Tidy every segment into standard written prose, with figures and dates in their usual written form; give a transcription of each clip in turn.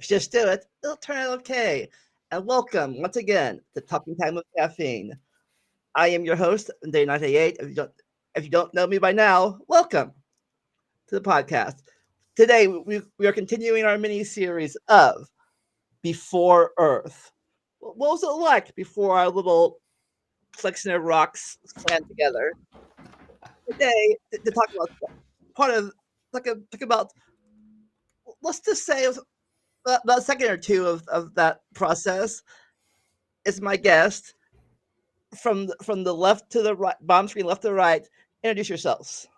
If you just do it, it'll turn out okay. And welcome once again to Talking Time with Caffeine. I am your host, Day 98. If you don't know me by now, welcome to the podcast. Today we are continuing our mini series of Before Earth. What was it like before our little collection of rocks clan together? Today to talk about part of talk about, let's just say, about a second or two of that process is my guest from the left to the right, bomb screen left to right. Introduce yourselves.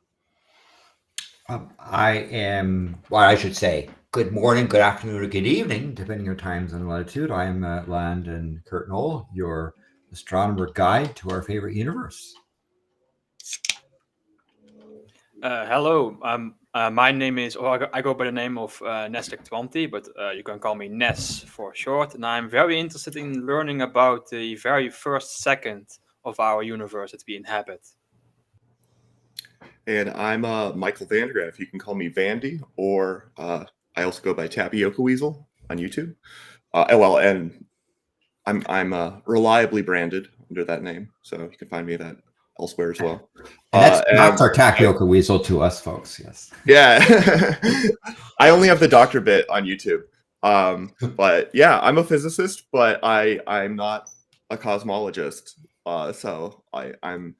I am, well, I should say, good morning, good afternoon, or good evening, depending on your times and latitude. I am Landon Knoll, your astronomer guide to our favorite universe. Hello, my name is, I go by the name of Nestic20, but you can call me Ness for short, and I'm very interested in learning about the very first second of our universe that we inhabit. And I'm Michael Vandergraff. You can call me Vandy, or I also go by Tapioca Weasel on YouTube. And I'm reliably branded under that name, so you can find me that elsewhere as well. And that's our Tapioca Weasel to us folks, yes. Yeah. I only have the doctor bit on YouTube. But yeah, I'm a physicist, but I'm not a cosmologist. So I'm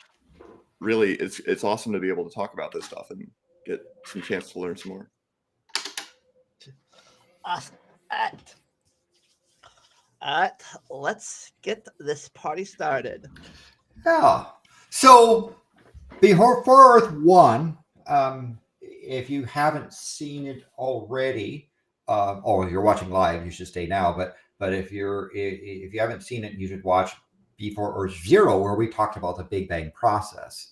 really, it's awesome to be able to talk about this stuff and get some chance to learn some more. Awesome. All right, let's get this party started. Yeah. So, Before Earth 1, if you haven't seen it already, or you're watching live, you should stay now. But if you haven't seen it, you should watch Before Earth 0, where we talked about the Big Bang process.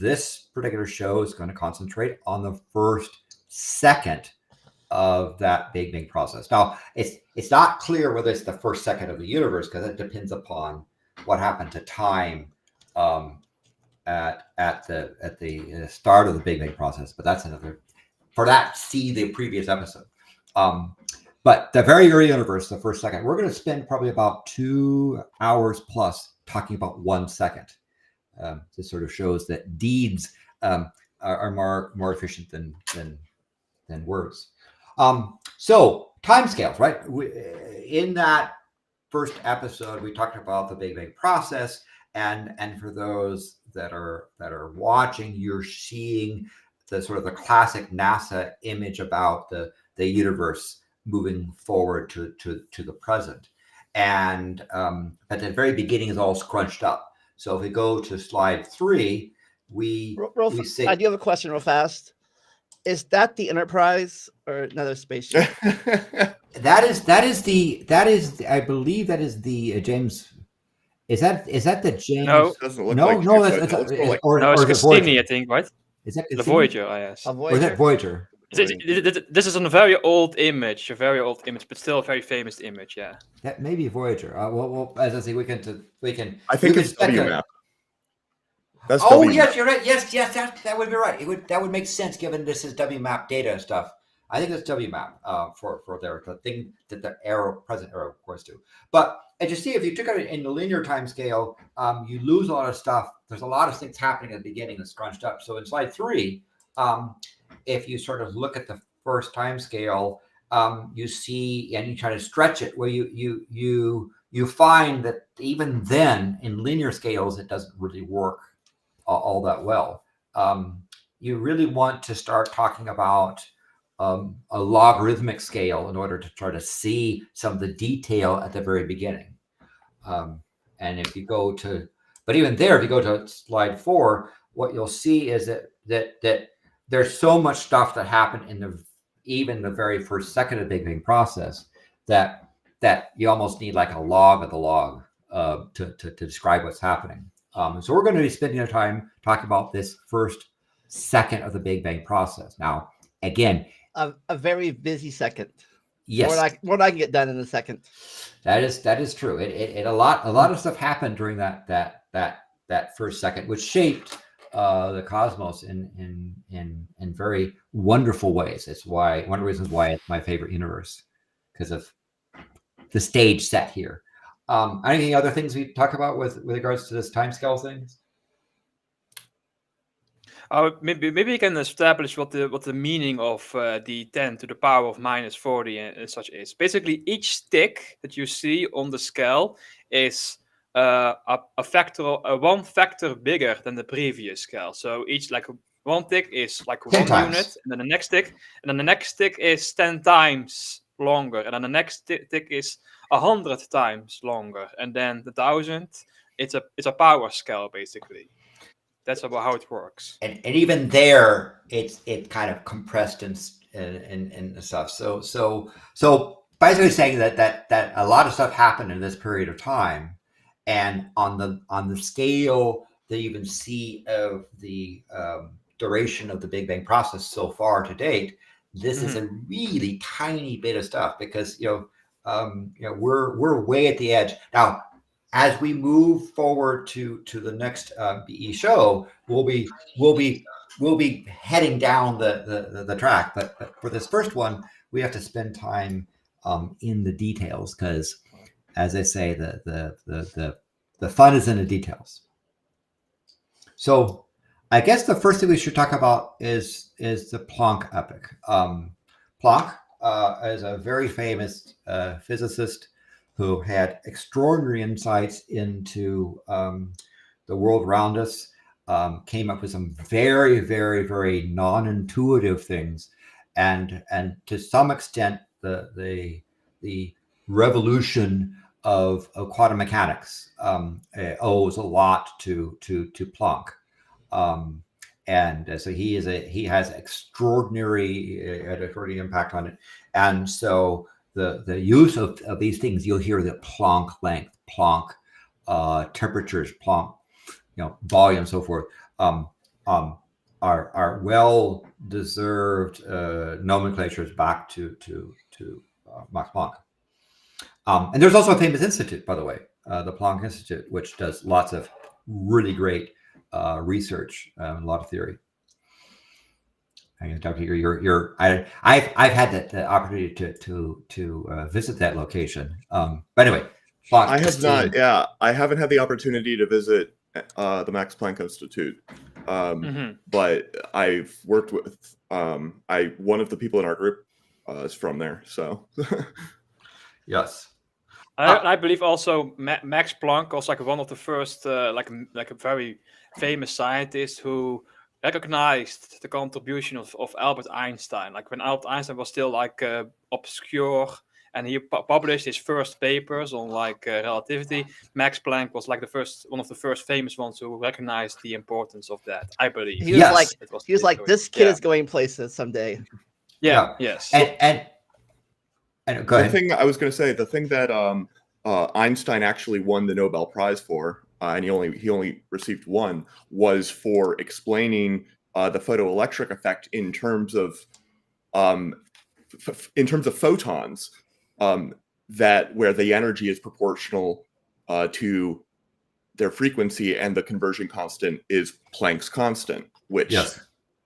This particular show is going to concentrate on the first second of that Big Bang process. Now, it's not clear whether it's the first second of the universe, because it depends upon what happened to time at the start of the Big Bang process. But that's another. For that, see the previous episode. But the very early universe, the first second, we're going to spend probably about 2 hours plus talking about 1 second. This sort of shows that deeds are more efficient than words. So timescales, right? In that first episode, we talked about the Big Bang process, and for those that are watching, you're seeing the sort of the classic NASA image about the universe moving forward to the present, and at the very beginning is all scrunched up. So if we go to slide 3, we see. I do have a question real fast. Is that the Enterprise or another spaceship? That is I believe that is the James. Is that the James? No, Doesn't look no, like no, James, that's but it looks more like no, it's is it Cassini, Voyager? I think, right? Is that The Cassini? Voyager, yes. A Or is that Voyager? Voyager? This is a very old image, but still a very famous image, yeah. That may be Voyager. Well, as I say, we can. I think it's speculate. WMAP. That's Oh WMAP. yes, you're right. Yes, that would be right. That would make sense given this is WMAP data and stuff. I think it's WMAP for the thing that the present arrow corresponds to. But as you see, if you took it in the linear time scale, you lose a lot of stuff. There's a lot of things happening at the beginning that's scrunched up. So in slide 3, if you sort of look at the first time scale, you see, and you try to stretch it, where you find that even then in linear scales it doesn't really work all that well. You really want to start talking about a logarithmic scale in order to try to see some of the detail at the very beginning. And if you go to, but even there, if you go to slide 4, what you'll see is that there's so much stuff that happened in even the very first second of the Big Bang process that you almost need like a log of the log to describe what's happening. So we're going to be spending our time talking about this first second of the Big Bang process. Now, again, A very busy second. yes, More than I can get done in a second. that is true. It a lot of stuff happened during that first second, which shaped the cosmos in very wonderful ways. It's one of the reasons why it's my favorite universe. of the stage set here. Any other things we talk about with regards to this timescale things? Maybe we can establish what the meaning of the 10 to the power of minus 40 and such is. Basically, each tick that you see on the scale is one factor bigger than the previous scale. So each one tick is like 10 1 times. unit, and then the next tick is 10 times longer, and then the next tick is 100 times longer, and then the 1,000. It's a power scale basically. That's about how it works. And even there, it's kind of compressed and stuff. So basically saying that a lot of stuff happened in this period of time, and on the scale that you can see of the duration of the Big Bang process so far to date, this is a really tiny bit of stuff, because we're way at the edge now. As we move forward to the next BE show, we'll be heading down the track. But for this first one, we have to spend time in the details, because, as I say, the fun is in the details. So I guess the first thing we should talk about is the Planck epoch. Planck is a very famous physicist who had extraordinary insights into the world around us, came up with some very, very, very non-intuitive things, and to some extent the revolution of quantum mechanics owes a lot to Planck. And so he has extraordinary impact on it, and so the use of these things, you'll hear the Planck length, Planck temperatures, Planck volume, and so forth, are well deserved nomenclatures back to Max Planck. And there's also a famous institute, by the way, the Planck Institute, which does lots of really great research, a lot of theory. Dr. I've had the opportunity to visit that location. But anyway, Planck, I have not. Yeah, I haven't had the opportunity to visit the Max Planck Institute, but I've worked with. One of the people in our group is from there, so. Yes. I believe also Max Planck was like one of the first, like a very famous scientist who recognized the contribution of Albert Einstein. Like when Albert Einstein was still like obscure, and he published his first papers on like relativity, Max Planck was like one of the first famous ones who recognized the importance of that. I believe he was like this kid is going places someday. Yeah. Yes. And go ahead. The thing I was going to say, the thing that Einstein actually won the Nobel Prize for, and he only received one, was for explaining the photoelectric effect in terms of photons, that where the energy is proportional to their frequency, and the conversion constant is Planck's constant, which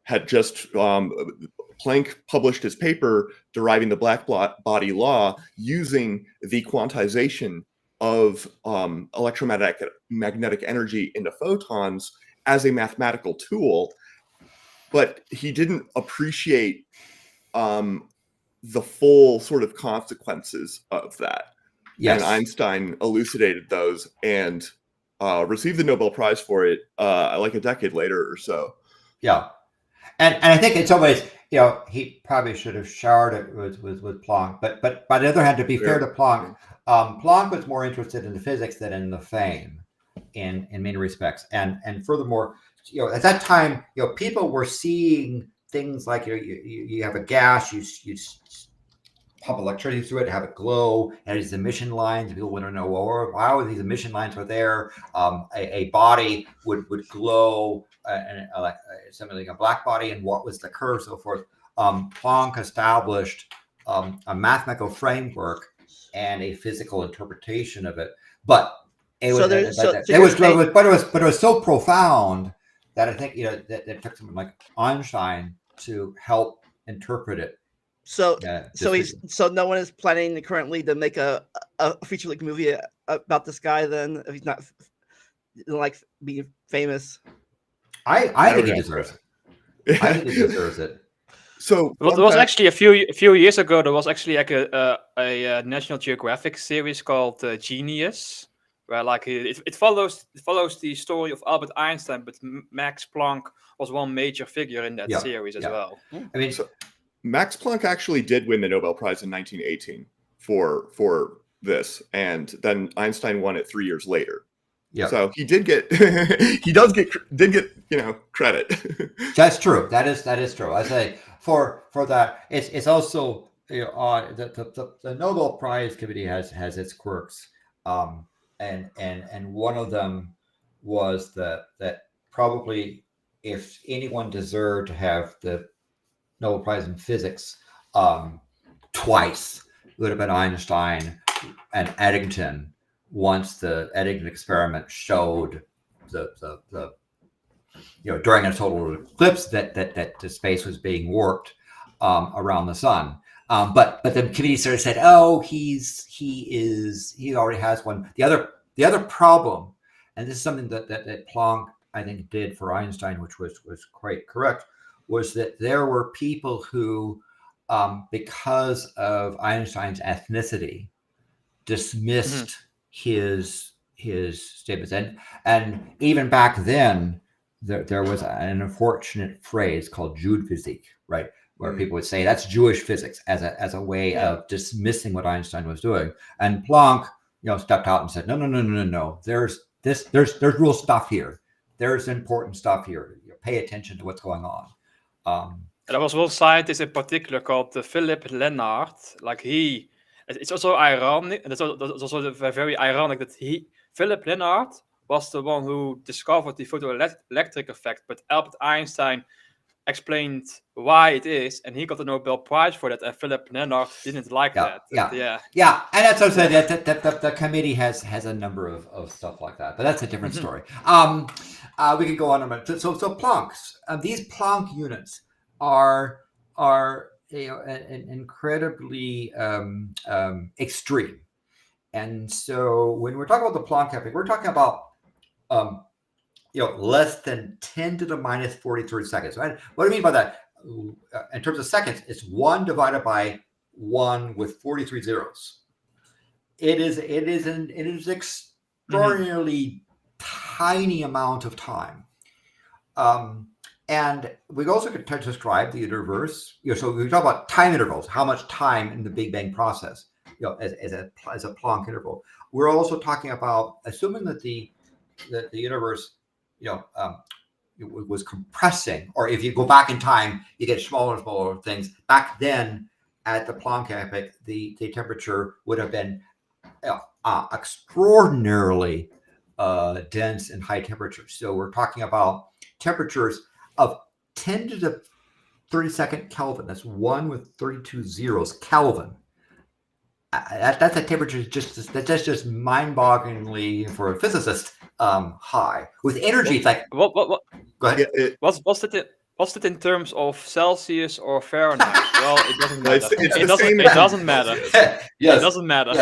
had just Planck published his paper deriving the black body law using the quantization of electromagnetic energy into photons as a mathematical tool, but he didn't appreciate the full sort of consequences of that. Yes. And Einstein elucidated those and received the Nobel Prize for it like a decade later or so. Yeah. And I think in some ways, he probably should have shared it with Planck. But on the other hand, to be fair to Planck, Planck was more interested in the physics than in the fame in many respects. And furthermore, at that time, people were seeing things like you have a gas, you pump electricity through it, have it glow, and these emission lines. People want to know, well, why these emission lines were there? A body would glow, like something like a black body, and what was the curve, so forth. Planck established a mathematical framework and a physical interpretation of it, but it was so profound that I think that it took someone like Einstein to help interpret it So Just so no one is planning currently to make a feature length movie about this guy. Then if he's not like being famous, I think he don't deserves it. I think he deserves it. So Well, fun there was fact- actually a few years ago. There was actually like a National Geographic series called Genius, where like it follows the story of Albert Einstein, but Max Planck was one major figure in that Yeah, series as yeah. well. I mean, So- Max Planck actually did win the Nobel Prize in 1918 for this, and then Einstein won it 3 years later. yeah, So he did get did get credit. that's true. That is true. I say for that, it's also the Nobel Prize Committee has its quirks, and one of them was that probably if anyone deserved to have the Nobel Prize in Physics twice, it would have been Einstein and Eddington. Once the Eddington experiment showed the during a total eclipse that the space was being warped around the sun. But the committee sort of said, "Oh, he already has one." The other problem, and this is something that Planck I think did for Einstein, which was quite correct, was that there were people who, because of Einstein's ethnicity, dismissed his statements, and even back then there was an unfortunate phrase called Jude physique, right, where people would say that's Jewish physics as a way of dismissing what Einstein was doing, and Planck stepped out and said no, there's real stuff here, there's important stuff here, pay attention to what's going on. There was one scientist in particular called Philip Lenard. Like it's also ironic, and it's also very ironic that Philip Lenard was the one who discovered the photoelectric effect, but Albert Einstein explained why it is, and he got the Nobel Prize for that, and Philip Lenard didn't like that. And that's what I said, that the committee has a number of stuff like that, but that's a different story. We could go on a minute. So Planck's, these Planck units are incredibly extreme, and so when we're talking about the Planck effect, we're talking about less than 10 to the minus 43 seconds. Right? What do I mean by that? In terms of seconds, it's 1 divided by 1 with 43 zeros. It is an extraordinarily tiny amount of time. And we also could describe the universe. So we talk about time intervals, how much time in the Big Bang process, as a Planck interval. We're also talking about assuming that the universe, was compressing, or if you go back in time, you get smaller and smaller things. Back then, at the Planck epoch, the temperature would have been extraordinarily dense and high temperatures. So we're talking about temperatures of 10 to the 32nd Kelvin. That's 1 with 32 zeros Kelvin. That's a temperature that's just mind-bogglingly for a physicist high. With energy, it's like what? Go ahead. What's it in terms of Celsius or Fahrenheit? Well, it doesn't No, matter. it doesn't matter. Yes. It doesn't matter.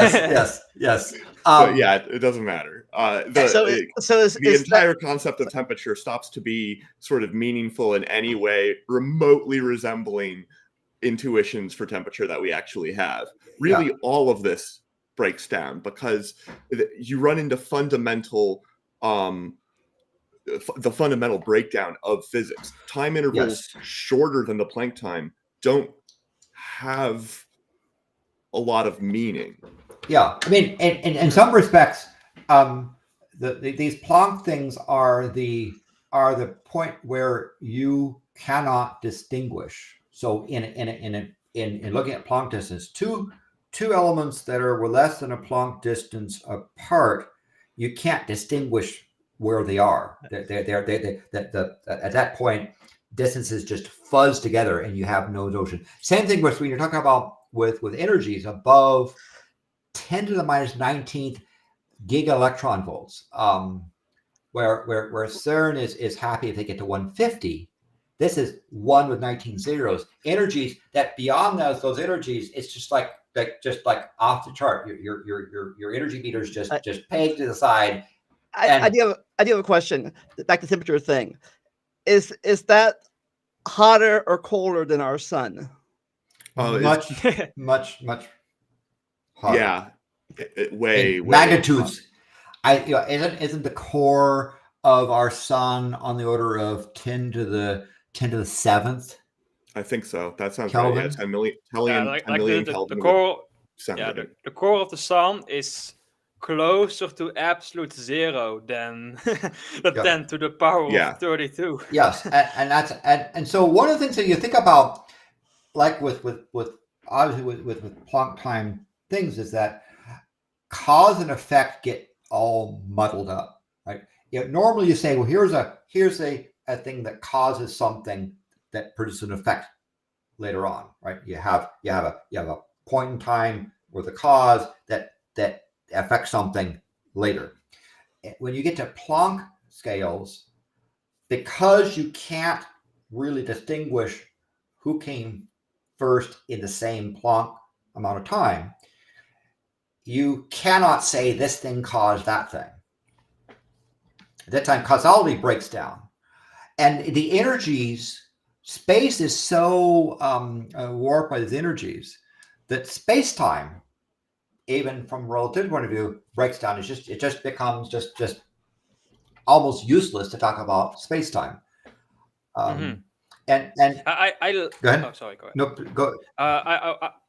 Yes. But yeah, it doesn't matter. The entire concept of temperature stops to be sort of meaningful in any way remotely resembling intuitions for temperature that we actually have. Really, all of this breaks down because you run into fundamental the fundamental breakdown of physics. Time intervals shorter than the Planck time don't have a lot of meaning. Yeah, I mean, in some respects, these Planck things are the point where you cannot distinguish. So in looking at Planck distance, two elements that were less than a Planck distance apart, you can't distinguish where they are. At that point, distances just fuzz together, and you have no notion. Same thing with when you're talking about with energies above 10 to the minus 19th giga-electron volts, where CERN is happy if they get to 150. This is 1 with 19 zeros. Energies that beyond those energies, it's just like off the chart. Your energy meter is just pegged to the side. I do have a question. Back to the temperature thing. Is that hotter or colder than our sun? Much hotter. Yeah, way magnitudes. Isn't the core of our sun on the order of 10 to the 7th? I think so. That sounds Kelvin? right. Yeah, 10 million, Kelvin. The core. Sounds Yeah, right. the core of the sun is closer to absolute zero than 10 to the power of 32. Yes, and that's and so one of the things that you think about, like with obviously with Planck time things, is that cause and effect get all muddled up, right? Normally you say, well, here's a thing that causes something that produces an effect later on, right? You have a point in time where the cause that affects something later. When you get to Planck scales, because you can't really distinguish who came first in the same Planck amount of time, you cannot say this thing caused that thing. At that time, causality breaks down. And the energies, space is so warped by these energies that space-time, even from a relativity point of view, breaks down. It just becomes just almost useless to talk about space-time. And I go ahead. Oh, sorry. Go ahead. No, go.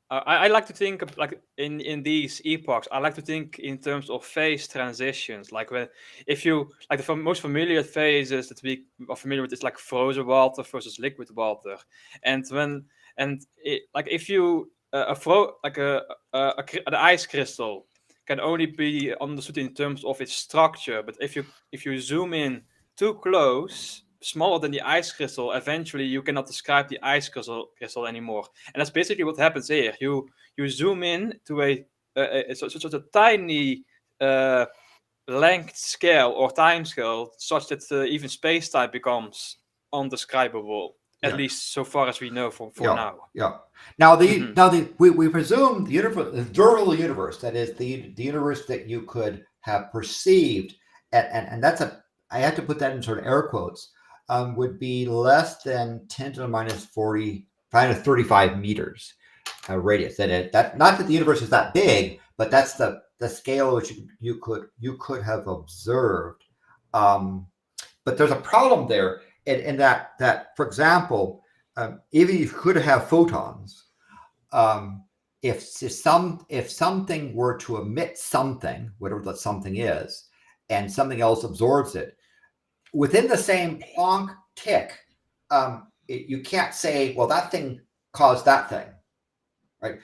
I like to think of, like, in these epochs. I like to think in terms of phase transitions. Like, if you like the most familiar phases that we are familiar with is like frozen water versus liquid water, if you an ice crystal can only be understood in terms of its structure, but if you zoom in too close, smaller than the ice crystal, eventually you cannot describe the ice crystal anymore. And that's basically what happens here. You zoom in to such a tiny length scale or time scale, such that even space-time becomes undescribable, at least so far as we know for now. Yeah. Now we presume the universe, the durable universe, that is the universe that you could have perceived, and that's I have to put that in sort of air quotes, would be less than 10 to the minus 35 meters radius. That not that the universe is that big, but that's the scale which you could have observed. But there's a problem there in that for example, even if you could have photons, if something were to emit something, whatever that something is, and something else absorbs it, within the same Planck tick, you can't say, well, that thing caused that thing, right?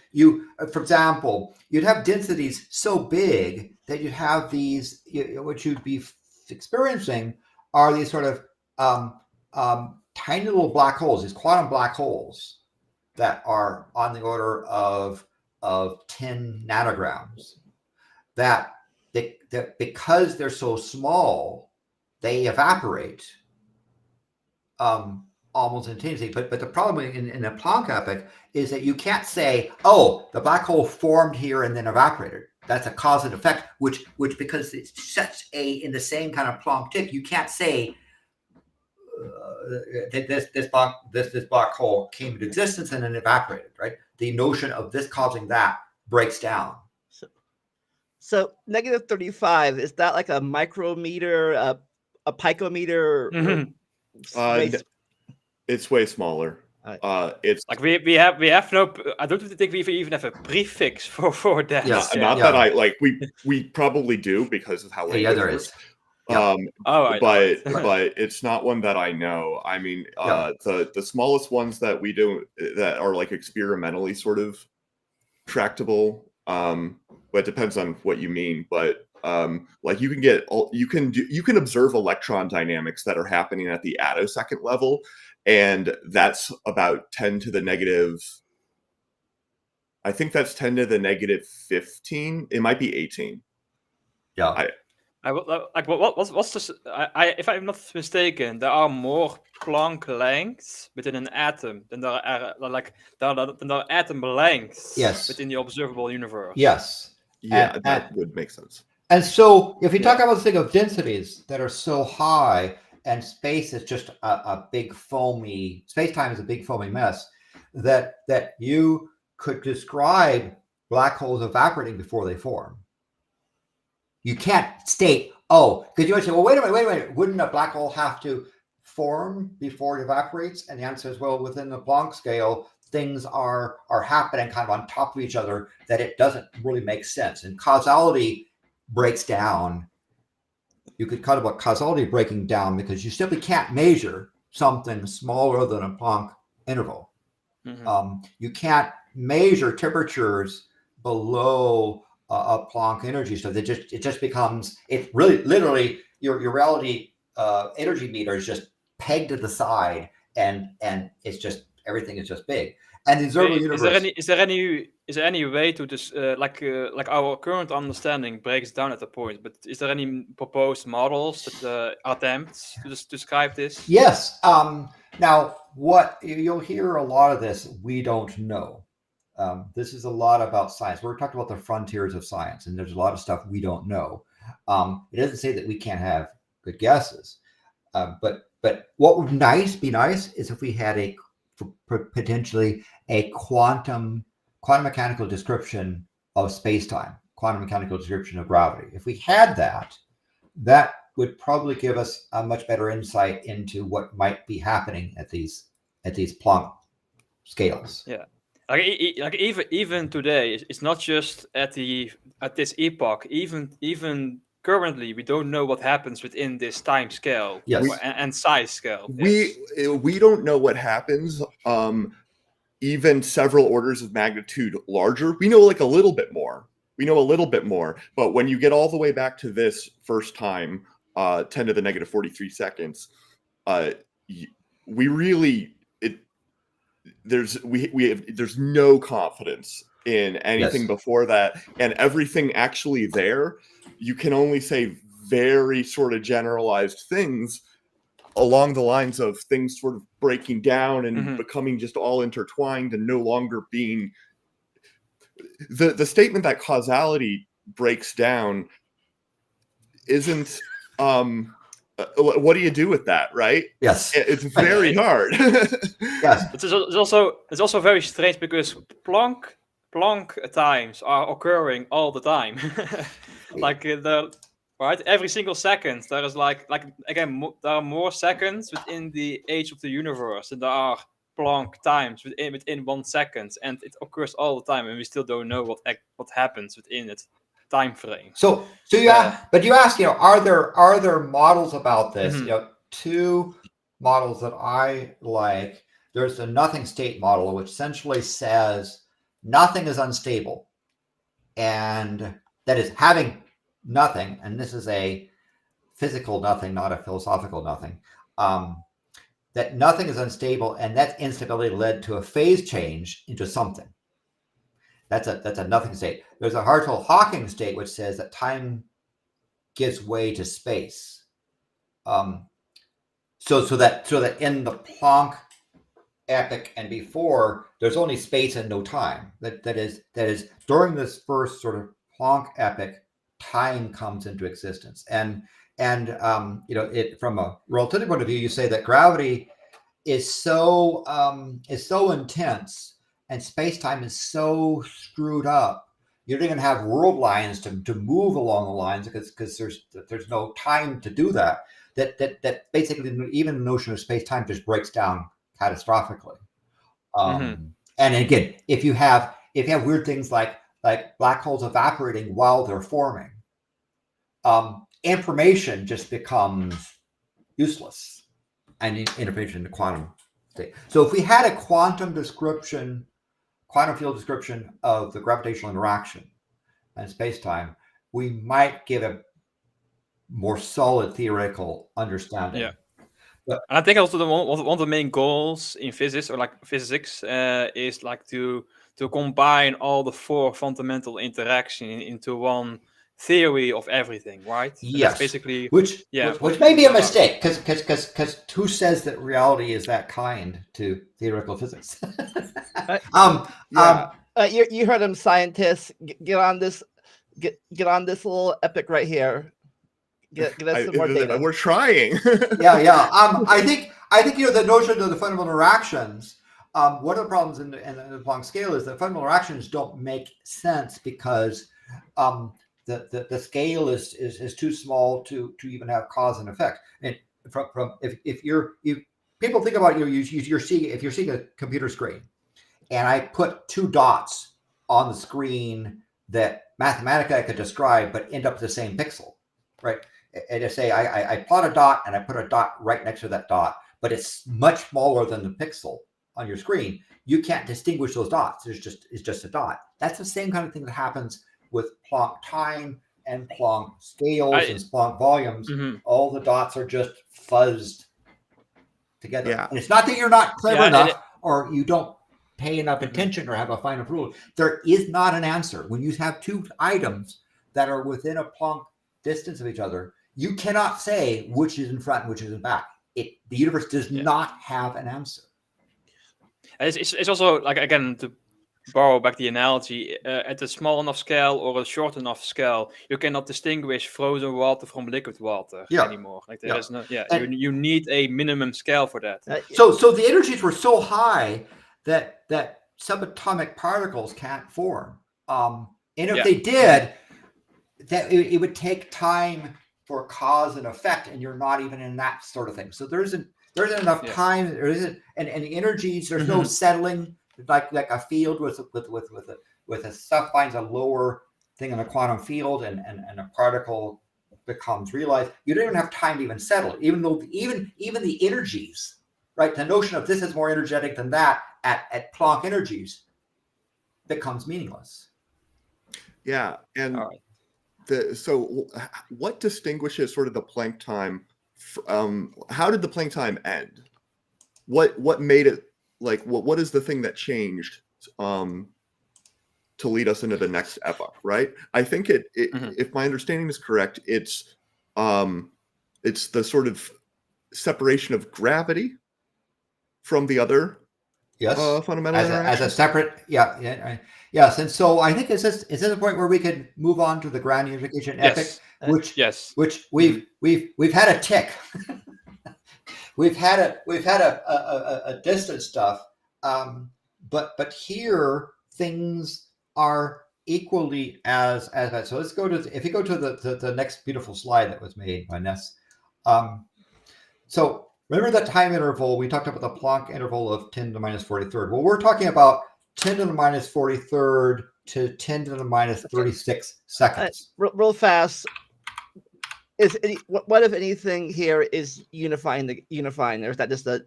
For example, you'd have densities so big that you'd have these, what you'd be experiencing are these sort of tiny little black holes, these quantum black holes that are on the order of 10 nanograms, that because they're so small, they evaporate almost instantaneously. But the problem in the Planck epoch is that you can't say, oh, the black hole formed here and then evaporated. That's a cause and effect, which because it's such in the same kind of Planck tick, you can't say this black hole came into existence and then evaporated, right? The notion of this causing that breaks down. So negative 35, is that like a micrometer, a picometer? Mm-hmm. It's way smaller. It's like we have no. I don't think we even have a prefix for that. Yes, not that I like. We probably do because of how late there is. But it's not one that I know. I mean, the smallest ones that we do that are like experimentally sort of tractable. But it depends on what you mean. But like you can observe electron dynamics that are happening at the attosecond level, and that's about 10 to the negative. I think that's 10 to the negative 15. It might be 18. Yeah. What's this? If I'm not mistaken, there are more Planck lengths within an atom than there are atom lengths Yes. within the observable universe. Yes. Yeah, And, that would make sense. and so if you talk Yeah. about this thing of densities that are so high and space is just a big foamy, space-time is a big foamy mess, that you could describe black holes evaporating before they form. You can't state, because you would say, well, wait a minute, wouldn't a black hole have to form before it evaporates? And the answer is, well, within the Planck scale, things are happening kind of on top of each other that it doesn't really make sense. And causality breaks down. You could cut about causality breaking down because you simply can't measure something smaller than a Planck interval. You can't measure temperatures below a Planck energy, so it just becomes, it really literally your reality energy meter is just pegged to the side, and it's just, everything is just big. And the observable universe. Is there any way to this like our current understanding breaks down at a point? But is there any proposed models that attempts to describe this? Yes. Now, what you'll hear a lot of this, we don't know. This is a lot about science. We're talking about the frontiers of science, and there's a lot of stuff we don't know. It doesn't say that we can't have good guesses, but what would be nice is if we had potentially a quantum mechanical description of space-time, quantum mechanical description of gravity. If we had that would probably give us a much better insight into what might be happening at these Planck scales. Yeah. Like even today, it's not just at this epoch. Even currently, we don't know what happens within this time scale. Yes. And size scale. We don't know what happens. Even several orders of magnitude larger. We know like a little bit more. But when you get all the way back to this first time, 10 to the negative 43 seconds, there's no confidence in anything before that, and everything actually there, you can only say very sort of generalized things along the lines of things sort of breaking down and becoming just all intertwined and no longer being the statement that causality breaks down isn't what do you do with that, right? Yes. It's very hard. Yes. It's also very strange because Planck times are occurring all the time. Right, every single second there is like again there are more seconds within the age of the universe than there are Planck times within 1 second, and it occurs all the time, and we still don't know what happens within it time frame. So you ask, are there models about this? Two models that I like. There's a nothing state model, which essentially says nothing is unstable, and that is having nothing, and this is a physical nothing, not a philosophical nothing, that nothing is unstable, and that instability led to a phase change into something. That's a nothing state. There's a Hartle-Hawking state, which says that time gives way to space. So that in the Planck epoch and before, there's only space and no time. That is during this first sort of Planck epoch, time comes into existence, and it from a relativity point of view, you say that gravity is so intense and space-time is so screwed up, you're going to have world lines to move along the lines because there's no time to do that. That basically even the notion of space-time just breaks down catastrophically. And again, if you have weird things like black holes evaporating while they're forming, information just becomes useless, and information in the quantum state. So if we had a quantum field description of the gravitational interaction and space-time, we might get a more solid theoretical understanding. Yeah. And I think also one of the main goals in physics or like physics is like to combine all the 4 fundamental interactions into one theory of everything, right? And Yes, that's basically which may be a mistake, because who says that reality is that kind to theoretical physics? Yeah. You heard him, scientists. Get on this. Get on this little epic right here. Get us some more data. We're trying. Yeah. I think the notion of the fundamental interactions. One of the problems in the Planck scale is that fundamental interactions don't make sense because the scale is too small to even have cause and effect. And from if people think about you're seeing a computer screen, and I put two dots on the screen that mathematically I could describe, but end up the same pixel, right? And I say I plot a dot and I put a dot right next to that dot, but it's much smaller than the pixel on your screen. You can't distinguish those dots. It's just a dot. That's the same kind of thing that happens with Planck time and Planck scales and Planck volumes. All the dots are just fuzzed together. Yeah. And it's not that you're not clever enough or you don't pay enough attention or have a fine rule. There is not an answer. When you have two items that are within a Planck distance of each other, you cannot say which is in front and which is in back. The universe does not have an answer. It's also, like, again, to borrow back the analogy, at a small enough scale or a short enough scale, you cannot distinguish frozen water from liquid water anymore. Like there is no, you need a minimum scale for that. So the energies were so high that subatomic particles can't form. And if they did, that it would take time for cause and effect, and you're not even in that sort of thing. So there isn't enough time. There isn't, and the energies. There's no settling like a field with a stuff finds a lower thing in a quantum field, and a particle becomes realized. You don't even have time to even settle. Even though even the energies, right? The notion of this is more energetic than that at Planck energies becomes meaningless. Yeah, and so what distinguishes sort of the Planck time? How did the Planck time end? What made it, like, what is the thing that changed to lead us into the next epoch? Right. I think if my understanding is correct, it's the sort of separation of gravity from the other fundamental as a separate yes. And so I think is this a point where we could move on to the grand unification epic, which we've had a tick. we've had a distant stuff, but here things are equally as bad. So let's go to, if you go to the next beautiful slide that was made by Ness. So remember that time interval, we talked about the Planck interval of 10 to the minus 43rd. Well, we're talking about 10 to the minus 43rd to 10 to the minus 36 seconds. Real fast. What if anything here is unifying, or is that just the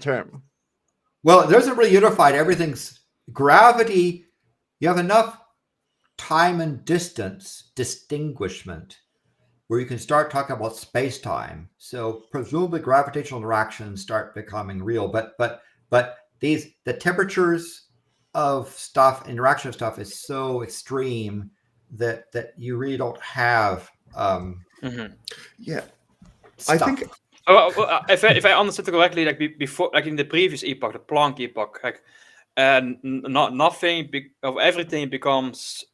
term? Well, there isn't really unified. Everything's gravity. You have enough time and distance distinguishment where you can start talking about space-time. So presumably gravitational interactions start becoming real. But the temperatures of stuff, interaction of stuff, is so extreme that you really don't have stuff. I think if I understood correctly, like before, like in the previous epoch, the Planck epoch, like nothing of everything becomes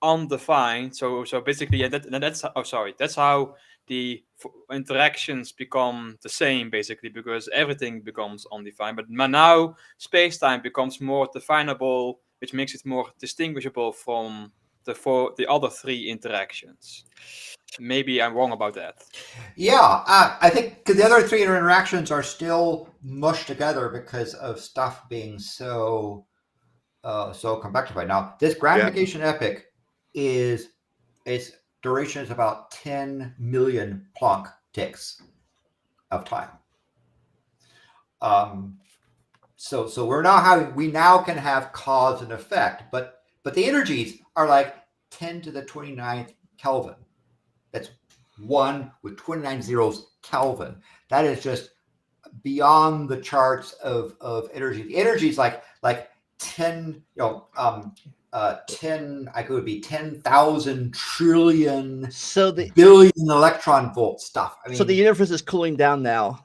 undefined. So basically, that's how the interactions become the same, basically, because everything becomes undefined. But now space-time becomes more definable, which makes it more distinguishable from the other three interactions. Maybe I'm wrong about that. Yeah, I think because the other three interactions are still mushed together because of stuff being so compactified. Now, this grand unification epoch its duration is about 10 million Planck ticks of time. So we now can have cause and effect, but the energies are like 10 to the 29th Kelvin. That's 1 with 29 zeros Kelvin. That is just beyond the charts of energy. The energy is like 10, I could be 10,000 trillion So the billion electron volt stuff. I mean, so the universe is cooling down now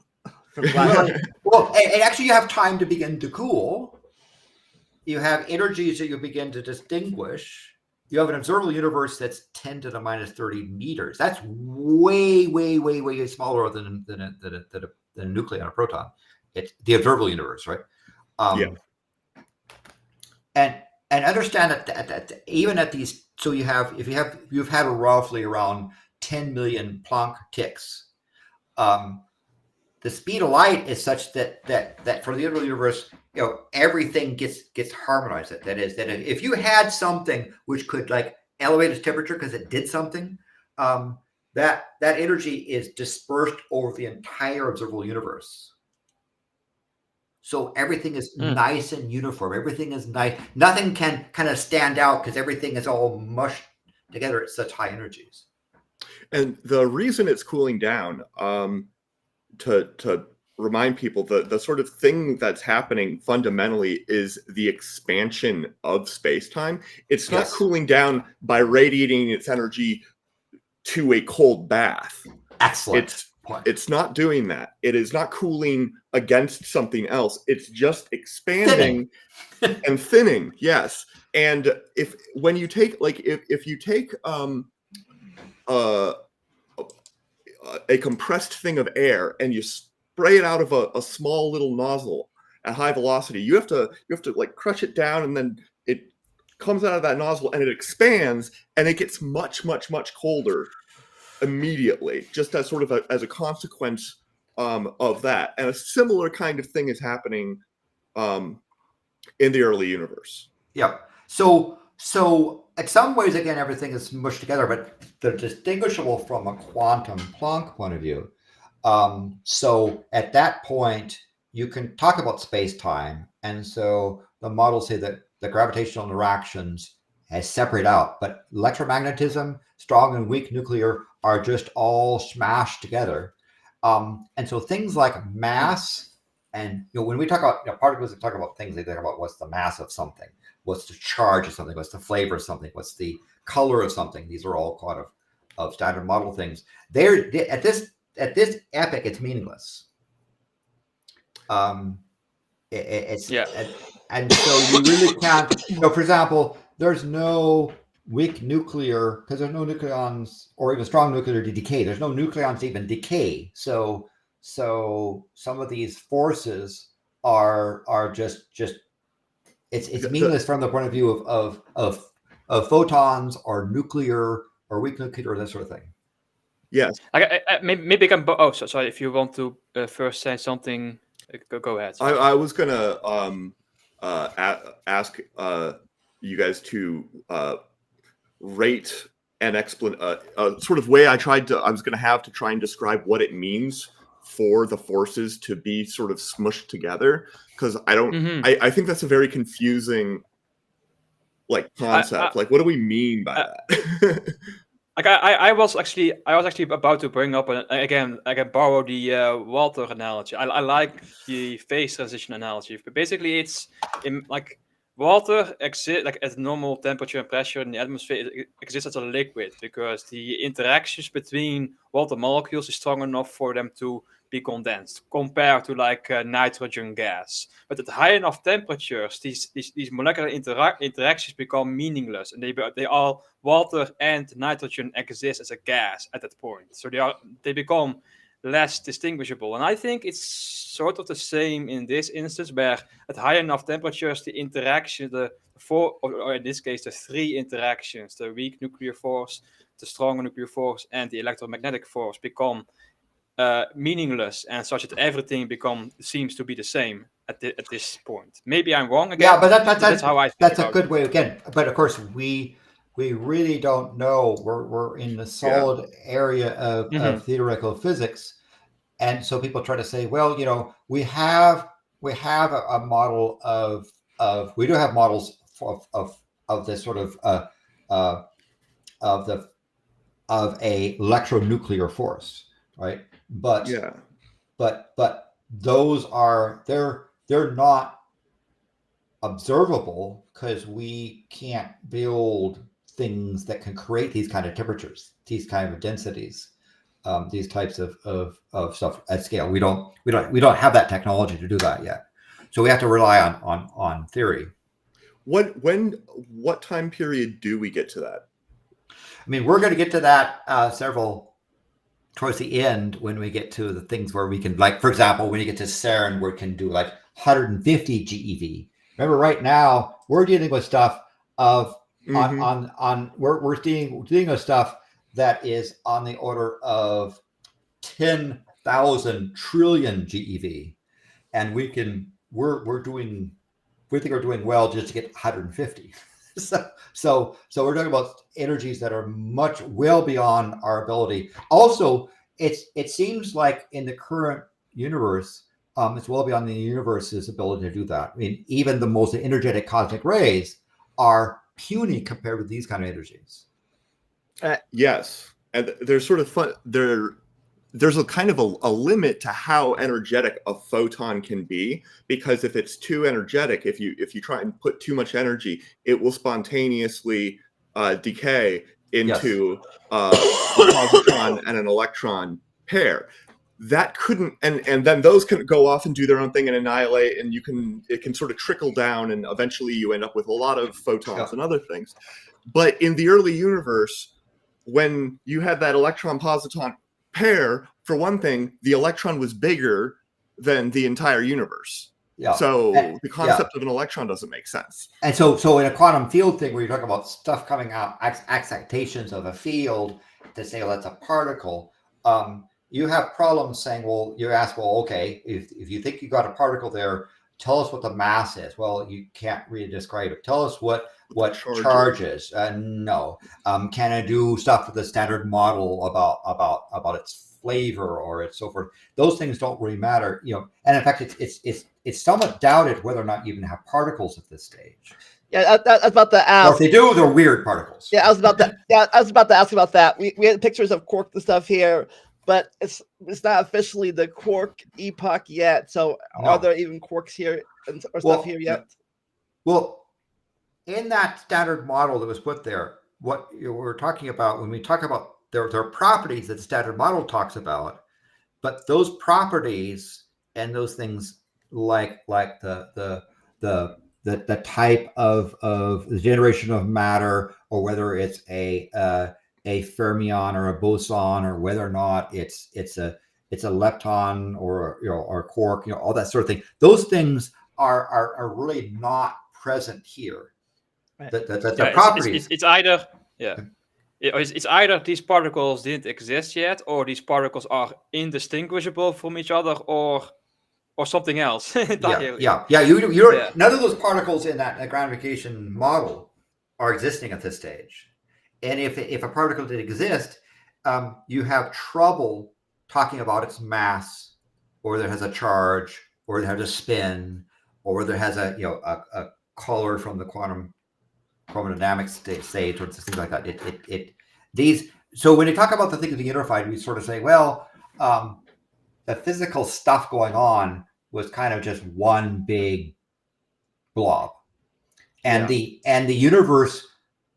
from last. and actually you have time to begin to cool. You have energies that you begin to distinguish. You have an observable universe that's 10 to the minus 30 meters. That's way, way, way, way smaller than a nucleon or proton. It's the observable universe, right? Yeah. And understand that even at these, so you've had roughly around 10 million Planck ticks. The speed of light is such that for the universe, everything gets harmonized. That is, that if you had something which could like elevate its temperature because it did something, that energy is dispersed over the entire observable universe. So everything is nice and uniform. Everything is nice. Nothing can kind of stand out because everything is all mushed together at such high energies. And the reason it's cooling down, to remind people, the sort of thing that's happening fundamentally is the expansion of space-time. It's not cooling down by radiating its energy to a cold bath. Excellent. It's not doing that. It is not cooling against something else. It's just expanding and thinning. Yes. And when you take if you take a compressed thing of air and you spray it out of a small little nozzle at high velocity, you have to like crush it down, and then it comes out of that nozzle and it expands and it gets much, much, much colder immediately, just as sort of as a consequence of that. And a similar kind of thing is happening in the early universe. Yeah. So in some ways, again, everything is mushed together, but they're distinguishable from a quantum Planck point of view. So at that point, you can talk about space-time. And so the models say that the gravitational interactions has separate out, but electromagnetism, strong and weak nuclear are just all smashed together. And so things like mass, and when we talk about particles, we talk about things, they talk about what's the mass of something, what's the charge of something, what's the flavor of something, what's the color of something. These are all kind of standard model things. They're at this epoch, it's meaningless. And so you really can't, for example, there's no weak nuclear because there's no nucleons or even strong nuclear to decay. There's no nucleons to even decay. So some of these forces are just it's meaningless from the point of view of photons or nuclear or weak nuclear or that sort of thing. Yes. Maybe I can. Oh, sorry. If you want to first say something, go ahead. I was gonna ask you guys to rate an sort of way I was gonna have to try and describe what it means for the forces to be sort of smushed together, because I think that's a very confusing concept. What do we mean by that? I was actually about to bring up again. I can borrow the water analogy. I like the phase transition analogy. But basically, it's water exists at normal temperature and pressure in the atmosphere. It exists as a liquid because the interactions between water molecules is strong enough for them to be condensed, compared to nitrogen gas. But at high enough temperatures, these molecular interactions become meaningless, and they are water and nitrogen exist as a gas at that point. So they become less distinguishable. And I think it's sort of the same in this instance, where at high enough temperatures, the interaction, or in this case, the three interactions, the weak nuclear force, the strong nuclear force, and the electromagnetic force become meaningless, and such that everything seems to be the same at this point. Maybe I'm wrong again. Yeah, but that's how I think that's a good way again. But of course, we really don't know. We're in the solid area of theoretical physics, and so people try to say, well, we have a model we do have models of this sort of a electronuclear force, right? But yeah. but those are they're not observable because we can't build things that can create these kind of temperatures, these kind of densities, these types of stuff at scale. We don't have that technology to do that yet. So we have to rely on theory. What time period do we get to that? I mean, we're going to get to that several towards the end when we get to the things where we can, like, for example, when you get to CERN, we can do like 150 GeV. Remember, right now we're dealing with stuff of we're dealing with stuff that is on the order of 10,000 trillion GeV, and we think we're doing well just to get 150. So we're talking about energies that are much well beyond our ability. Also, it seems like in the current universe, it's well beyond the universe's ability to do that. I mean, even the most energetic cosmic rays are puny compared with these kind of energies. Yes, and there's sort of fun. There's a kind of a limit to how energetic a photon can be, because if it's too energetic, if you try and put too much energy, it will spontaneously decay into a positron and an electron pair. That couldn't, and then those can go off and do their own thing and annihilate, and it can sort of trickle down, and eventually you end up with a lot of photons and other things. But in the early universe, when you had that electron positron pair, for one thing, the electron was bigger than the entire universe. Yeah. So the concept of an electron doesn't make sense. And so in a quantum field thing where you talk about stuff coming out, excitations of a field, to say, well, that's a particle, you have problems saying, well, you ask, well, okay, if you think you got a particle there, tell us what the mass is. Well, you can't really describe it. Tell us what charge is. No. Can I do stuff with the standard model about its flavor or its so forth? Those things don't really matter, And in fact, it's somewhat doubted whether or not you even have particles at this stage. Yeah, I was about to ask. Or if they do, they're weird particles. Yeah, I was about to ask about that. We had pictures of quark and stuff here, but it's not officially the quark epoch yet. So are there even quarks here or stuff here yet? Well, in that standard model that was put there, what we're talking about when we talk about there are properties that the standard model talks about, but those properties and those things like the type of the generation of matter, or whether it's a fermion or a boson, or whether or not it's a lepton or or quark, all that sort of thing. Those things are really not present here. Right. The properties. It's either it's either these particles didn't exist yet, or these particles are indistinguishable from each other, or something else. You none of those particles in that gravitational model are existing at this stage. And if a particle did exist, you have trouble talking about its mass, or that has a charge, or that has a spin, or that has a color from the quantum chromodynamic state, or things like that. So when you talk about the things being unified, we sort of say, well, the physical stuff going on was kind of just one big blob, and the universe,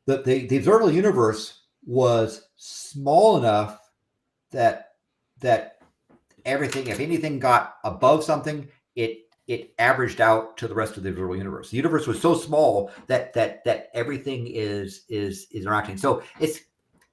the observable universe was small enough that everything, if anything got above something, it averaged out to the rest of the observable universe. The universe was so small that everything is interacting. So it's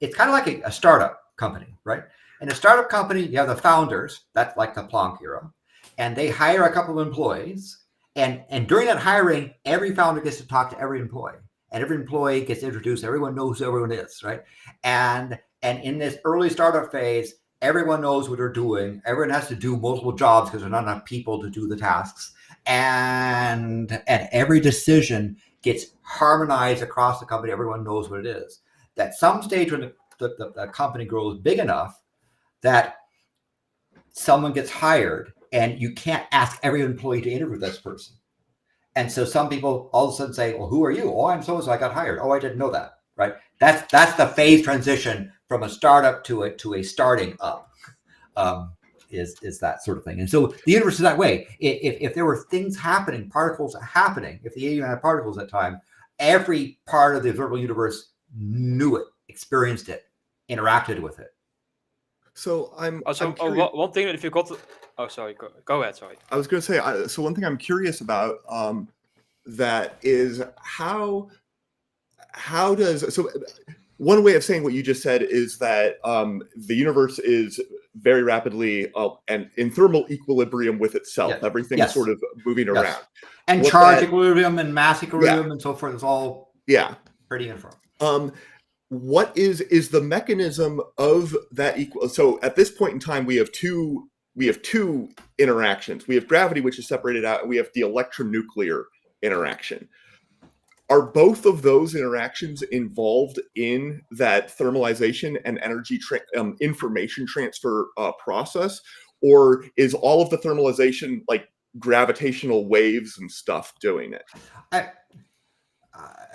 kind of like a startup company, right? In a startup company, you have the founders, that's like the Planck era, and they hire a couple of employees, and during that hiring, every founder gets to talk to every employee, and every employee gets introduced. Everyone knows who everyone is, right? And in this early startup phase, everyone knows what they're doing. Everyone has to do multiple jobs because there's not enough people to do the tasks, and every decision gets harmonized across the company. Everyone knows what it is. At some stage when the company grows big enough that someone gets hired, and you can't ask every employee to interview this person. And so some people all of a sudden say, well, who are you? Oh, I'm so-and-so, I got hired. Oh, I didn't know that, right? That's the phase transition from a startup to a starting up. is that sort of thing. And so the universe is that way. If there were things happening, particles happening, if the alien had particles at that time, every part of the observable universe knew it, experienced it, interacted with it. So I'm Also, curious. one thing that if you got to, oh sorry, go ahead. Sorry. I was going to say, so one thing I'm curious about that is how does, so one way of saying what you just said is that the universe is very rapidly and in thermal equilibrium with itself. Yes. Everything's Yes. sort of moving Yes. around. And What charge that- equilibrium and mass equilibrium and so forth is all pretty uniform. What is the mechanism of that equal? So at this point in time, we have two interactions. We have gravity, which is separated out, and we have the electronuclear interaction. Are both of those interactions involved in that thermalization and energy information transfer process, or is all of the thermalization like gravitational waves and stuff doing it?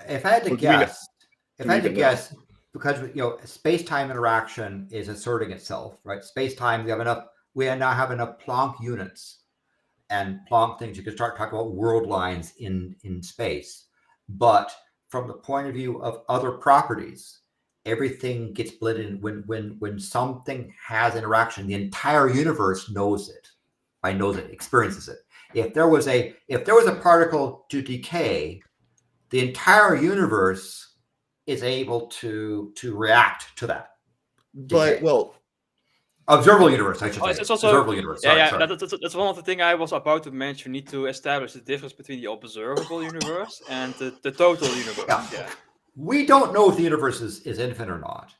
If I had to guess, because space-time interaction is asserting itself, right? Space-time, we now have enough Planck units and Planck things. You can start talking about world lines in space. But from the point of view of other properties, everything gets blended when something has interaction. The entire universe knows it. Experiences it. If there was a particle to decay, the entire universe is able to react to that. But observable universe, I should say. It's also, observable universe. Sorry. That's one of the things I was about to mention. We need to establish the difference between the observable universe and the total universe. Yeah. We don't know if the universe is infinite or not.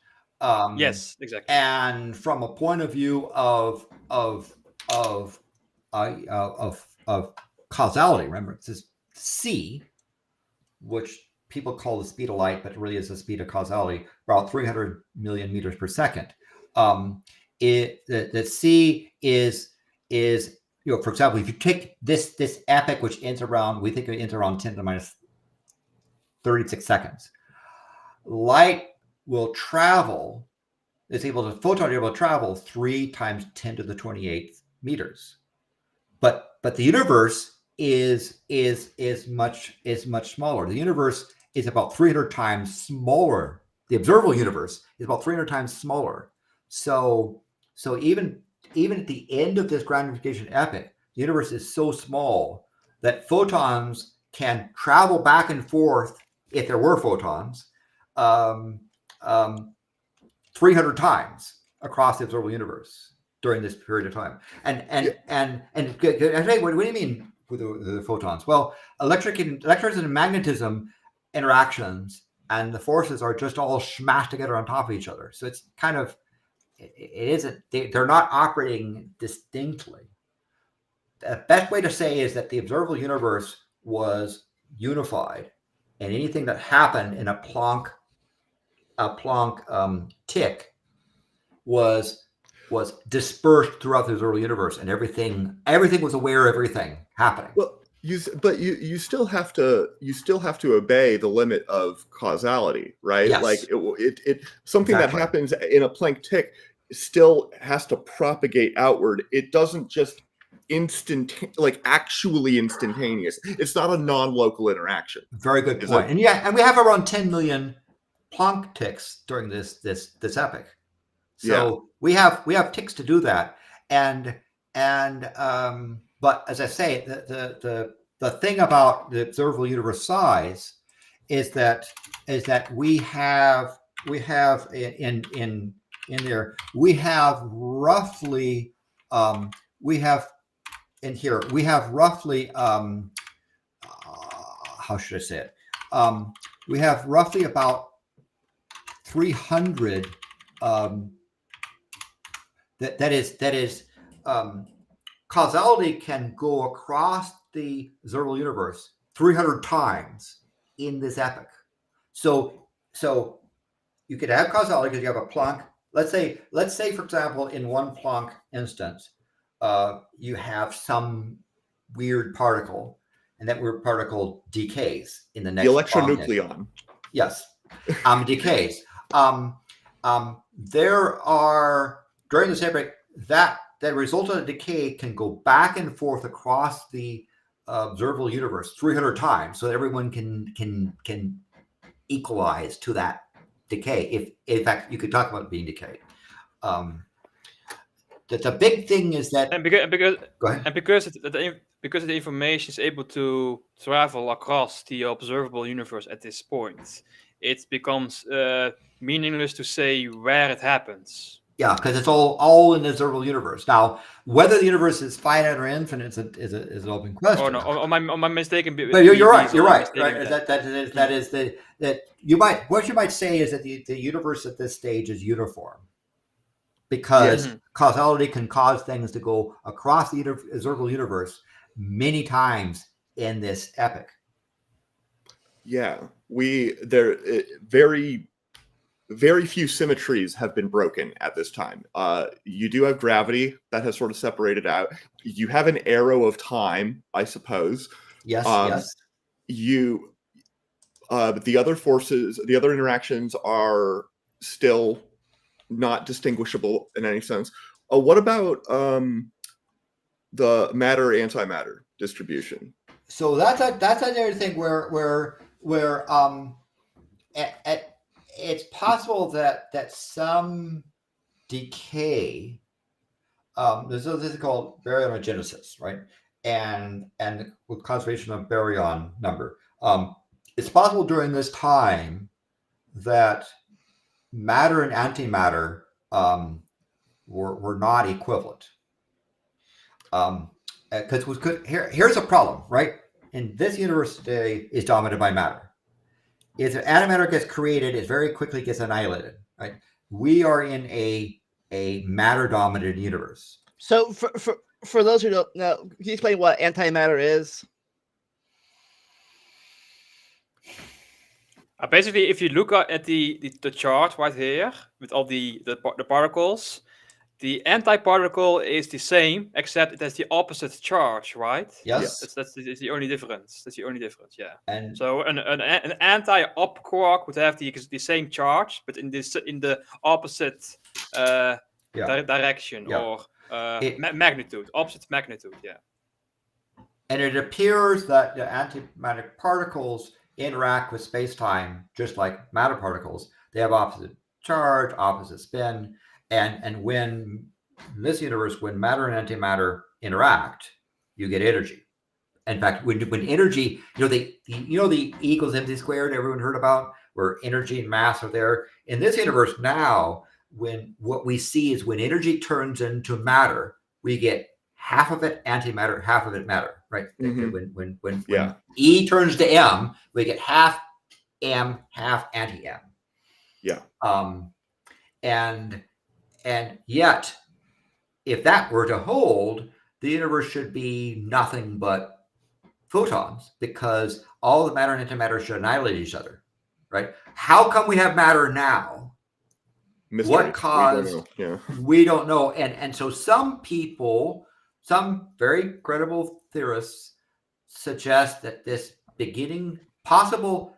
Yes, exactly. And from a point of view of causality, remember, it says c, which people call the speed of light, but it really is the speed of causality, about 300 million meters per second. The c is for example, if you take this epoch, which ends around, we think it ends around 10 to the minus 36 seconds. Light will travel, photons are able to travel 3 times 10 to the 28th meters. But the universe is much smaller. The universe is about 300 times smaller. The observable universe is about 300 times smaller. So even at the end of this ground unification epoch, the universe is so small that photons can travel back and forth, if there were photons, 300 times across the observable universe during this period of time. And what do you mean with the photons? Well, electrons and magnetism interactions and the forces are just all smashed together on top of each other. So it's kind of, they're not operating distinctly. The best way to say is that the observable universe was unified, and anything that happened in a Planck tick was dispersed throughout the observable universe, and everything was aware of everything happening. Well, you still have to obey the limit of causality, right? Yes. Like something Exactly. that happens in a Planck tick still has to propagate outward. It doesn't just actually instantaneous. It's not a non-local interaction. Very good point. And we have around 10 million Planck ticks during this epoch. So we have ticks to do that. But as I say, the thing about the observable universe size is that we have in there, we have roughly how should I say it? We have roughly about 300 that is causality can go across the observable universe 300 times in this epoch. So you could have causality because you have a Planck. Let's say for example, in one Planck instance, you have some weird particle, and that weird particle decays in the next. The electronucleon. Yes, decays. There are during this epoch that that resultant decay can go back and forth across the observable universe 300 times, so that everyone can equalize to that decay. If in fact you could talk about being decayed. The big thing is that And because go ahead. and because because the information is able to travel across the observable universe at this point, it becomes meaningless to say where it happens. Yeah, because it's all in the observable universe. Now, whether the universe is finite or infinite is an open question. Oh no, am I mistaken? But you're right. Weasel? You're Am I right. mistaken Right. with That is that you might what you might say is that the universe at this stage is uniform, because Yes. causality can cause things to go across the observable universe many times in this epoch. Yeah, very few symmetries have been broken at this time. You do have gravity that has sort of separated out. You have an arrow of time, I suppose. Yes. Yes. But the other forces, the other interactions are still not distinguishable in any sense. What about the matter-antimatter distribution? So that's another thing where it's possible that some decay. This is called baryonogenesis, right? And with conservation of baryon number, it's possible during this time that matter and antimatter were not equivalent. Because here's a problem, right? In this universe today is dominated by matter. If antimatter gets created, it very quickly gets annihilated, right? We are in a matter-dominated universe. So for those who don't know, can you explain what antimatter is? Basically, if you look at the chart right here with all the particles, the antiparticle is the same, except it has the opposite charge, right? Yes. That's the only difference. That's the only difference. Yeah. And So an anti-up quark would have the same charge, but in the opposite direction, Yeah. or magnitude, opposite magnitude. Yeah. And it appears that the antimatter particles interact with space-time just like matter particles. They have opposite charge, opposite spin, and when in this universe, when matter and antimatter interact, you get energy. In fact, when energy, the E equals mc squared everyone heard about, where energy and mass are there. In this universe now, when what we see is when energy turns into matter, we get half of it antimatter, half of it matter, right? Mhm. When Yeah. E turns to M, we get half M, half anti-M. Yeah. And yet, if that were to hold, the universe should be nothing but photons, because all the matter and antimatter should annihilate each other, right? How come we have matter now? Mystery. What caused? We don't know. Yeah. We don't know. And so some people, some very credible theorists, suggest that this beginning possible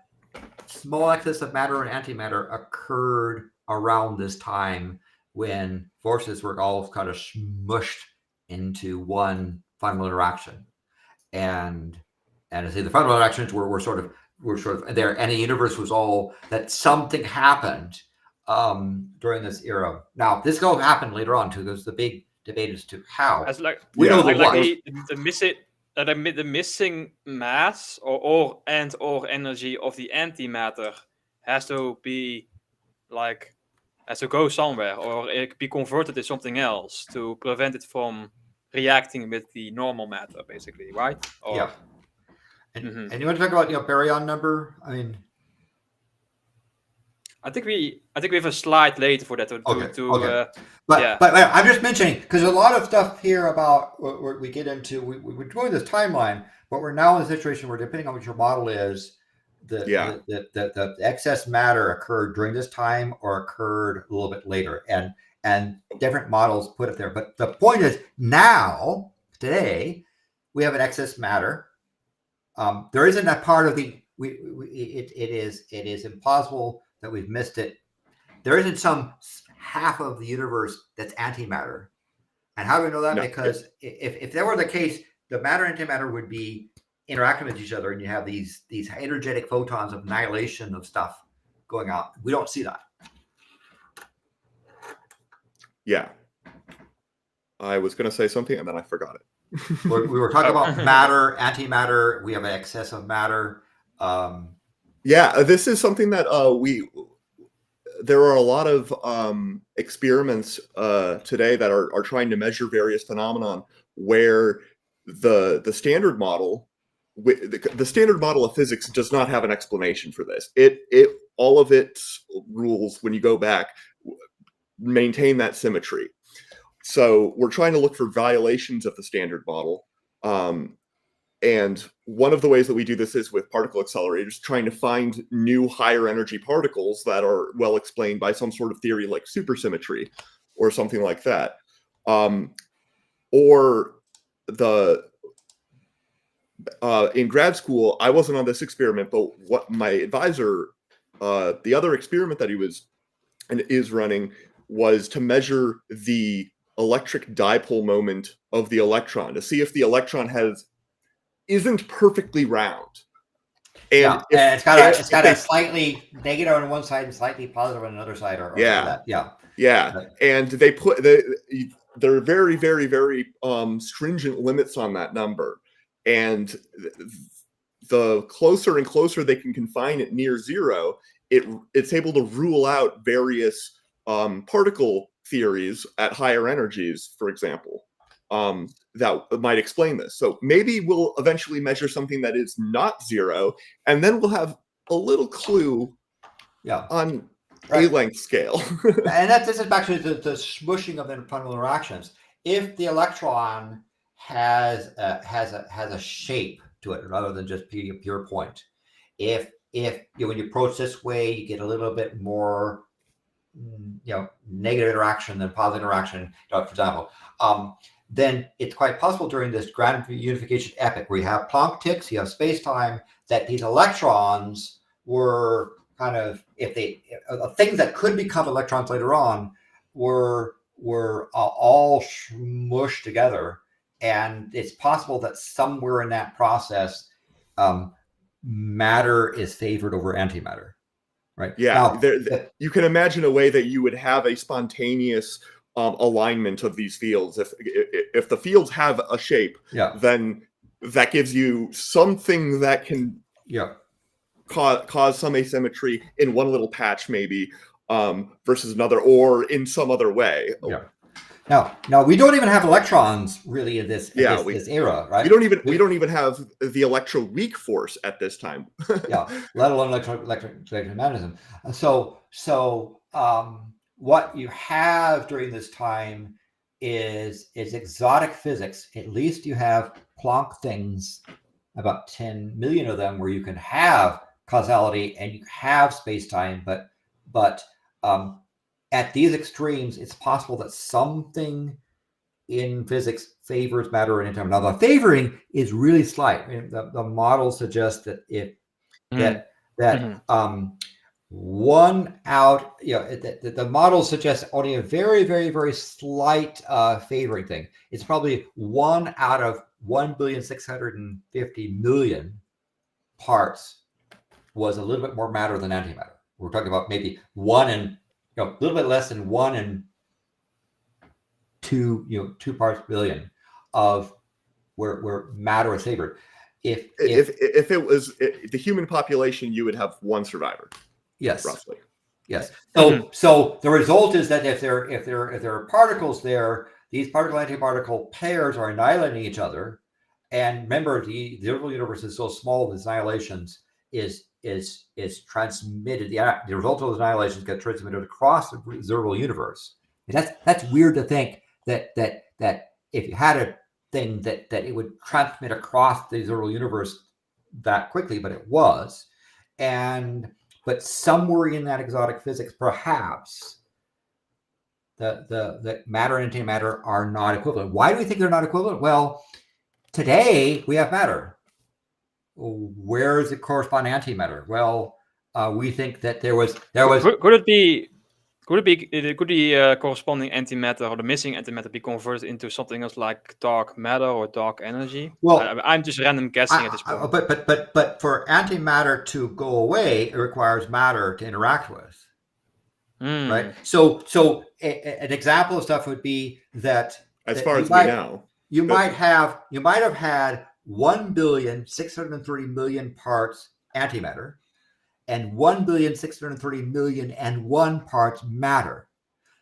small excess of matter and antimatter occurred around this time, when forces were all kind of smushed into one fundamental interaction. And I say the fundamental interactions were sort of there, and the universe was all that something happened during this era. Now, this will happen later on too. There's the big debate as to how. As like We know like, the what. the missing mass or energy of the antimatter has to go somewhere, or it be converted to something else to prevent it from reacting with the normal matter, basically, right? Or, Yeah. And you want to talk about baryon number? I mean, I think we have a slide later for that. Okay. Yeah. But I'm just mentioning, because a lot of stuff here about what we get into, we're doing this timeline, but we're now in a situation where, depending on what your model is, the excess matter occurred during this time or occurred a little bit later, and different models put it there. But the point is, now today we have an excess matter. There isn't a part of the it is impossible that we've missed it. There isn't some half of the universe that's antimatter. And how do we know that? No. Because if that were the case, the matter and antimatter would be interacting with each other, and you have these energetic photons of annihilation of stuff going on. We don't see that. Yeah. I was going to say something and then I forgot it. We were talking about matter, antimatter. We have an excess of matter. Yeah, this is something that there are a lot of experiments today that are trying to measure various phenomenon where the standard model, the standard model of physics does not have an explanation for this. It all of its rules, when you go back, maintain that symmetry. So we're trying to look for violations of the standard model. And one of the ways that we do this is with particle accelerators, trying to find new higher energy particles that are well explained by some sort of theory like supersymmetry or something like that. Or in grad school, I wasn't on this experiment, but what my advisor, the other experiment that he was and is running was to measure the electric dipole moment of the electron to see if the electron isn't perfectly round. And it's got a slightly negative on one side and slightly positive on another side, or that. Yeah. And they put there are very, very, very stringent limits on that number. And the closer and closer they can confine it near zero, it's able to rule out various particle theories at higher energies, for example, that might explain this. So maybe we'll eventually measure something that is not zero, and then we'll have a little clue on a length scale. And this is back to the smushing of fundamental interactions. If the electron has a shape to it rather than just being a pure point, if when you approach this way, you get a little bit more negative interaction than positive interaction, for example, then it's quite possible during this grand unification epoch where you have Planck ticks, you have space-time, that these electrons were kind of, things that could become electrons later on were all smushed together. And it's possible that somewhere in that process, matter is favored over antimatter. Right. Yeah. Now, you can imagine a way that you would have a spontaneous alignment of these fields. If the fields have a shape, then that gives you something that can cause some asymmetry in one little patch, maybe, versus another, or in some other way. Now we don't even have electrons really in this this era, right? We don't even have the electroweak force at this time. Let alone electromagnetism. So what you have during this time is exotic physics. At least you have Planck things, about 10 million of them, where you can have causality and you have space-time, but at these extremes, it's possible that something in physics favors matter and antimatter. Now, the favoring is really slight. I mean, the model suggests that one out, the model suggests only a very, very, very slight favoring thing. It's probably 1 out of 1,650,000,000 parts was a little bit more matter than antimatter. We're talking about maybe 1 in a little bit less than 1 in 2 parts billion of where matter is favored. If it was the human population, you would have 1 survivor. Yes, roughly. Yes. So the result is that if there are particles there, these particle-antiparticle pairs are annihilating each other. And remember, the observable universe is so small, these annihilations is transmitted. The result of those annihilations get transmitted across the observable universe. And that's weird to think that if you had a thing that it would transmit across the observable universe that quickly, but it was. But somewhere in that exotic physics, perhaps the matter and antimatter are not equivalent. Why do we think they're not equivalent? Well, today we have matter. Where does it correspond to antimatter? Well, we think that there was. Could it be Could the corresponding antimatter or the missing antimatter be converted into something else like dark matter or dark energy? Well, I'm just random guessing at this point. but for antimatter to go away, it requires matter to interact with, right? So an example of stuff would be that As that far you as might- we know. you But- might have had 1,630,000,000 parts antimatter and 1,630,000,001 parts matter.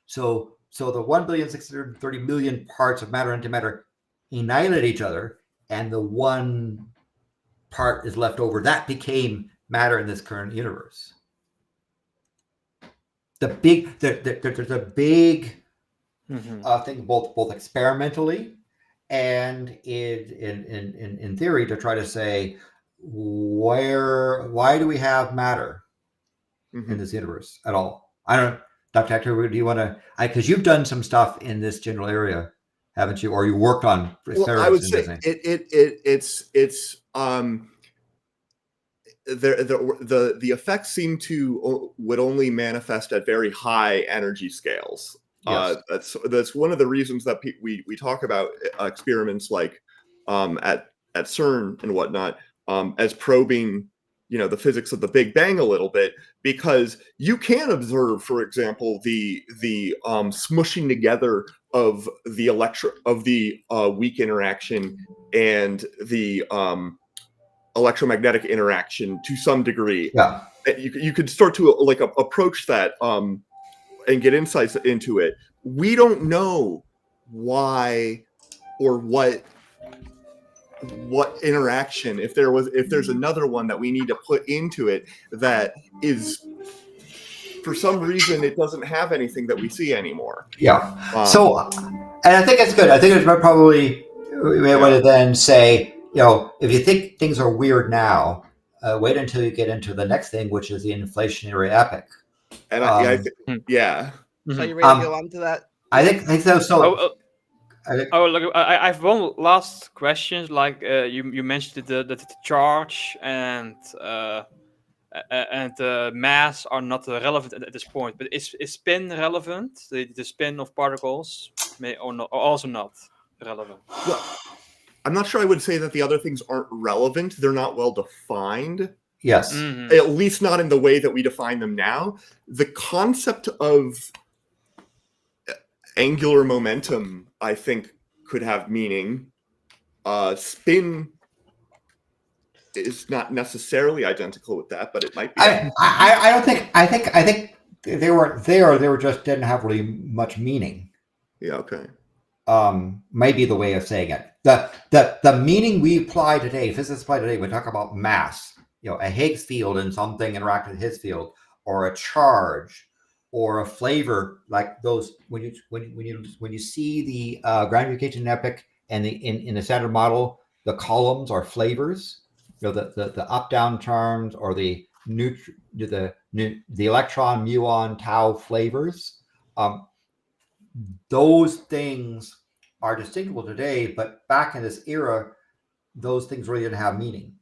So the 1,630,000,000 parts of matter and antimatter annihilate each other, and the one part is left over. That became matter in this current universe. There's a big thing both experimentally and in theory to try to say why do we have matter in this universe at all? I don't know, Dr. Hector, do you want to? Because you've done some stuff in this general area, haven't you? Or you worked on experiments? Well, I would say the effects seem to would only manifest at very high energy scales. Yes. That's one of the reasons that we talk about experiments like at CERN and whatnot as probing the physics of the Big Bang a little bit, because you can observe, for example, the smushing together of the weak interaction and the electromagnetic interaction to some degree. Yeah. You could start to approach that and get insights into it. We don't know why or what interaction, if there's another one that we need to put into it that is, for some reason, it doesn't have anything that we see anymore. Yeah. And I think it's good. I think it's probably we may want to then say, if you think things are weird now, wait until you get into the next thing, which is the inflationary epoch. And I think, yeah. So you ready to go on to that? I think so. Look, I have one last question. Like you mentioned the charge and mass are not relevant at this point, but is spin relevant? The spin of particles may or not, or also not relevant. Well, I'm not sure I would say that the other things aren't relevant. They're not well defined. Yes. At least not in the way that we define them now. The concept of angular momentum, I think, could have meaning. Spin is not necessarily identical with that, but it might be. I don't think. I think they were there. They were just didn't have really much meaning. Yeah. Okay. Maybe the way of saying it. The meaning we apply today, physicists apply today, we talk about mass. A Higgs field and something interact with his field, or a charge, or a flavor, like those. When you see the granulation epoch and in the standard model, the columns are flavors. The up down terms, or the electron, muon, tau flavors. Those things are distinguishable today, but back in this era, those things really didn't have meaning.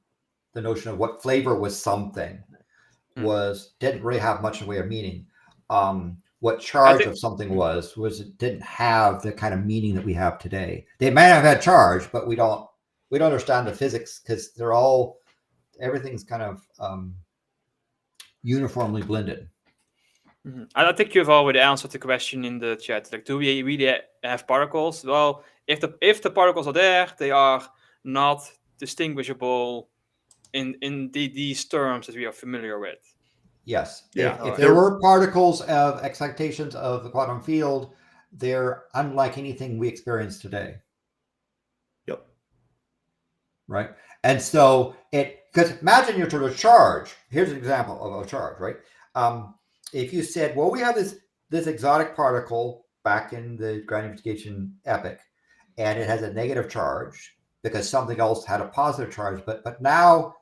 The notion of what flavor was something didn't really have much in the way of meaning. What charge of something was it didn't have the kind of meaning that we have today. They might have had charge, but we don't understand the physics because everything's kind of uniformly blended. I think you've already answered the question in the chat. Like, do we really have particles? Well, if the particles are there, they are not distinguishable in these terms that we are familiar with. Yes. Yeah. If there were particles of excitations of the quantum field, they're unlike anything we experience today. Yep. Right. And so because imagine you're sort of charge. Here's an example of a charge, right? If you said, well, we have this exotic particle back in the granulation epoch, and it has a negative charge because something else had a positive charge, but now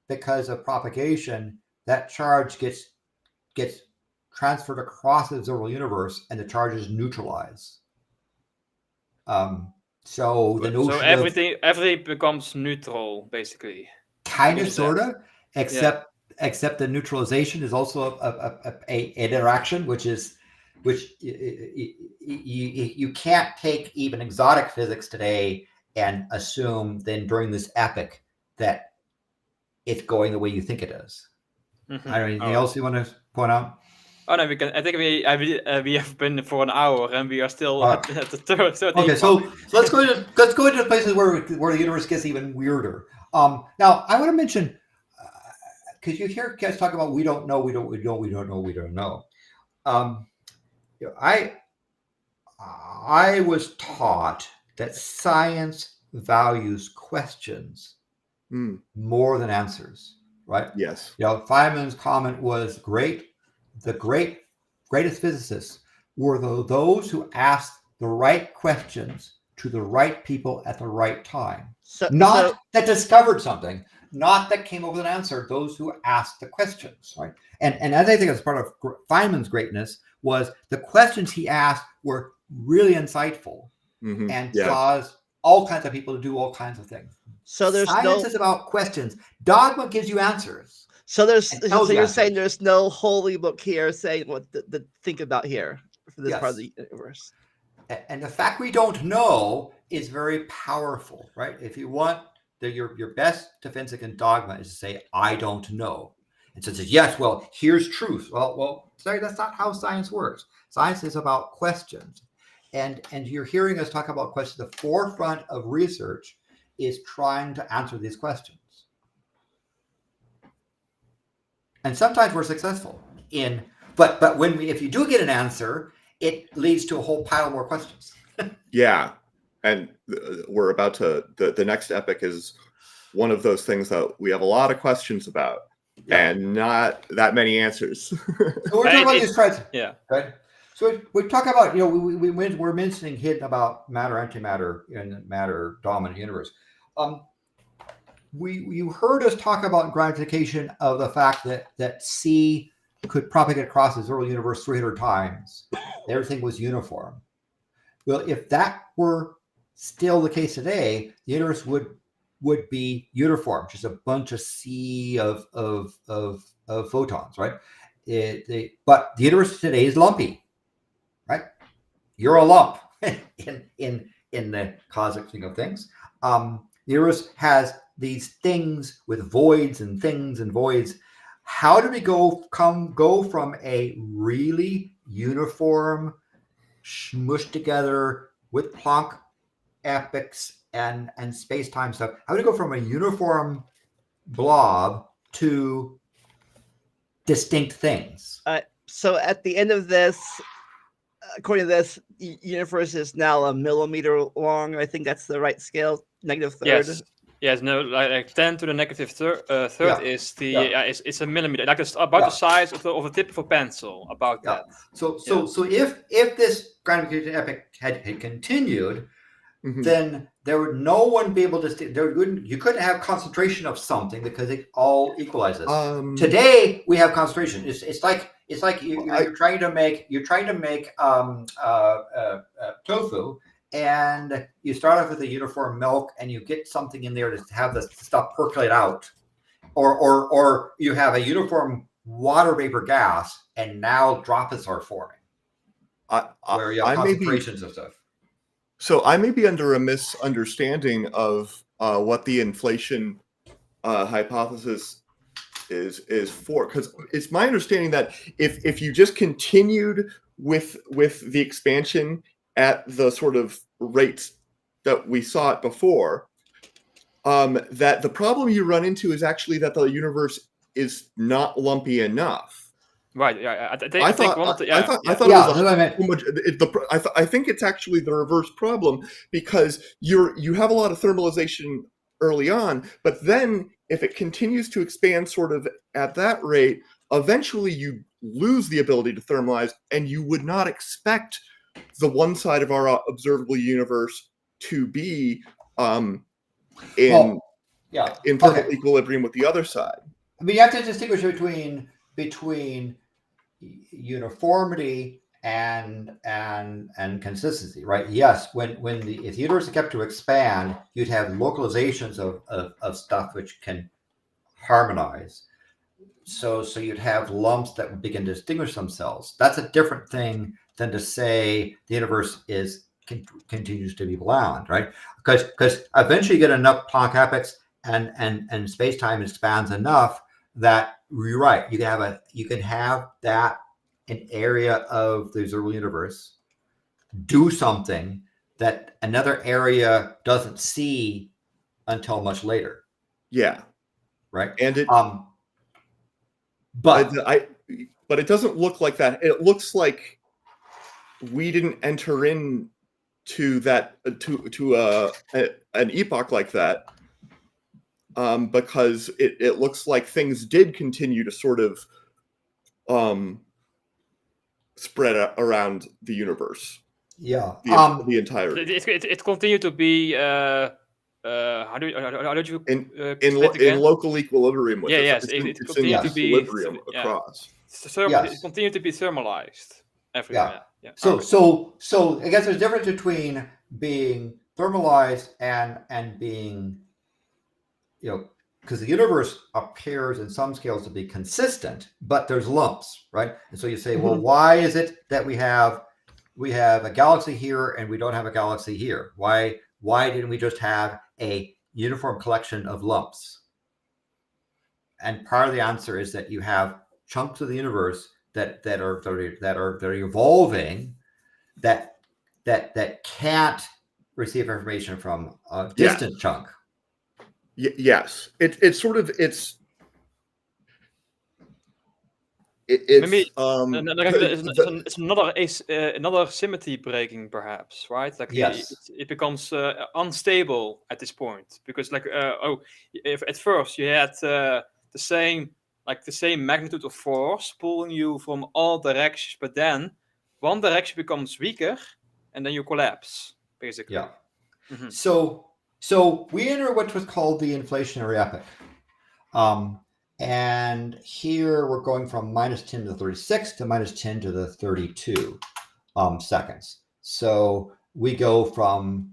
because of propagation, that charge gets transferred across the observable universe, and the charge is neutralized. So the notion everything becomes neutral, basically. Kind of, sort of, except the neutralization is also an interaction, which is which you can't take even exotic physics today and assume then during this epoch that it's going the way you think it is. Mhm. I don't know, anything Oh. else you want to point out? Oh no, we can. I think we have been for an hour and we are still Alright. at the third. Okay, so let's go into places where the universe gets even weirder. Now I want to mention because you hear guys talk about we don't know. You know, I was taught that science values questions more than answers, right? Yes. You know, Feynman's comment was great. The greatest physicists were those who asked the right questions to the right people at the right time. Not that discovered something, not that came up with an answer, those who asked the questions, right? And as I think as part of Feynman's greatness was the questions he asked were really insightful and caused all kinds of people to do all kinds of things. So there's science is about questions. Dogma gives you answers. So you're saying there's no holy book here saying what to think about here for this part of the universe. And the fact we don't know is very powerful, right? If you want your best defense against dogma is to say, I don't know. And so it says, yes, well, here's truth. Well, sorry, that's not how science works. Science is about questions. And you're hearing us talk about questions. The forefront of research is trying to answer these questions. And sometimes we're successful but if you do get an answer, it leads to a whole pile more questions. Yeah. And we're about to, the next epic is one of those things that we have a lot of questions about and not that many answers. So we're talking about these questions. Yeah. Right? So we talk about, we're mentioning hidden about matter, antimatter, and matter dominant universe. You heard us talk about gratification of the fact that C could propagate across this early universe 300 times. Everything was uniform. Well, if that were still the case today, the universe would be uniform, just a bunch of sea of photons, right? But the universe today is lumpy, right? You're a lump in the cosmic thing of things. The universe has these things with voids and things and voids. How do we go from a really uniform, smushed together with Planck epochs and space-time stuff? How do we go from a uniform blob to distinct things? So at the end of this, according to this, universe is now a millimeter long. I think that's the right scale. -3rd. Yes, no, like 10 to the -3rd is it's a millimeter, like it's about the size of the tip of a pencil. About that. So if this gratification epoch had continued, then no one be able to. You couldn't have concentration of something because it all equalizes. Today we have concentration. It's like you're trying to make tofu. And you start off with a uniform milk, and you get something in there to have the stuff percolate out, or you have a uniform water vapor gas, and now droplets are forming. Where you have concentrations of stuff. So I may be under a misunderstanding of what the inflation hypothesis is for, because it's my understanding that if you just continued with the expansion at the sort of rates that we saw it before, that the problem you run into is actually that the universe is not lumpy enough. Right. Yeah. I think it's actually the reverse problem, because you have a lot of thermalization early on, but then if it continues to expand sort of at that rate, eventually you lose the ability to thermalize, and you would not expect the one side of our observable universe to be in perfect equilibrium with the other side. I mean, you have to distinguish between uniformity and consistency, right? Yes, if the universe is kept to expand, you'd have localizations of stuff which can harmonize. so you'd have lumps that would begin to distinguish themselves. That's a different thing than to say the universe continues to be bound, right? Because eventually you get enough Planck epochs and space time expands enough that you're right. You can have that an area of the observable universe do something that another area doesn't see until much later. Yeah. Right. And it but it doesn't look like that. It looks like we didn't enter in to that to an epoch like that, because it looks like things did continue to sort of spread around the universe. Yeah. The entire it continued to be how did you in local equilibrium with yes, it continued to be equilibrium across. It continued to be thermalized everywhere. Yeah. So I guess there's a difference between being thermalized and being, because the universe appears in some scales to be consistent, but there's lumps, right? And so you say, well, why is it that we have a galaxy here and we don't have a galaxy here? Why didn't we just have a uniform collection of lumps? And part of the answer is that you have chunks of the universe that are evolving that can't receive information from a distant chunk. Yes, it's maybe it's another symmetry breaking, perhaps, right? Like it becomes unstable at this point because, if at first you had the same magnitude of force pulling you from all directions, but then one direction becomes weaker, and then you collapse, basically. Yeah. Mm-hmm. So we enter what was called the inflationary epoch. And here we're going from -10 to the 36 to -10 to the 32 seconds. So we go from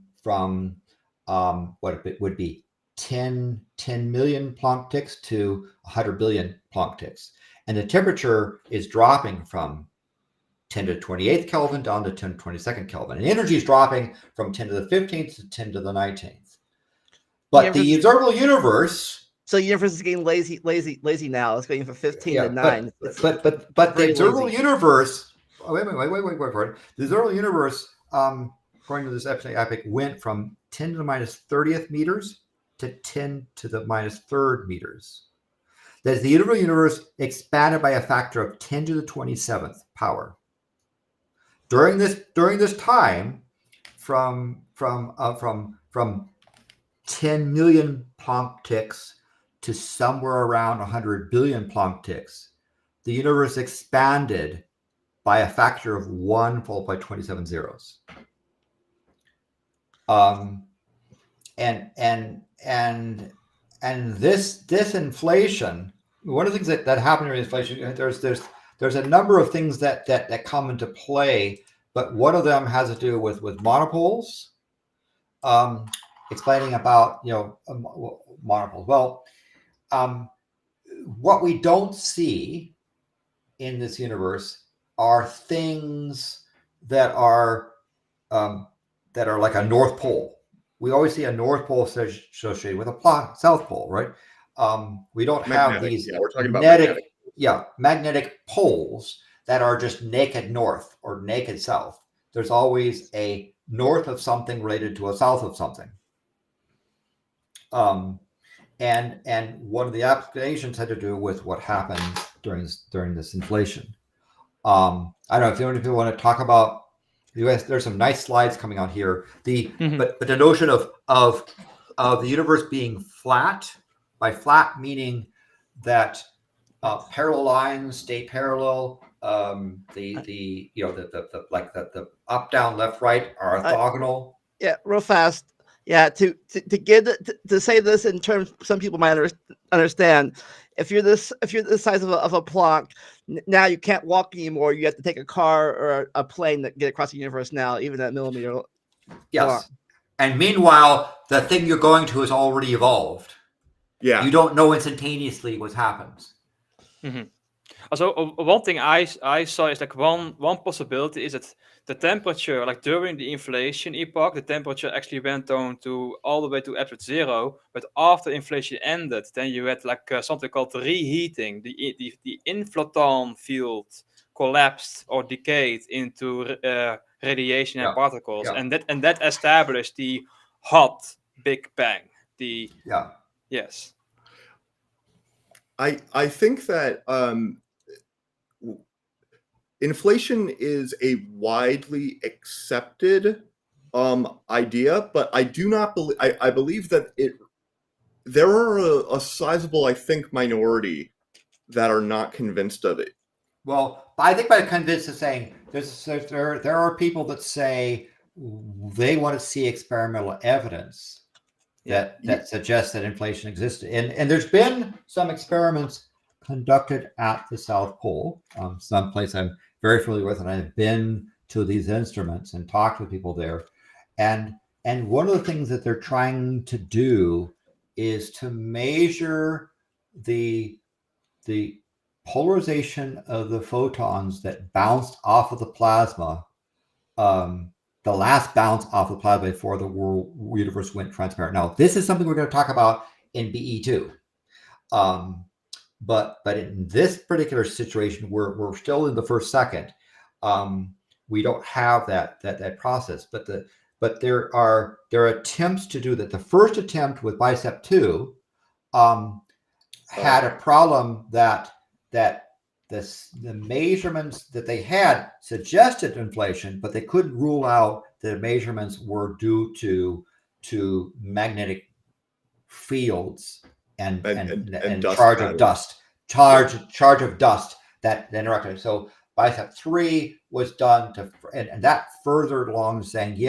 what it would be 10 million Planck ticks to 100 billion Planck ticks. And the temperature is dropping from 10 to the 28th Kelvin down to 10 to 22nd Kelvin. And energy is dropping from 10 to the 15th to 10 to the 19th. But the observable universe... So the universe is getting lazy now. It's going from 15 to 9. But the observable universe... Oh, wait for it. The observable universe, according to this epoch, went from 10 to the -30th meters to 10 to the -3rd meters. That is, the observable universe expanded by a factor of 10 to the 27th power. During this time, from 10 million Planck ticks to somewhere around 100 billion Planck ticks, the universe expanded by a factor of 1 followed by 27 zeros. And this inflation, one of the things that happened during inflation, there's a number of things that come into play, but one of them has to do with monopoles. Explaining about monopoles. Well, what we don't see in this universe are things that are like a North Pole. We always see a North Pole associated with a South Pole, right? We don't have these magnetic poles that are just naked north or naked south. There's always a north of something related to a south of something. And one of the applications had to do with what happened during this inflation. I don't know if you want to talk about the US. There's some nice slides coming out here. But the notion of the universe being flat, by flat meaning that parallel lines stay parallel. The up, down, left, right are orthogonal. Real fast. Yeah, to say this in terms some people might understand. If you're this size of a Planck, now you can't walk anymore. You have to take a car or a plane to get across the universe now, even at millimeter. Yes. Long. And meanwhile, the thing you're going to is already evolved. Yeah. You don't know instantaneously what happens. Mhm. Also, one thing I saw is like one possibility is that the temperature, like during the inflation epoch, the temperature actually went down to all the way to absolute zero. But after inflation ended, then you had like something called reheating. The inflaton field collapsed or decayed into radiation and Yeah. particles, Yeah. and that established the hot Big Bang. Yeah. Yes. I think that inflation is a widely accepted idea, but I do not believe. I believe that there are a sizable, I think, minority that are not convinced of it. Well, I think by convinced is saying there are people that say they want to see experimental evidence that suggests that inflation existed, and there's been some experiments conducted at the South Pole, some place I'm very familiar with, and I've been to these instruments and talked with people there, and one of the things that they're trying to do is to measure the polarization of the photons that bounced off of the plasma, the last bounce off the plasma before the universe went transparent. Now, this is something we're going to talk about in BE2. But in this particular situation, we're still in the first second. We don't have that process, but there are attempts to do that. The first attempt with Bicep 2 had a problem that the measurements that they had suggested inflation, but they couldn't rule out that the measurements were due to magnetic fields and dust charge patterns. of dust, charge of dust that interacted. So Bicep 3 was done and that further along saying,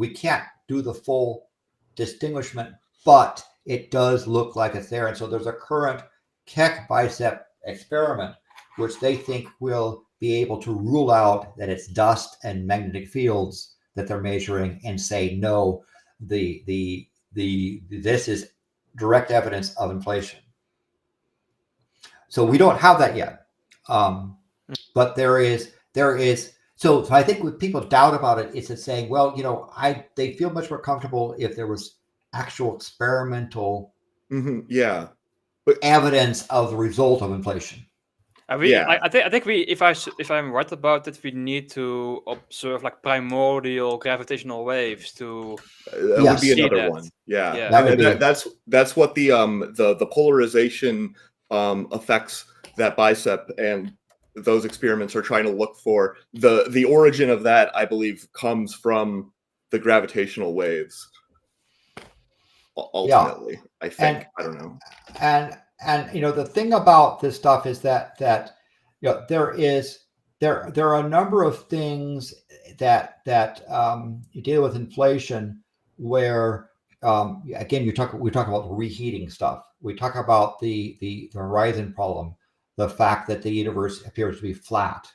we can't do the full distinguishment, but it does look like it's there. And so there's a current Keck Bicep experiment, which they think will be able to rule out that it's dust and magnetic fields that they're measuring and say, no, this is direct evidence of inflation. So we don't have that yet. But there is. So I think what people doubt about it is it's saying, well, they feel much more comfortable if there was actual experimental evidence of the result of inflation. I think if I'm right about it, we need to observe like primordial gravitational waves to that would be another one. Yeah, that's what the polarization effects that Bicep and those experiments are trying to look for. The origin of that, I believe, comes from the gravitational waves. Ultimately, I think. I don't know. And the thing about this stuff is that there are a number of things that you deal with inflation where again we talk about reheating stuff. We talk about the horizon problem, the fact that the universe appears to be flat.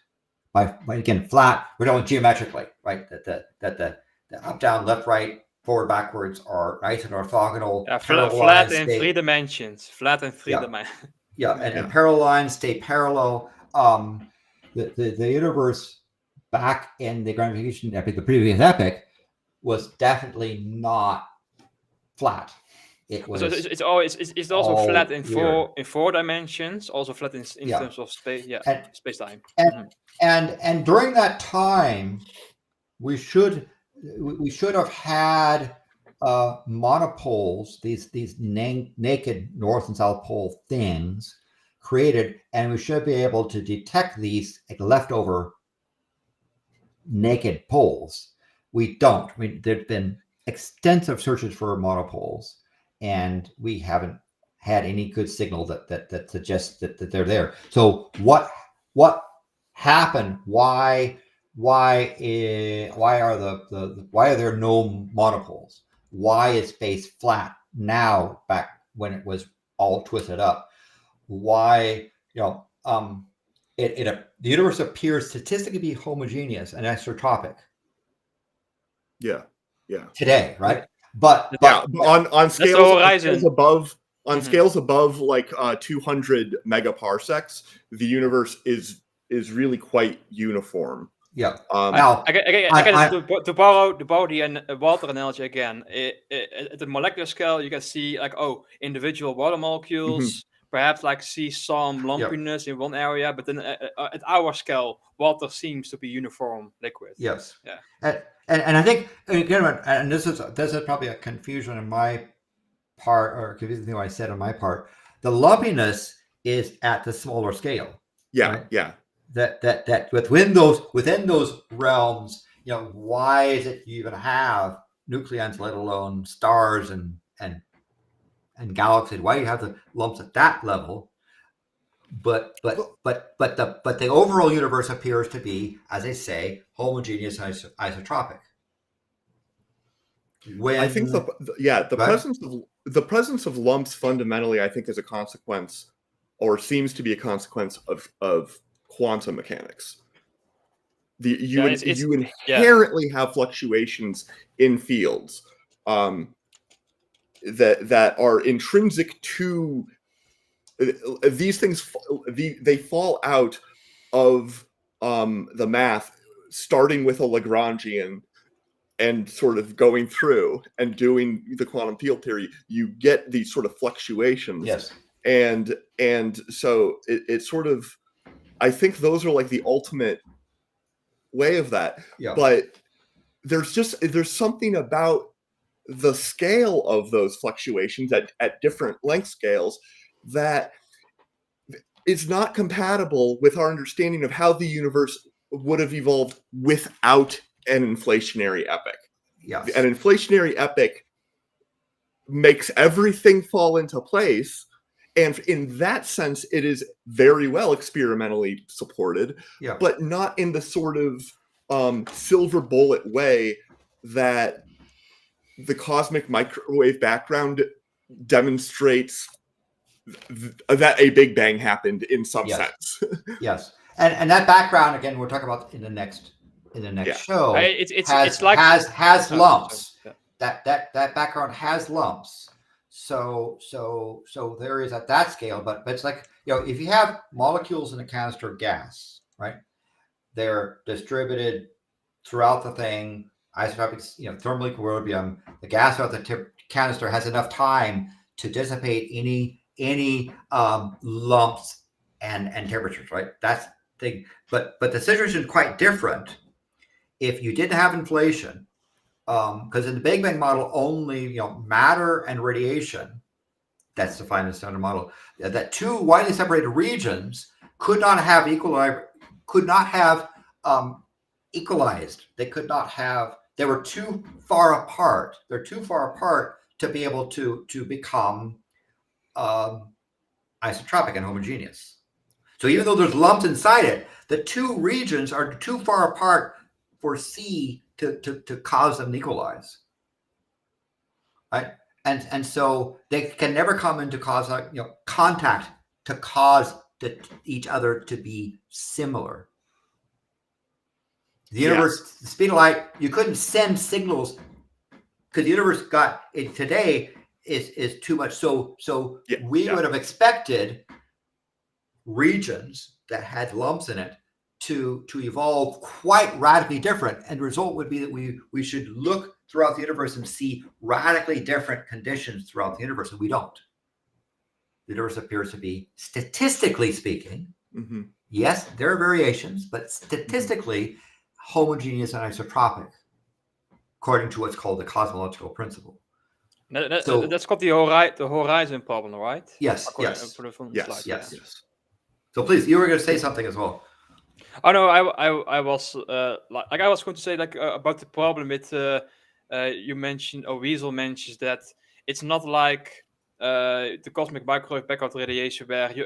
By again flat, we're talking geometrically, right? That the up, down, left, right, forward, backwards are nice and orthogonal. Flat in three dimensions. Flat in three dimensions. Yeah, and parallel lines stay parallel. The universe back in the gravitation epoch, the previous epoch, was definitely not flat. It was. So it's also flat in four dimensions. Also flat in terms of space. Yeah, space time. And during that time, we should have had monopoles, these naked north and south pole things created, and we should be able to detect these leftover naked poles. We don't. There's been extensive searches for monopoles, and we haven't had any good signal that suggests that they're there. So what happened? Why are there no monopoles? Why is space flat now back when it was all twisted up? Why the universe appears statistically to be homogeneous and isotropic. Yeah. Today, right? But on scales above On scales above like 200 megaparsecs, the universe is really quite uniform. Yeah. I guess to borrow the water analogy again, at the molecular scale, you can see like individual water molecules, perhaps like see some lumpiness in one area, but then at our scale, water seems to be uniform liquid. Yes. Yeah. And I think again, and this is probably a confusion on my part, or confusing thing I said on my part. The lumpiness is at the smaller scale. Yeah, right? yeah. That within those realms, why is it you even have nucleons, let alone stars and galaxies? Why do you have the lumps at that level? But the overall universe appears to be, as I say, homogeneous, isotropic. I think the presence of lumps fundamentally, I think, is a consequence, or seems to be a consequence of quantum mechanics. You inherently have fluctuations in fields that are intrinsic to these things. They fall out of the math, starting with a Lagrangian and sort of going through and doing the quantum field theory. You get these sort of fluctuations. Yes. And so it's sort of, I think those are like the ultimate way of that. Yeah. But there's something about the scale of those fluctuations at different length scales that is not compatible with our understanding of how the universe would have evolved without an inflationary epoch. Yes. An inflationary epoch makes everything fall into place. And in that sense, it is very well experimentally supported, but not in the sort of silver bullet way that the cosmic microwave background demonstrates that a Big Bang happened in some sense. Yes. And that background, again, we'll talk about in the next show. Has lumps. That background has lumps. So there is at that scale, but it's like, if you have molecules in a canister of gas, right? They're distributed throughout the thing, isotopic, thermal equilibrium. The gas throughout the canister has enough time to dissipate any lumps and temperatures, right? That's the thing. But the situation is quite different if you didn't have inflation. Because in the Big Bang model, only matter and radiation, that's defined in the standard model, that two widely separated regions could not have equalized. They were too far apart. They're too far apart to be able to become isotropic and homogeneous. So even though there's lumps inside it, the two regions are too far apart for C to cause them to equalize, right? And so they can never come into contact to cause each other to be similar. The universe, the speed of light, you couldn't send signals because the universe today is too much. So we would have expected regions that had lumps in it to evolve quite radically different, and the result would be that we should look throughout the universe and see radically different conditions throughout the universe, and we don't. The universe appears to be, statistically speaking, yes, there are variations, but statistically homogeneous and isotropic, according to what's called the cosmological principle. That's called the horizon problem, right? Yes. Yes. So please, you were going to say something as well. Oh no, I was I was going to say about the problem with you mentioned, or Weasel mentions that it's not like the cosmic microwave background radiation where you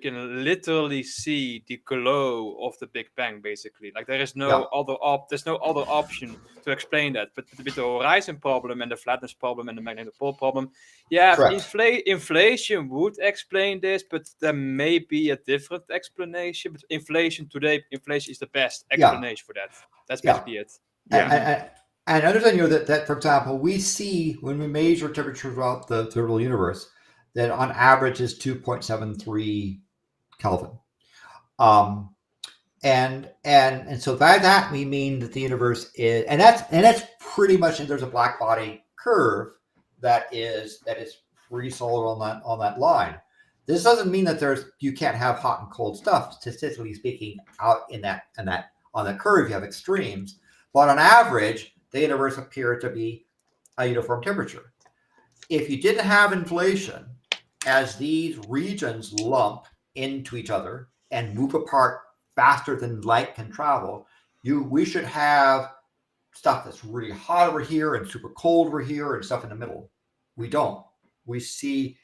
can literally see the glow of the Big Bang, basically. Like there is no other option to explain that. But with the horizon problem and the flatness problem and the magnetic pole problem, inflation would explain this, but there may be a different explanation. But inflation is the best explanation for that. That's basically it. And understand that for example, we see when we measure temperature throughout the total universe that on average is 2.73 Kelvin. And so by that we mean that the universe is, and that's pretty much, and there's a black body curve that is free solar on that line. This doesn't mean that you can't have hot and cold stuff. Statistically speaking, out in that on the curve you have extremes, but on average the universe appeared to be a uniform temperature. If you didn't have inflation, as these regions lump into each other and move apart faster than light can travel, we should have stuff that's really hot over here and super cold over here and stuff in the middle. We don't. We see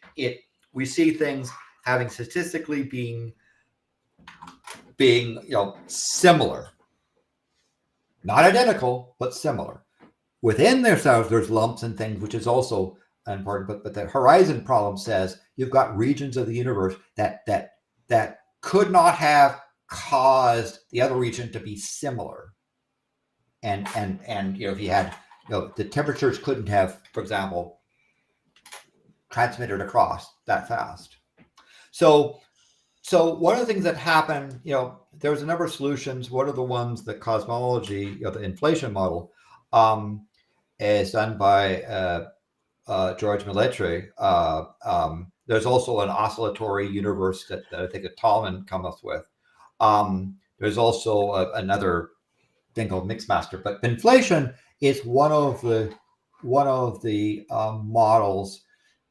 things having statistically being similar, not identical, but similar. Within themselves, there's lumps and things, which is also important. But the horizon problem says you've got regions of the universe that could not have caused the other region to be similar. And if you had, the temperatures couldn't have, for example, transmitted across that fast. So one of the things that happened, there's a number of solutions. One of the ones that cosmology, the inflation model, is done by George Milletri. There's also an oscillatory universe that I think that Tolman comes up with. There's also another thing called Mixmaster, but inflation is one of the models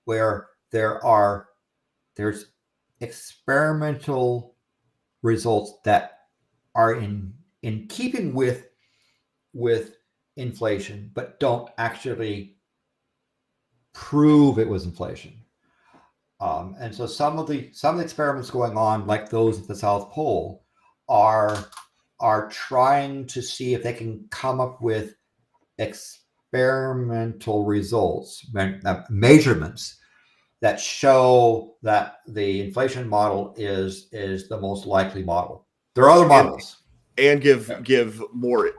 where there's experimental results that are in keeping with inflation, but don't actually prove it was inflation. And so some of the experiments going on, like those at the South Pole, are trying to see if they can come up with experimental results, measurements that show that the inflation model is the most likely model. There are other models. And give more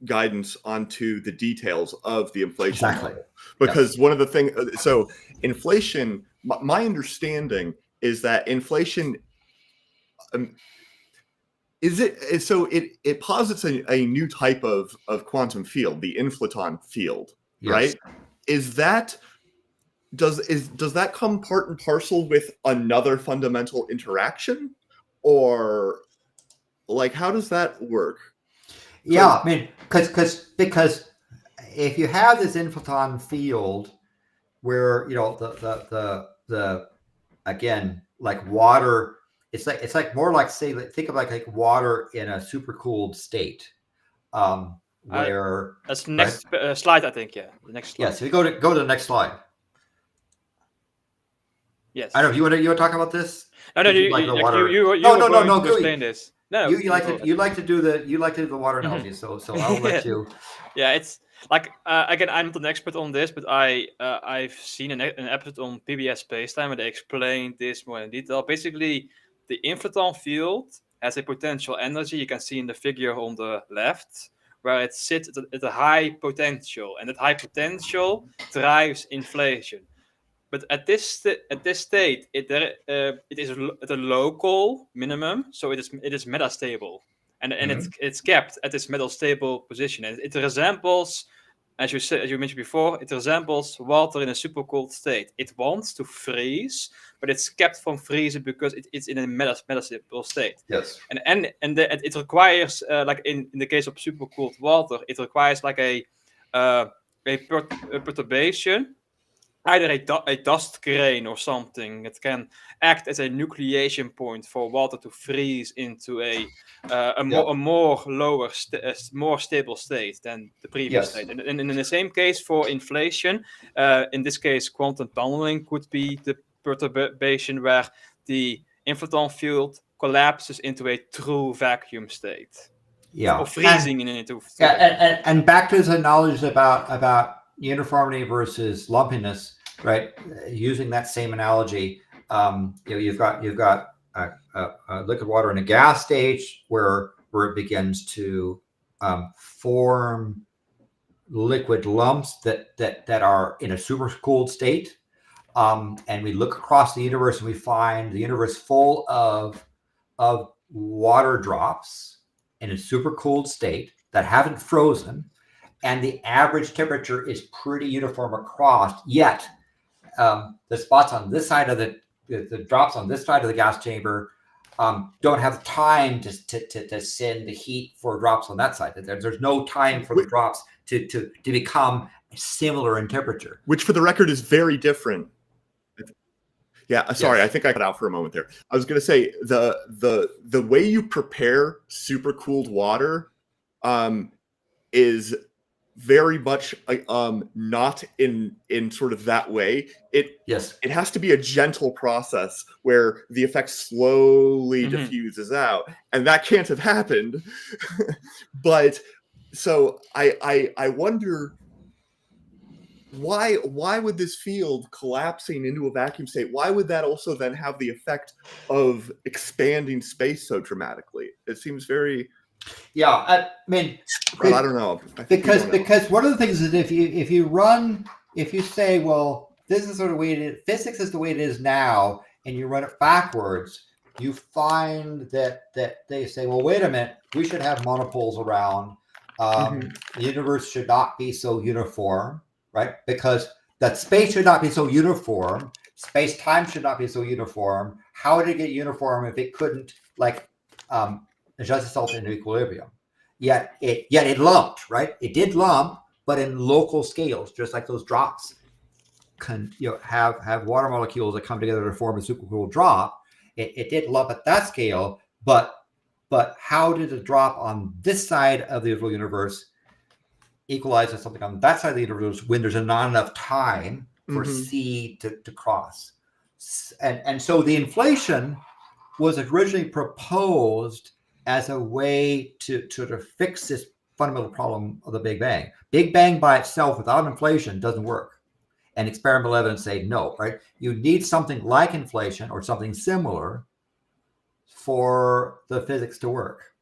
guidance onto the details of the inflation model. Because one of the things, so inflation, my understanding is that inflation it posits a new type of quantum field, the inflaton field, right? Does that come part and parcel with another fundamental interaction, or like how does that work? Yeah, I mean, because if you have this inflaton field where the again, like water, it's like more like, say, think of like water in a super cooled state, where that's the next slide, I think. Yeah, the next slide. Yeah, so you go to the next slide. Yes. I don't know. You want to talk about this? No, you explain this. No, you like to do the water analogy, so I'll let you. Yeah, it's like again, I'm not an expert on this, but I've seen an episode on PBS Spacetime where they explain this more in detail. Basically, the inflaton field has a potential energy you can see in the figure on the left, where it sits at a high potential, and that high potential drives inflation. But at this state, it is at a local minimum, so it is metastable, and it's kept at this metastable position, and it resembles, as you mentioned before, it resembles water in a super cold state. It wants to freeze, but it's kept from freezing because it's in a metastable state. Yes. And it requires, like in the case of super cold water, it requires like a perturbation, either a dust grain or something that can act as a nucleation point for water to freeze into a more stable state than the previous state. And in the same case for inflation, in this case, quantum tunneling could be the perturbation where the inflaton field collapses into a true vacuum state. Yeah. Or freezing into. And back to his knowledge about uniformity versus lumpiness, right? Using that same analogy, you've got a liquid water in a gas stage where it begins to form liquid lumps that are in a super cooled state, and we look across the universe and we find the universe full of water drops in a super cooled state that haven't frozen, and the average temperature is pretty uniform across, yet the spots on this side of the drops on this side of the gas chamber don't have time to send the heat for drops on that side. There's no time for the drops to become similar in temperature. Which, for the record, is very different. Yeah, sorry, Yes. I think I cut out for a moment there. I was going to say the way you prepare super cooled water is very much not in sort of that way. It has to be a gentle process where the effect slowly diffuses out, and that can't have happened. But so I wonder, why would this field collapsing into a vacuum state, why would that also then have the effect of expanding space so dramatically? It seems very... Yeah, I mean, but I don't know. Because one of the things is if you say, well, this is sort of the way it is, physics is the way it is now, and you run it backwards, you find that they say, well, wait a minute, we should have monopoles around. The universe should not be so uniform, right? Because that space should not be so uniform. Space-time should not be so uniform. How would it get uniform if it couldn't, adjust itself into equilibrium? Yet it lumped, right? It did lump, but in local scales, just like those drops can have water molecules that come together to form a supercooled drop. It did lump at that scale, but how did a drop on this side of the universe equalize with something on that side of the universe when there's not enough time for C to cross? And so the inflation was originally proposed as a way to fix this fundamental problem of the Big Bang. Big Bang by itself without inflation doesn't work. And experimental evidence say no, right? You need something like inflation or something similar for the physics to work.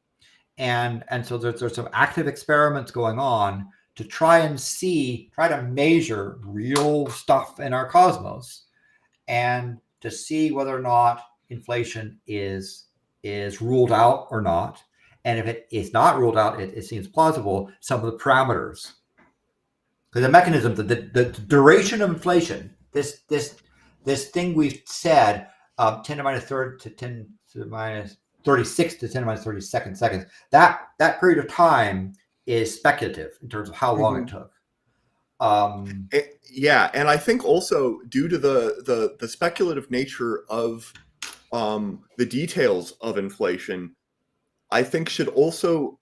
And so there's some active experiments going on to try to measure real stuff in our cosmos and to see whether or not inflation is ruled out or not. And if it is not ruled out, it seems plausible, some of the parameters. Because the mechanism, the duration of inflation, this thing we've said, 10 to minus 30 to 10 to minus 36 to 10 to minus 32 seconds, that period of time is speculative in terms of how long it took. Yeah, and I think also due to the speculative nature of the details of inflation, I think should also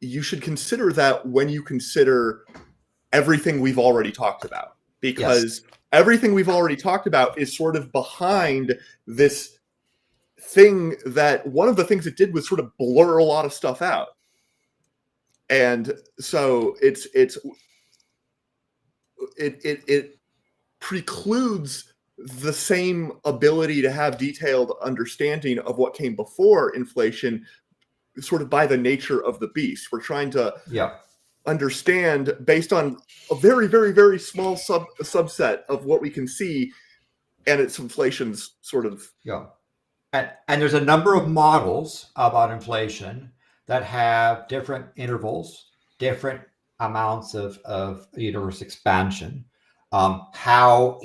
you should consider that when you consider everything we've already talked about, because everything we've already talked about is sort of behind this thing that one of the things it did was sort of blur a lot of stuff out. And so it precludes the same ability to have detailed understanding of what came before inflation, sort of by the nature of the beast. We're trying to understand based on a very, very, very small subset of what we can see, and it's inflation's sort of... And there's a number of models about inflation that have different intervals, different amounts of universe expansion. How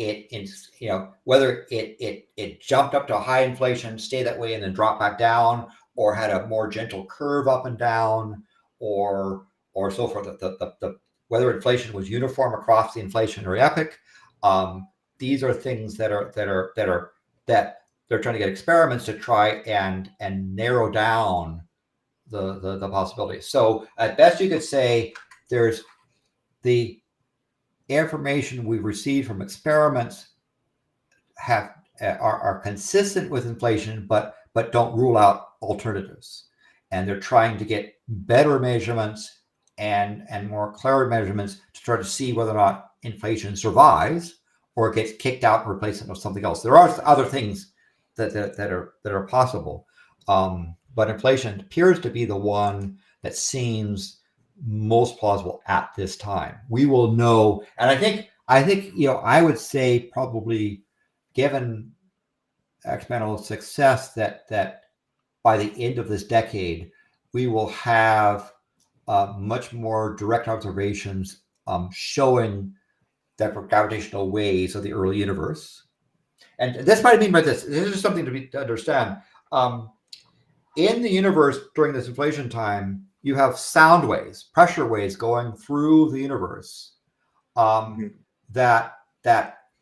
whether it jumped up to a high inflation, stayed that way, and then dropped back down, or had a more gentle curve up and down, or so forth. The whether inflation was uniform across the inflationary epoch. These are things that they're trying to get experiments to try and narrow down the possibilities. So at best you could say there's the information we've received from experiments are consistent with inflation, but don't rule out alternatives. And they're trying to get better measurements and more clear measurements to try to see whether or not inflation survives or it gets kicked out and replaced with something else. There are other things that are possible, but inflation appears to be the one that seems most plausible at this time. We will know, and I think I think, I would say probably, given experimental success, that by the end of this decade, we will have much more direct observations showing the gravitational waves of the early universe. And this might mean by this. This is something to understand. In the universe during this inflation time, you have sound waves, pressure waves going through the universe that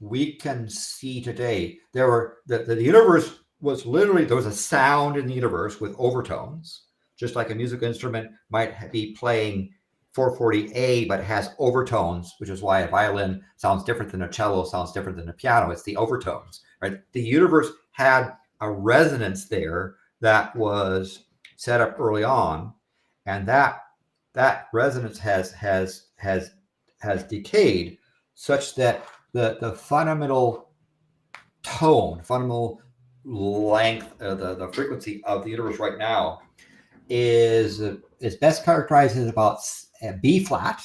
we can see today. The universe was literally, there was a sound in the universe with overtones, just like a musical instrument might be playing 440A, but it has overtones, which is why a violin sounds different than a cello, sounds different than a piano. It's the overtones, right? The universe had a resonance there that was set up early on, and that resonance has decayed such that the fundamental tone, fundamental length, the frequency of the universe right now is best characterized as about B flat,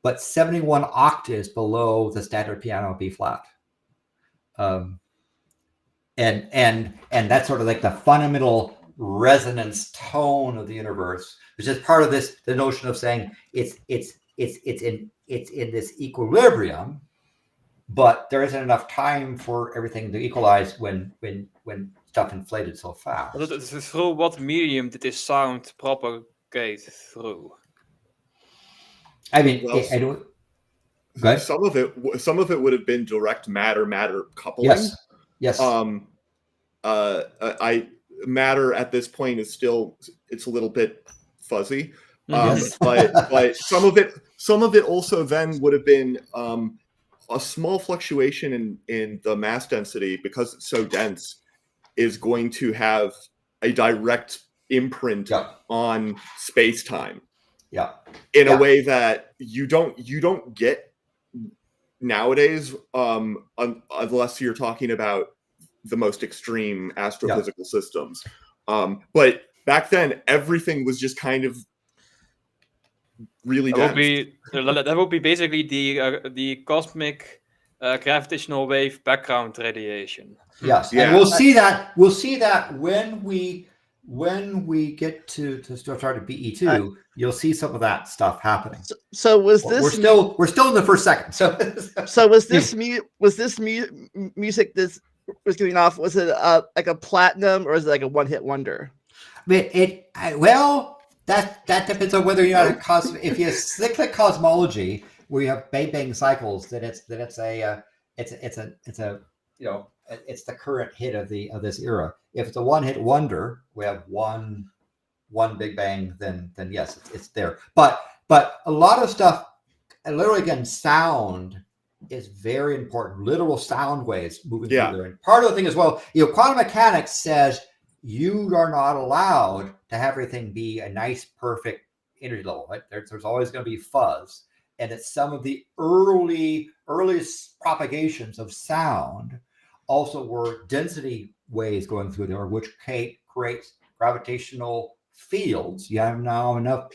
but 71 octaves below the standard piano B flat. And that's sort of like the fundamental resonance tone of the universe, which is part of the notion of saying it's in this equilibrium, but there isn't enough time for everything to equalize when stuff inflated so fast. Through what medium did this sound propagate through? I mean, Well, I don't. Go ahead. some of it would have been direct matter coupling. Yes. Matter at this point is still, it's a little bit fuzzy. Yes. But some of it also then would have been a small fluctuation in the mass density, because it's so dense, is going to have a direct imprint on space-time. Yeah. In a way that you don't get nowadays, unless you're talking about the most extreme astrophysical systems. But back then, everything was just kind of really dense. That would be basically the cosmic gravitational wave background radiation. Yes, Yeah. and we'll see that when we get to start at BE2, you'll see some of that stuff happening. So was this? We're still in the first second. So was this music this was giving off? Was it like a platinum, or is it like a one-hit wonder? Well, that depends on whether you're at if you cyclic cosmology where you have bang cycles, then it's the current hit of this era. If it's a one-hit wonder, we have one big bang, then yes, it's there. But a lot of stuff, and literally again, sound is very important. Literal sound waves moving through there. And part of the thing as well, quantum mechanics says you are not allowed to have everything be a nice, perfect energy level. Right? There's always going to be fuzz, and it's some of the earliest propagations of sound also were density waves going through there, which creates gravitational fields. You have now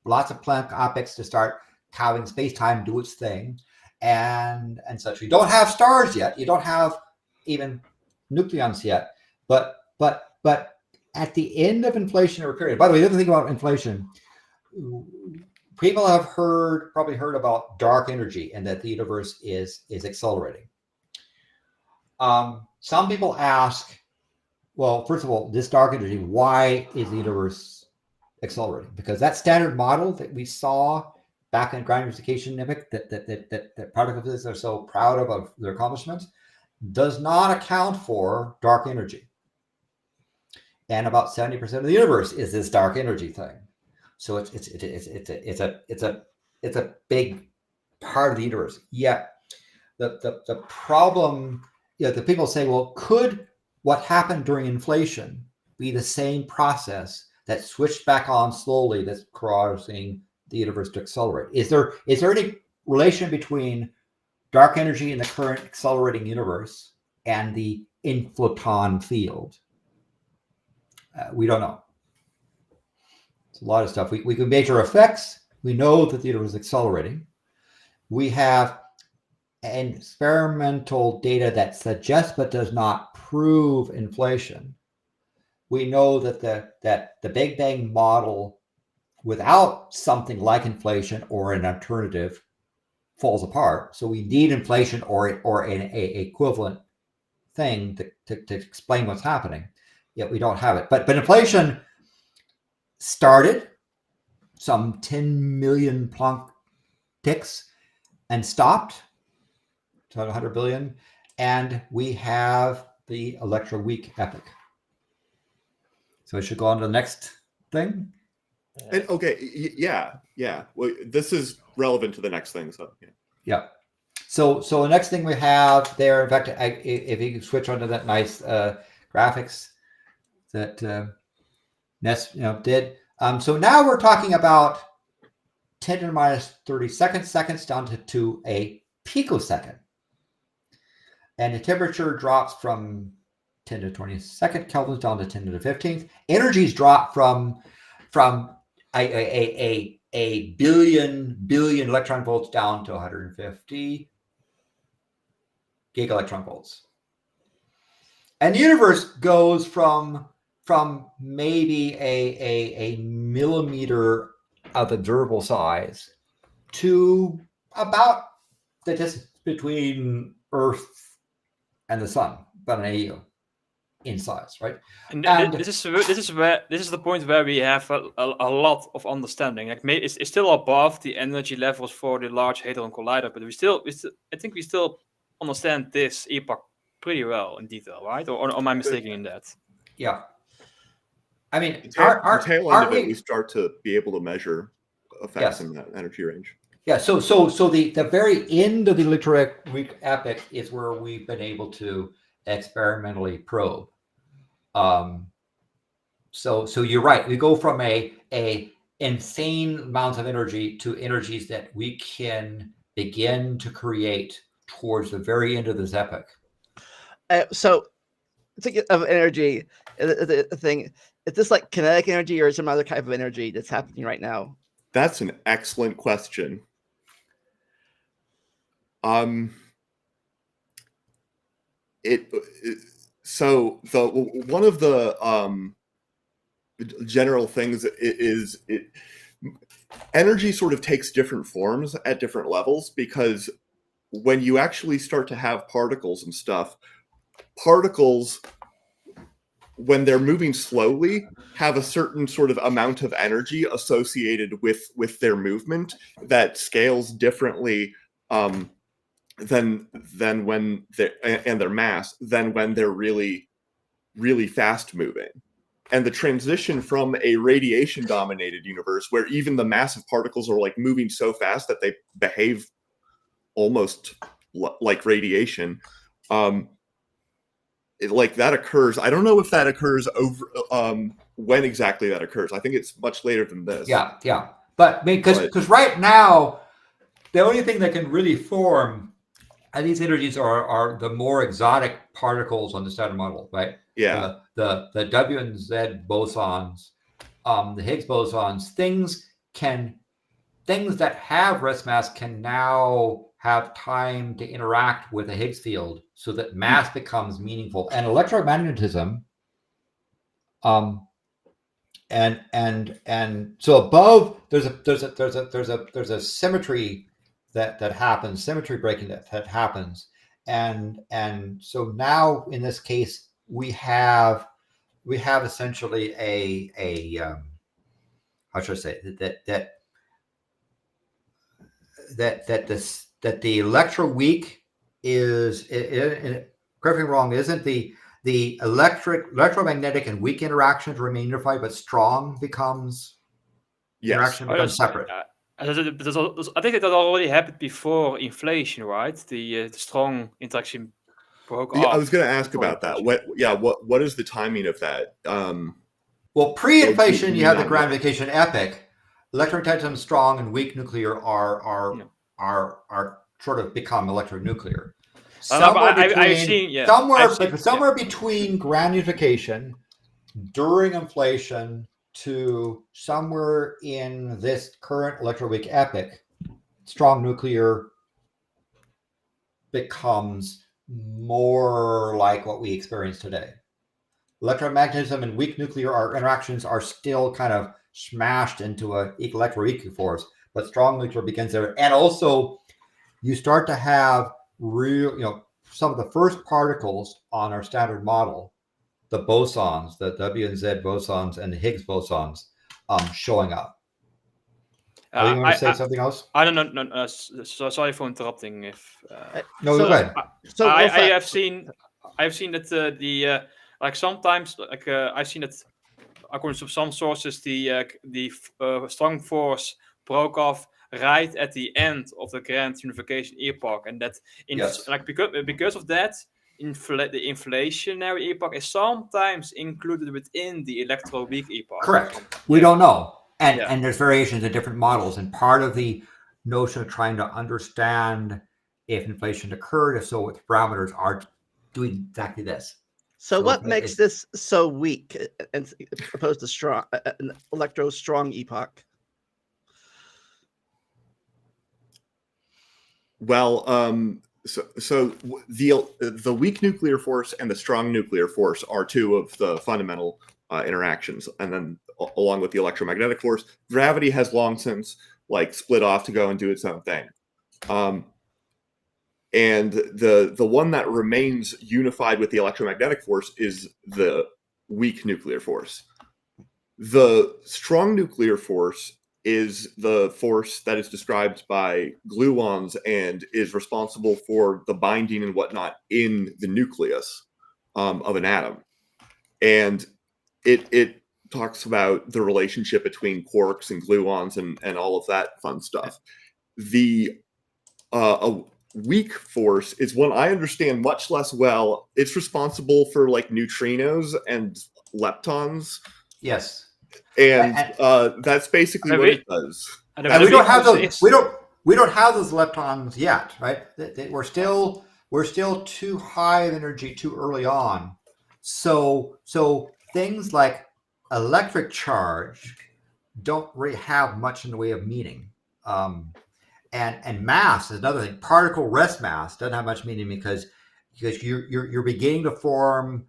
lots of Planck optics to start having space-time do its thing, and such. You don't have stars yet. You don't have even nucleons yet. But at the end of inflationary period, by the way, the other thing about inflation, people have probably heard about dark energy and that the universe is accelerating. Some people ask, well, first of all, this dark energy, why is the universe accelerating? Because that standard model that we saw back in grand unification NIMIC that particle physicists are so proud of their accomplishments does not account for dark energy. And about 70% of the universe is this dark energy thing. So it's a big part of the universe. Yet the problem, the people say, well, could what happened during inflation be the same process that switched back on slowly that's causing the universe to accelerate? Is there any relation between dark energy in the current accelerating universe and the inflaton field? We don't know. It's a lot of stuff. We can measure effects. We know that the universe is accelerating. We have experimental data that suggests but does not prove inflation. We know that the Big Bang model without something like inflation or an alternative falls apart. So we need inflation or an equivalent thing to explain what's happening. Yet we don't have it. But inflation started some 10 million Planck ticks and stopped to 100 billion. And we have the electroweak epoch. So we should go on to the next thing. And, okay, yeah. Well, this is relevant to the next thing. So yeah. So the next thing we have there, in fact, if you switch onto that nice graphics that Ness did. So now we're talking about 10 to the minus 30 seconds down to a picosecond. And the temperature drops from 10 to 22nd kelvins down to 10 to the 15th. Energies drop from a billion electron volts down to 150 giga-electron volts. And the universe goes from maybe a millimeter of observable size to about the distance between Earth and the Sun, about an AU in size, right? And this is the point where we have a lot of understanding. Like it's still above the energy levels for the Large Hadron Collider, but I think we still understand this epoch pretty well in detail, right? Or am I mistaken in that? Yeah. I mean, the tail end of it, we start to be able to measure effects in that energy range. Yeah. So the very end of the electroweak epoch is where we've been able to experimentally probe. So you're right. We go from a insane amounts of energy to energies that we can begin to create towards the very end of this epoch. So, thinking of energy, the thing, is this like kinetic energy or some other type of energy that's happening right now? That's an excellent question. So one of the general things is energy sort of takes different forms at different levels, because when you actually start to have particles and stuff, particles, when they're moving slowly, have a certain sort of amount of energy associated with their movement that scales differently than when and their mass than when they're really, really fast moving. And the transition from a radiation dominated universe where even the massive particles are like moving so fast that they behave almost like radiation, like that occurs. I don't know if that occurs over when exactly that occurs. I think it's much later than this. Yeah. But because right now, the only thing that can really form these energies are the more exotic particles on the Standard Model, right? Yeah. The W and Z bosons, the Higgs bosons, things that have rest mass can now have time to interact with a Higgs field so that mass becomes meaningful. And electromagnetism, and so above there's a symmetry that happens, symmetry breaking that happens, and so now in this case we have essentially a how should I say that the electroweak is, correct me wrong, isn't the electromagnetic and weak interactions remain unified, but strong becomes interaction becomes separate. I think that already happened before inflation, right? The strong interaction broke off. I was going to ask about that. What is the timing of that? Well, pre-inflation, you have the gravitational epoch. Electromagnetism, strong and weak nuclear are sort of become electronuclear. Somewhere between grand unification during inflation to somewhere in this current electroweak epoch, strong nuclear becomes more like what we experience today. Electromagnetism and weak nuclear interactions are still kind of smashed into a electroweak force, but strong nuclear begins there. And also, you start to have real, some of the first particles on our standard model, the bosons, the W and Z bosons and the Higgs bosons, showing up. Oh, you want to say something else? I don't know. No, so sorry for interrupting. No, go ahead. So I real have seen that like sometimes I've seen that according to some sources the strong force broke off right at the end of the grand unification epoch, and that Yes. like because of that. The inflationary epoch is sometimes included within the electroweak epoch. Correct. We don't know. And there's variations in different models. And part of the notion of trying to understand if inflation occurred, if so, what parameters are doing exactly this. So what makes this so weak as opposed to strong, an electro-strong epoch? Well, so the weak nuclear force and the strong nuclear force are two of the fundamental interactions, and then along with the electromagnetic force, gravity has long since split off to go and do its own thing. And the one that remains unified with the electromagnetic force is the weak nuclear force. The strong nuclear force is the force that is described by gluons and is responsible for the binding and whatnot in the nucleus of an atom. And it talks about the relationship between quarks and gluons and all of that fun stuff. The a weak force is one I understand much less well. It's responsible for neutrinos and leptons. Yes. And that's basically what it does. And we don't have those. We don't have those leptons yet, right? We're still too high of energy too early on. So things like electric charge don't really have much in the way of meaning. And mass is another thing. Particle rest mass doesn't have much meaning because you're beginning to form.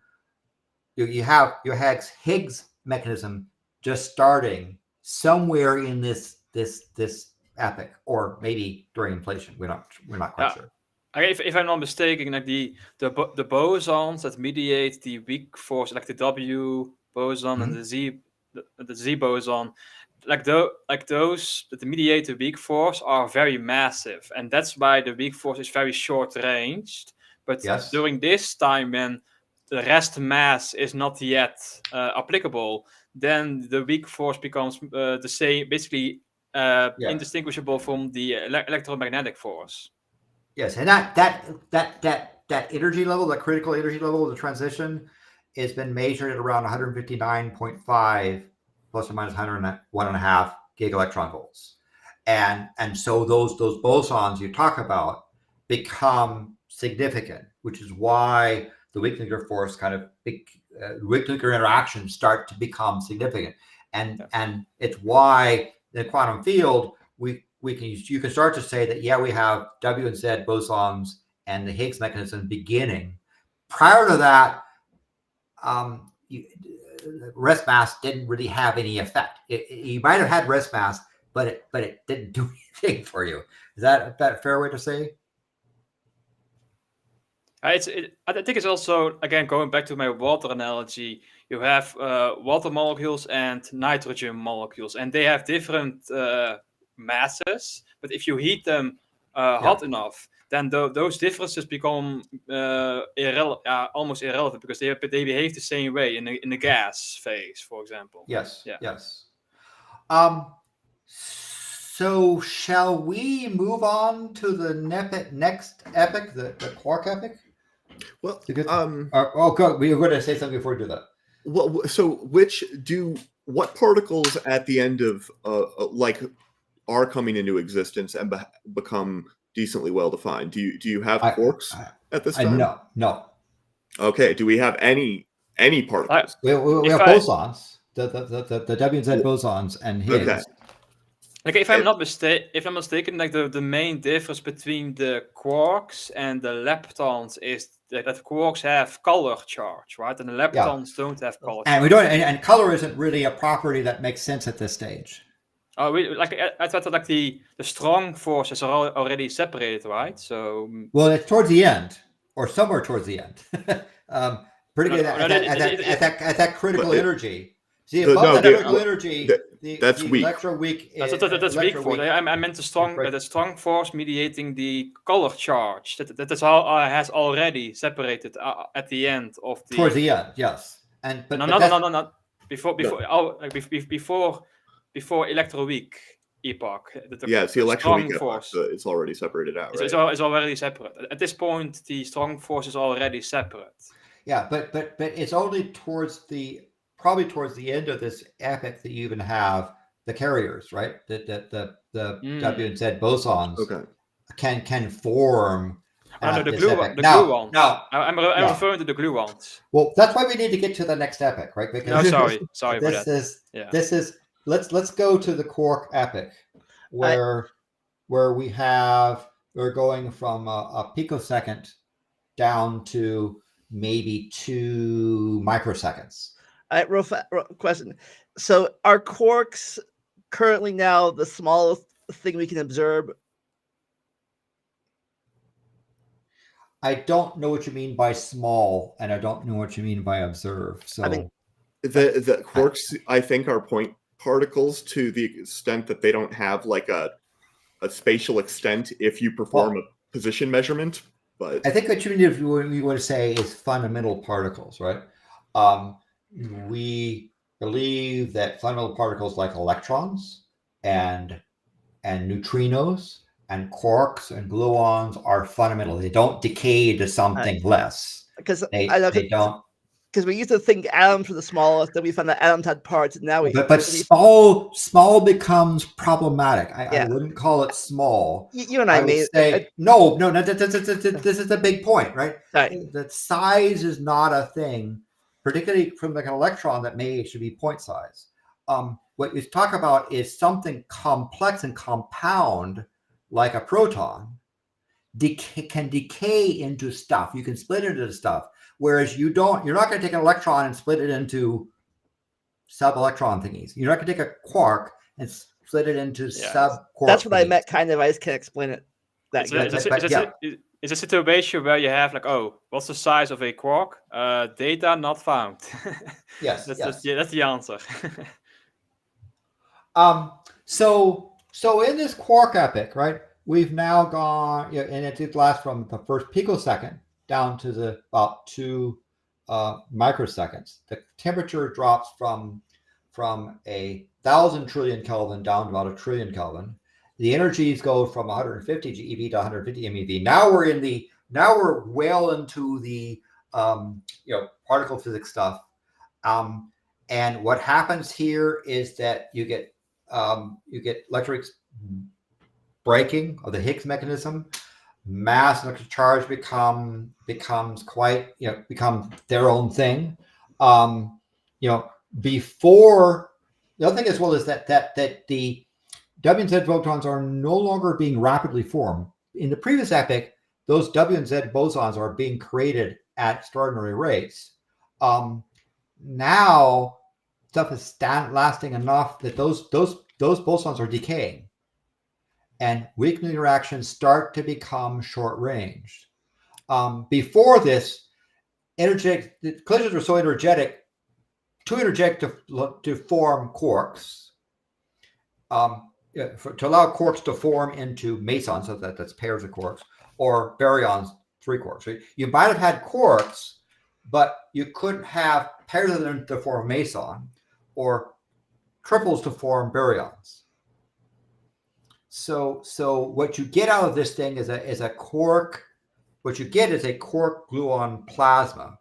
You have your Higgs mechanism just starting somewhere in this epoch, or maybe during inflation. We're not quite sure. If I'm not mistaken, like the bosons that mediate the weak force, like the W boson and the Z boson, those that mediate the weak force are very massive, and that's why the weak force is very short ranged. But during this time, when the rest mass is not yet applicable, then the weak force becomes the same, basically indistinguishable from the electromagnetic force. Yes, and that energy level, that critical energy level of the transition, has been measured at around 159.5 plus or minus 101.5 gigaelectron volts, and so those bosons you talk about become significant, which is why the weak nuclear force weak nuclear interactions start to become significant, and it's why in the quantum field you can start to say that we have W and Z bosons and the Higgs mechanism beginning. Prior to that, rest mass didn't really have any effect. You might have had rest mass, but it didn't do anything for you. Is that a fair way to say? I think it's also, again, going back to my water analogy, you have water molecules and nitrogen molecules, and they have different masses, but if you heat them hot enough, then those differences become almost irrelevant, because they behave the same way in the gas phase, for example. Yes. So shall we move on to the next epoch, the quark epoch? Well, good. We were going to say something before we do that. Well, so what particles at the end of are coming into existence and become decently well defined? Do you have quarks at this time? No. Okay. Do we have any particles? We have bosons, the W and Z bosons and Higgs. Okay. Like if I'm not mistaken, like the main difference between the quarks and the leptons is that quarks have color charge, right? And the leptons don't have color And charge. we don't, and color isn't really a property that makes sense at this stage. Oh, I thought that like the strong forces are already separated, right? So Well, it's towards the end, or somewhere towards the end. Pretty No, good no, at that critical But energy. See, The- above no, that dude, critical energy, that's the weak. electroweak. that's weak force. I meant the strong force mediating the color charge. That's all has already separated at the end of the. Towards the end, yes. And but no, but no, no, that's, no, no, no. Before before electroweak epoch. Yeah, it's the the strong electroweak epoch. force. It's already separated out, right? It's already separate. At this point, the strong force is already separate. yeah, but it's only probably towards the end of this epoch that you even have the carriers, right? The W and Z bosons Okay. can form. No, the this glue epoch. ones. No, I'm Yeah. referring to the glue ones. well, that's why we need to get to the next epoch, right? No, Because sorry for this that. is Yeah. this is let's go to the quark epoch where we're going from a picosecond down to maybe 2 microseconds. All right, real question. So are quarks currently now the smallest thing we can observe? I don't know what you mean by small, and I don't know what you mean by observe. So I mean, The quarks, I think, are point particles to the extent that they don't have like a spatial extent if you perform a position measurement. But I think what you want to say is fundamental particles, right? We believe that fundamental particles like electrons and neutrinos and quarks and gluons are fundamental. They don't decay to something less. because They don't. Because we used to think atoms were the smallest, then we found that atoms had parts. And now But small becomes problematic. I wouldn't call it small. You and I would say no. This is a big point, right? That size is not a thing, particularly from like an electron that should be point size. What you talk about is something complex and compound, like a proton, can decay into stuff. You can split it into stuff. Whereas you're not going to take an electron and split it into sub-electron thingies. You're not going to take a quark and split it into sub-quark. That's what I meant, kind of. I just can't explain it. It's a situation where you have like, what's the size of a quark? Data not found. Yes, that's the answer. So in this quark epoch, right, we've now gone, and it lasts from the first picosecond down to about 2 microseconds. The temperature drops from 1,000 trillion Kelvin down to about 1 trillion Kelvin. The energies go from 150 GeV to 150 MeV. Now we're well into the particle physics stuff. And what happens here is that you get electric breaking of the Higgs mechanism. Mass and electric charge becomes quite become their own thing. Before the other thing as well is that the W and Z photons are no longer being rapidly formed. In the previous epoch, those W and Z bosons are being created at extraordinary rates. Now stuff is lasting enough that those bosons are decaying. And weak interactions start to become short-ranged. Before this, the collisions are so energetic, too energetic to form quarks, to allow quarks to form into mesons, so that's pairs of quarks, or baryons, 3 quarks. Right? You might have had quarks, but you couldn't have pairs of them to form meson, or triples to form baryons. So what you get out of this thing is a quark. What you get is a quark gluon plasma.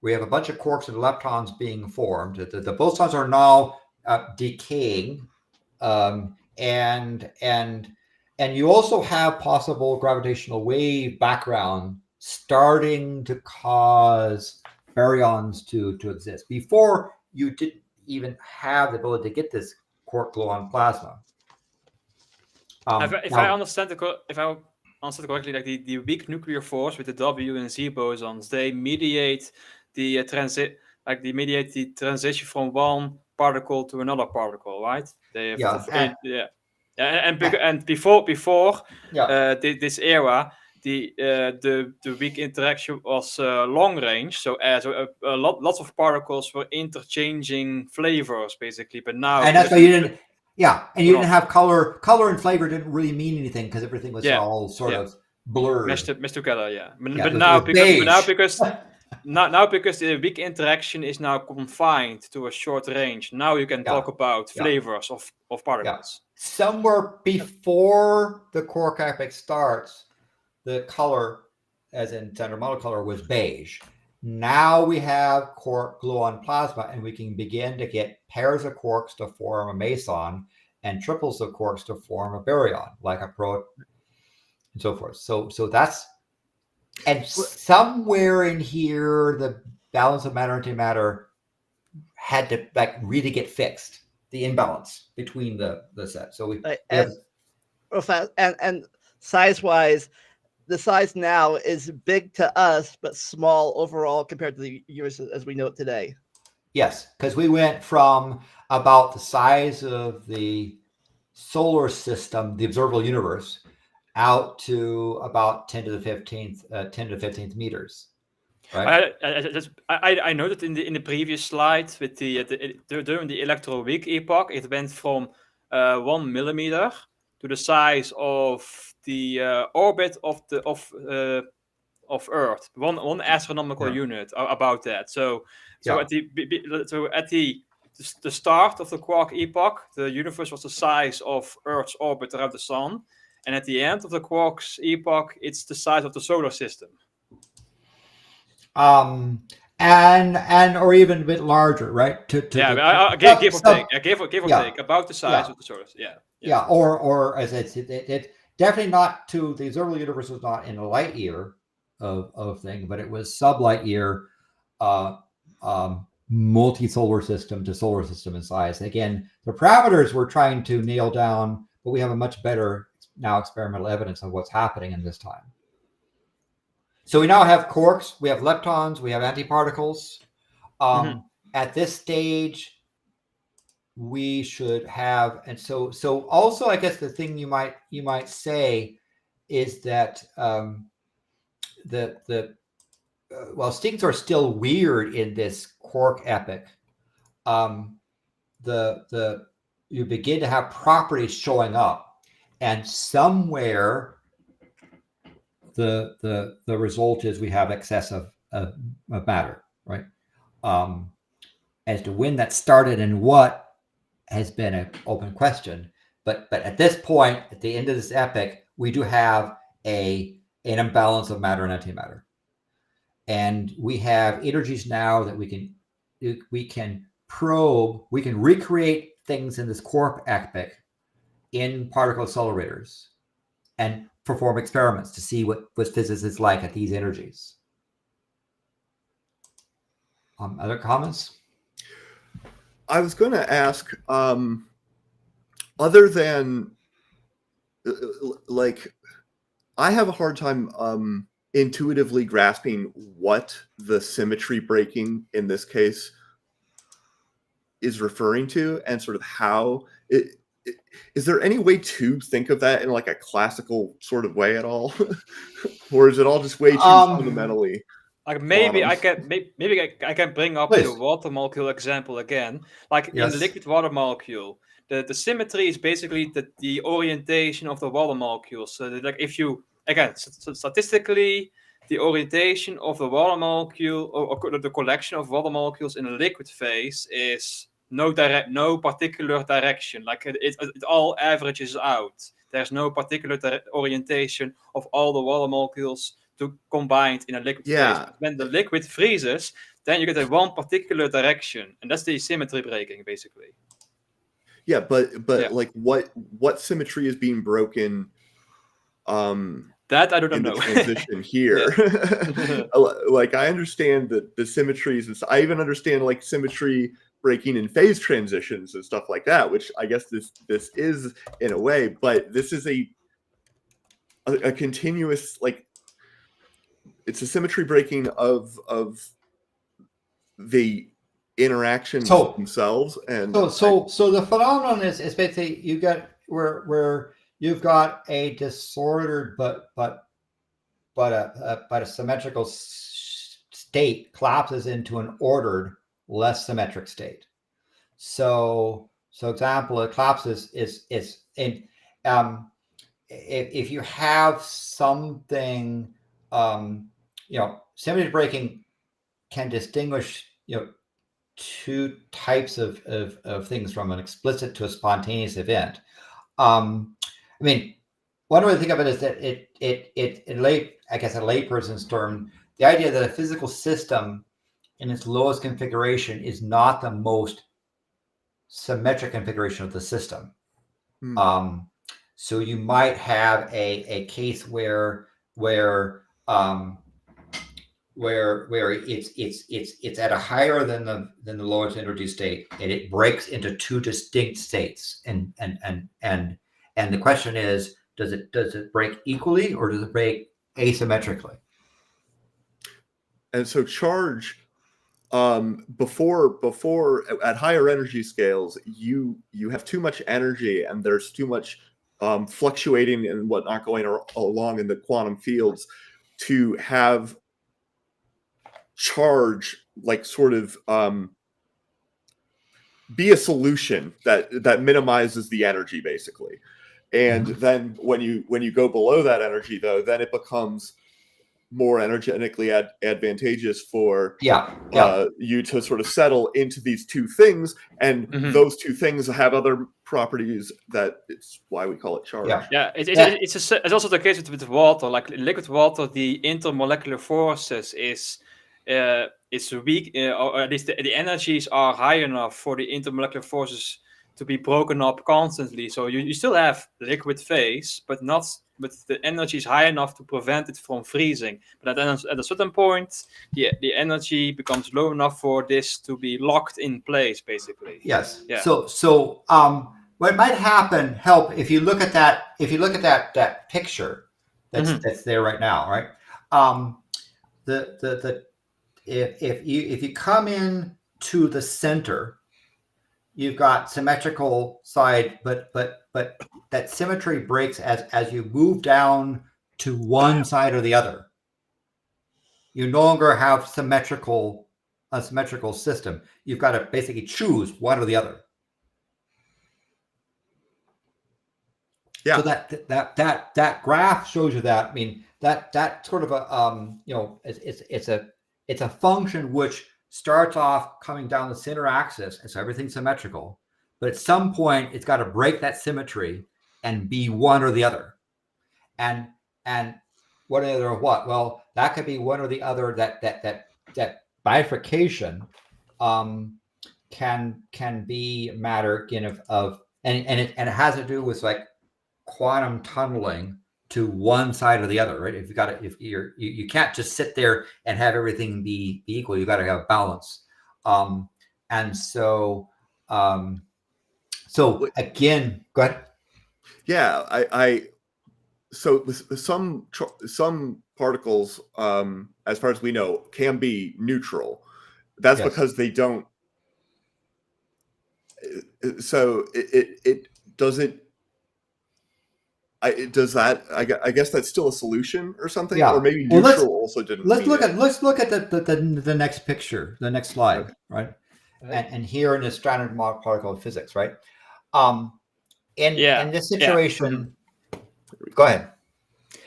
We have a bunch of quarks and leptons being formed. The bosons are now decaying, and you also have possible gravitational wave background starting to cause baryons to exist. Before, you didn't even have the ability to get this quark gluon plasma. If I understand correctly, like the weak nuclear force with the W and Z bosons, they mediate the transition from one particle to another particle, right? And before this era, the weak interaction was long range, so lots of particles were interchanging flavors basically. But now, and that's why you didn't. Yeah, and you didn't have color. Color and flavor didn't really mean anything because everything was all sort of blurred, meshed together. Yeah, but now because the weak interaction is now confined to a short range. Now you can talk about flavors of particles. Somewhere before the quark epoch starts, the color, as in center monocolor, was beige. Now we have quark gluon plasma, and we can begin to get pairs of quarks to form a meson and triples of quarks to form a baryon, like a proton, and so forth. So that's, and somewhere in here, the balance of matter and antimatter had to really get fixed. The imbalance between the set. So and size-wise, the size now is big to us, but small overall compared to the universe as we know it today. Yes, because we went from about the size of the solar system, the observable universe, out to about 10 to the 15th meters. Right. I noted in the previous slide with during the electroweak epoch, it went from 1 millimeter to the size of the orbit of Earth, one astronomical unit, about that. So at the start of the quark epoch, the universe was the size of Earth's orbit around the sun, and at the end of the quark's epoch, it's the size of the solar system. And or even a bit larger, right? Give or take about the size of the solar system. Or as it's definitely not to the observable universe was not in a light year of thing, but it was sub-light year, multi-solar system to solar system in size. And again, the parameters we're trying to nail down, but we have a much better now experimental evidence of what's happening in this time. So we now have quarks, we have leptons, we have antiparticles. At this stage, we should have, and so also, I guess the thing you might say is that while things are still weird in this quark epoch, you begin to have properties showing up, and somewhere the result is we have excess of matter, right? As to when that started and what has been an open question, but at this point, at the end of this epoch, we do have an imbalance of matter and antimatter, and we have energies now that we can probe, we can recreate things in this quark epoch in particle accelerators and perform experiments to see what physics is like at these energies. Other comments? I was going to ask, other than I have a hard time intuitively grasping what the symmetry breaking in this case is referring to, and sort of how it. Is there any way to think of that in like a classical sort of way at all, or is it all just way too fundamentally? Like maybe I can bring up the water molecule example again. Like in the liquid water molecule, the symmetry is basically the orientation of the water molecules. So that, like if you statistically, the orientation of the water molecule or the collection of water molecules in a liquid phase is no particular direction. Like it all averages out. There's no particular orientation of all the water molecules to combined in a liquid phase. When the liquid freezes, then you get a one particular direction, and that's the symmetry breaking, basically. Yeah, but like what symmetry is being broken? That I don't know. Transition here. Like I understand that the symmetries, I even understand like symmetry breaking and phase transitions and stuff like that, which I guess this is in a way, but this is a continuous, like, it's a symmetry breaking of the interactions themselves. And so the phenomenon is basically you got where you've got a disordered but a symmetrical state collapses into an ordered, less symmetric state. So example, it collapses is in if you have something, symmetry breaking can distinguish, two types of things from an explicit to a spontaneous event. I mean, one way to think of it is that it in a layperson's term, the idea that a physical system in its lowest configuration is not the most symmetric configuration of the system. So you might have a case where it's at a higher than the lowest introduced state, and it breaks into two distinct states. And the question is, does it break equally or does it break asymmetrically? And so charge, before at higher energy scales, you have too much energy and there's too much fluctuating and whatnot going along in the quantum fields to have charge like sort of be a solution that minimizes the energy, basically. And then when you go below that energy, though, then it becomes more energetically advantageous for you to sort of settle into these two things, and those two things have other properties that it's why we call it charge. It's also the case with water. Like in liquid water, the intermolecular forces is weak, or at least the energies are high enough for the intermolecular forces to be broken up constantly. So you still have liquid phase, but the energy is high enough to prevent it from freezing. But at a certain point, the energy becomes low enough for this to be locked in place, basically. Yes. Yeah. So what might help if you look at that picture that's there right now, right? If you come in to the center, you've got symmetrical side, but that symmetry breaks as you move down to one side or the other. You no longer have a symmetrical system. You've got to basically choose one or the other. Yeah. So that graph shows you that. I mean, that sort of a it's a function which starts off coming down the center axis, and so everything's symmetrical. But at some point, it's got to break that symmetry and be one or the other. And one or the other of what? Well, that could be one or the other. That bifurcation can be a matter again of and it has to do with like quantum tunneling to one side or the other, right? If you can't just sit there and have everything be equal. You got to have balance. And so again, go ahead. Yeah, so with some particles, as far as we know, can be neutral. That's because they don't. So it doesn't. Does that? I guess that's still a solution or something, or maybe neutral also didn't. Let's look at the next picture, the next slide, right? And here in the standard model particle of physics, right? In this situation, go ahead.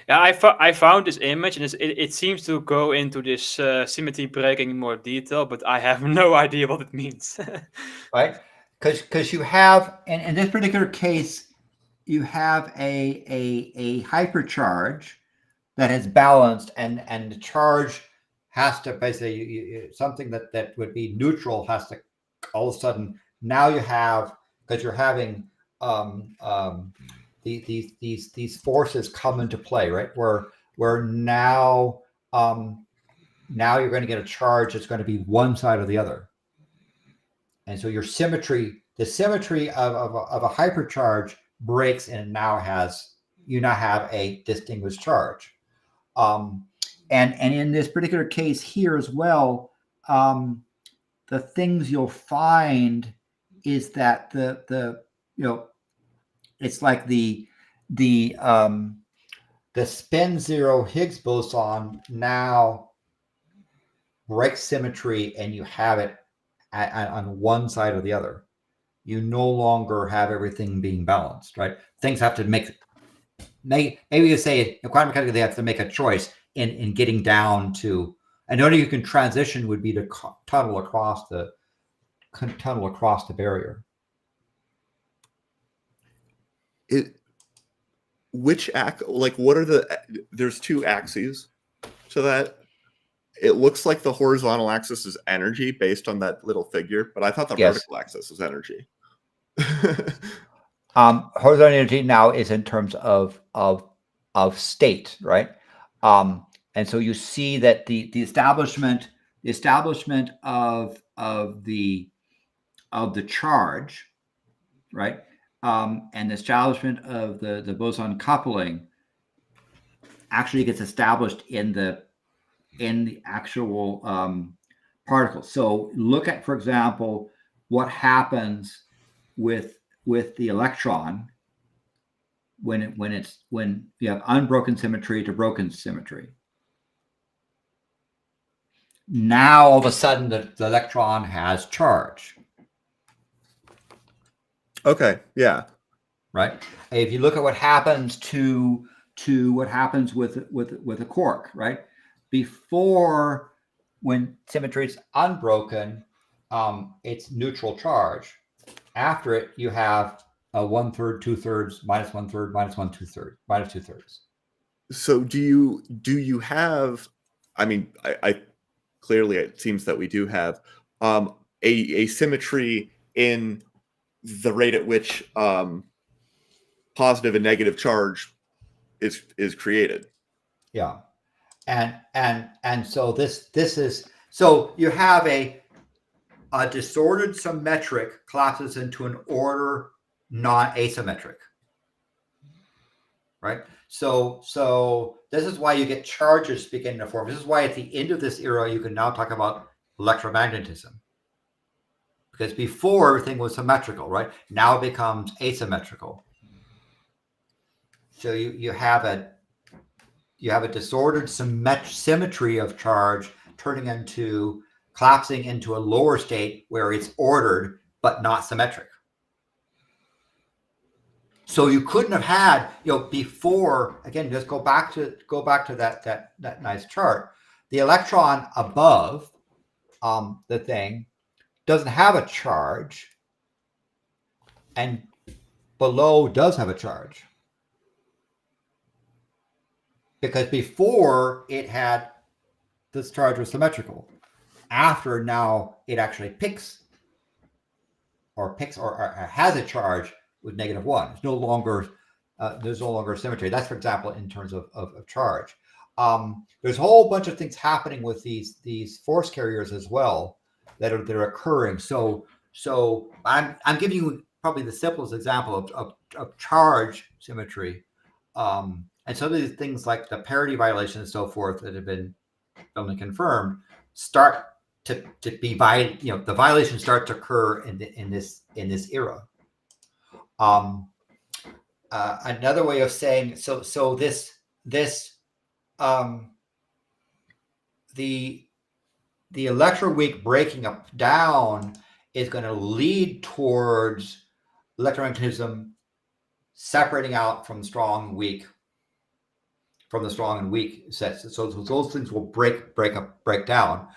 Yeah, I found this image, and it seems to go into this symmetry breaking in more detail, but I have no idea what it means. Right? Because you have, in this particular case, you have a hypercharge that is balanced, and the charge has to basically something that would be neutral has to all of a sudden now you have, because you're having these forces come into play, right? Where now you're going to get a charge that's going to be one side or the other. And so your symmetry, the symmetry of a hypercharge breaks, and you now have a distinguished charge. And in this particular case here as well, the things you'll find is that it's like the spin zero Higgs boson now breaks symmetry, and you have it on one side or the other. You no longer have everything being balanced, right? Things have to maybe you say in quantum mechanics they have to make a choice in getting down to, and the only you can transition would be to tunnel across the barrier. What are there's two axes to that. It looks like the horizontal axis is energy based on that little figure, but I thought the vertical axis was energy. Horizontal energy now is in terms of state, right? And so you see that the establishment of the charge, right, and the establishment of the boson coupling actually gets established in the actual particles. So look at, for example, what happens with the electron when you have unbroken symmetry to broken symmetry. Now all of a sudden the electron has charge. Okay, yeah. Right. If you look at what happens what happens with a quark, right? Before, when symmetry is unbroken, it's neutral charge. After it, you have a 1/3, 2/3, -1/3, -1 2/3, -2/3. So do you have? I mean, I clearly it seems that we do have a symmetry in the rate at which positive and negative charge is created. Yeah, and so this is, so you have a disordered symmetric collapses into an order non-asymmetric, right? So this is why you get charges beginning to form. This is why at the end of this era you can now talk about electromagnetism, because before everything was symmetrical, right? Now it becomes asymmetrical. So you have a disordered symmetry of charge turning into collapsing into a lower state where it's ordered but not symmetric. So you couldn't have had, before, again, just go back to that nice chart. The electron above the thing doesn't have a charge, and below does have a charge. Because before it had, this charge was symmetrical. After, now it actually picks or has a charge with -1. It's no longer there's no longer symmetry. That's, for example, in terms of charge. There's a whole bunch of things happening with these force carriers as well that are occurring. So I'm giving you probably the simplest example of charge symmetry. And some of these things like the parity violation and so forth that have been only confirmed start to be the violations start to occur in this era. Another way of saying so this the electroweak breaking up down is going to lead towards electromagnetism separating out from strong and weak, from the strong and weak sets. So those things will break down.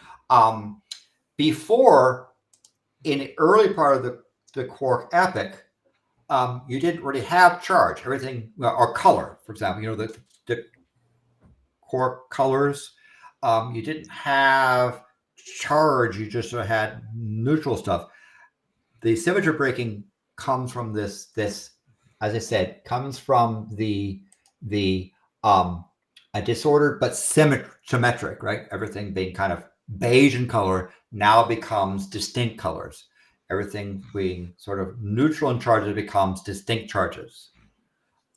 Before, in the early part of the quark epoch, you didn't really have charge. Everything, or color, for example, the quark colors, you didn't have charge. You just had neutral stuff. The symmetry breaking comes from this, as I said, comes from the a disordered but symmetric, right? Everything being kind of beige in color now becomes distinct colors. everything being sort of neutral in charges becomes distinct charges.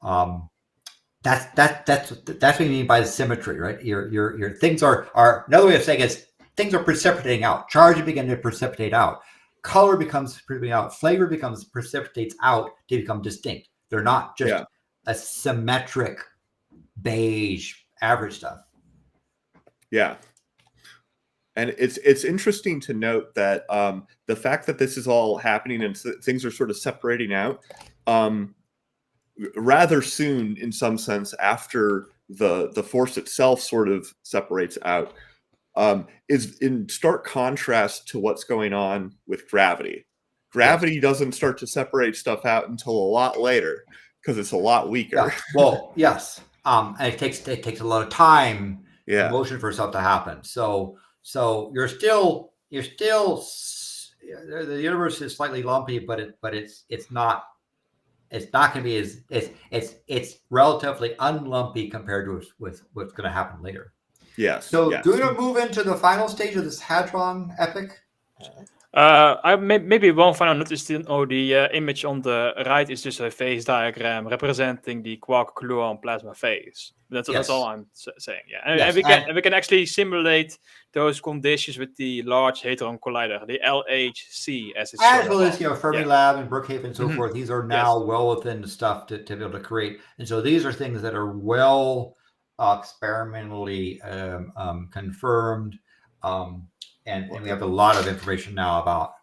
That's what you mean by the symmetry, right? Your things are another way of saying is things are precipitating out. Charge begin to precipitate out. Color becomes precipitating out. Flavor precipitates out to become distinct. They're not just a symmetric beige average stuff. Yeah. And it's interesting to note that the fact that this is all happening and things are sort of separating out rather soon, in some sense, after the force itself sort of separates out, is in stark contrast to what's going on with gravity. Gravity doesn't start to separate stuff out until a lot later because it's a lot weaker. Yeah. Well, yes, and it takes a lot of time Yeah. and motion for stuff to happen. So you're still the universe is slightly lumpy, but it's not going to be as it's relatively unlumpy compared to with what's going to happen later. Yes. So yes. do we move into the final stage of this hadron epic? I maybe one final note is the image on the right is just a phase diagram representing the quark-gluon plasma phase. That's all I'm saying. Yeah, and we can actually simulate those conditions with the Large Hadron Collider, the LHC, as it's as well as Fermilab and Brookhaven and so Mhm. forth. These are now well within the stuff to be able to create, and so these are things that are well experimentally confirmed. And we have a lot of information now about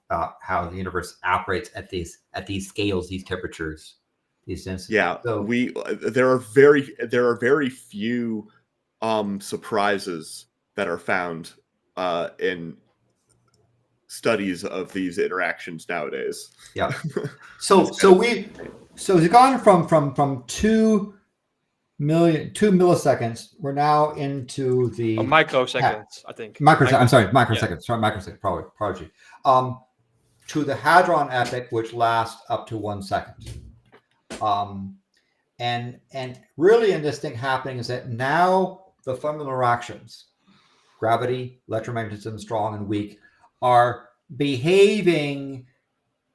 how the universe operates at these scales, these temperatures, these densities. Yeah, so, there are very few surprises that are found in studies of these interactions nowadays. Yeah. So it's gone from 2 milliseconds. We're now into the microseconds, I think. I'm sorry, microseconds. Sorry, microseconds. Probably. To the hadron epoch, which lasts up to 1 second. And really, in this thing happening is that now the fundamental interactions, gravity, electromagnetism, strong and weak, are behaving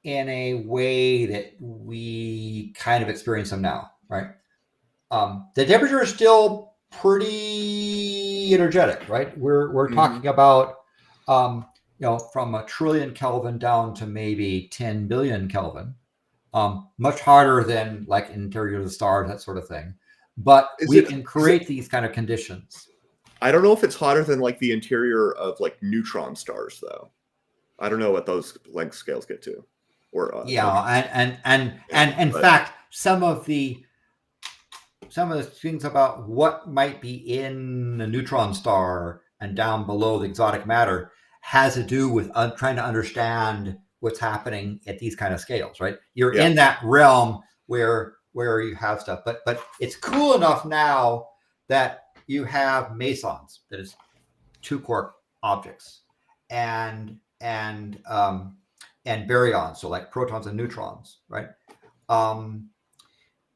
in a way that we kind of experience them now, right? The temperature is still pretty energetic, right? We're talking about from 1 trillion Kelvin down to maybe 10 billion Kelvin. Much harder than like interior of the stars, that sort of thing. But we can create these kind of conditions. I don't know if it's hotter than like the interior of like neutron stars, though. I don't know what those length scales get to. Or and in fact, some of the things about what might be in a neutron star and down below the exotic matter has to do with trying to understand what's happening at these kind of scales, right? You're in that realm where you have stuff, but it's cool enough now that you have mesons, that is 2 quark objects, and baryons, so like protons and neutrons, right?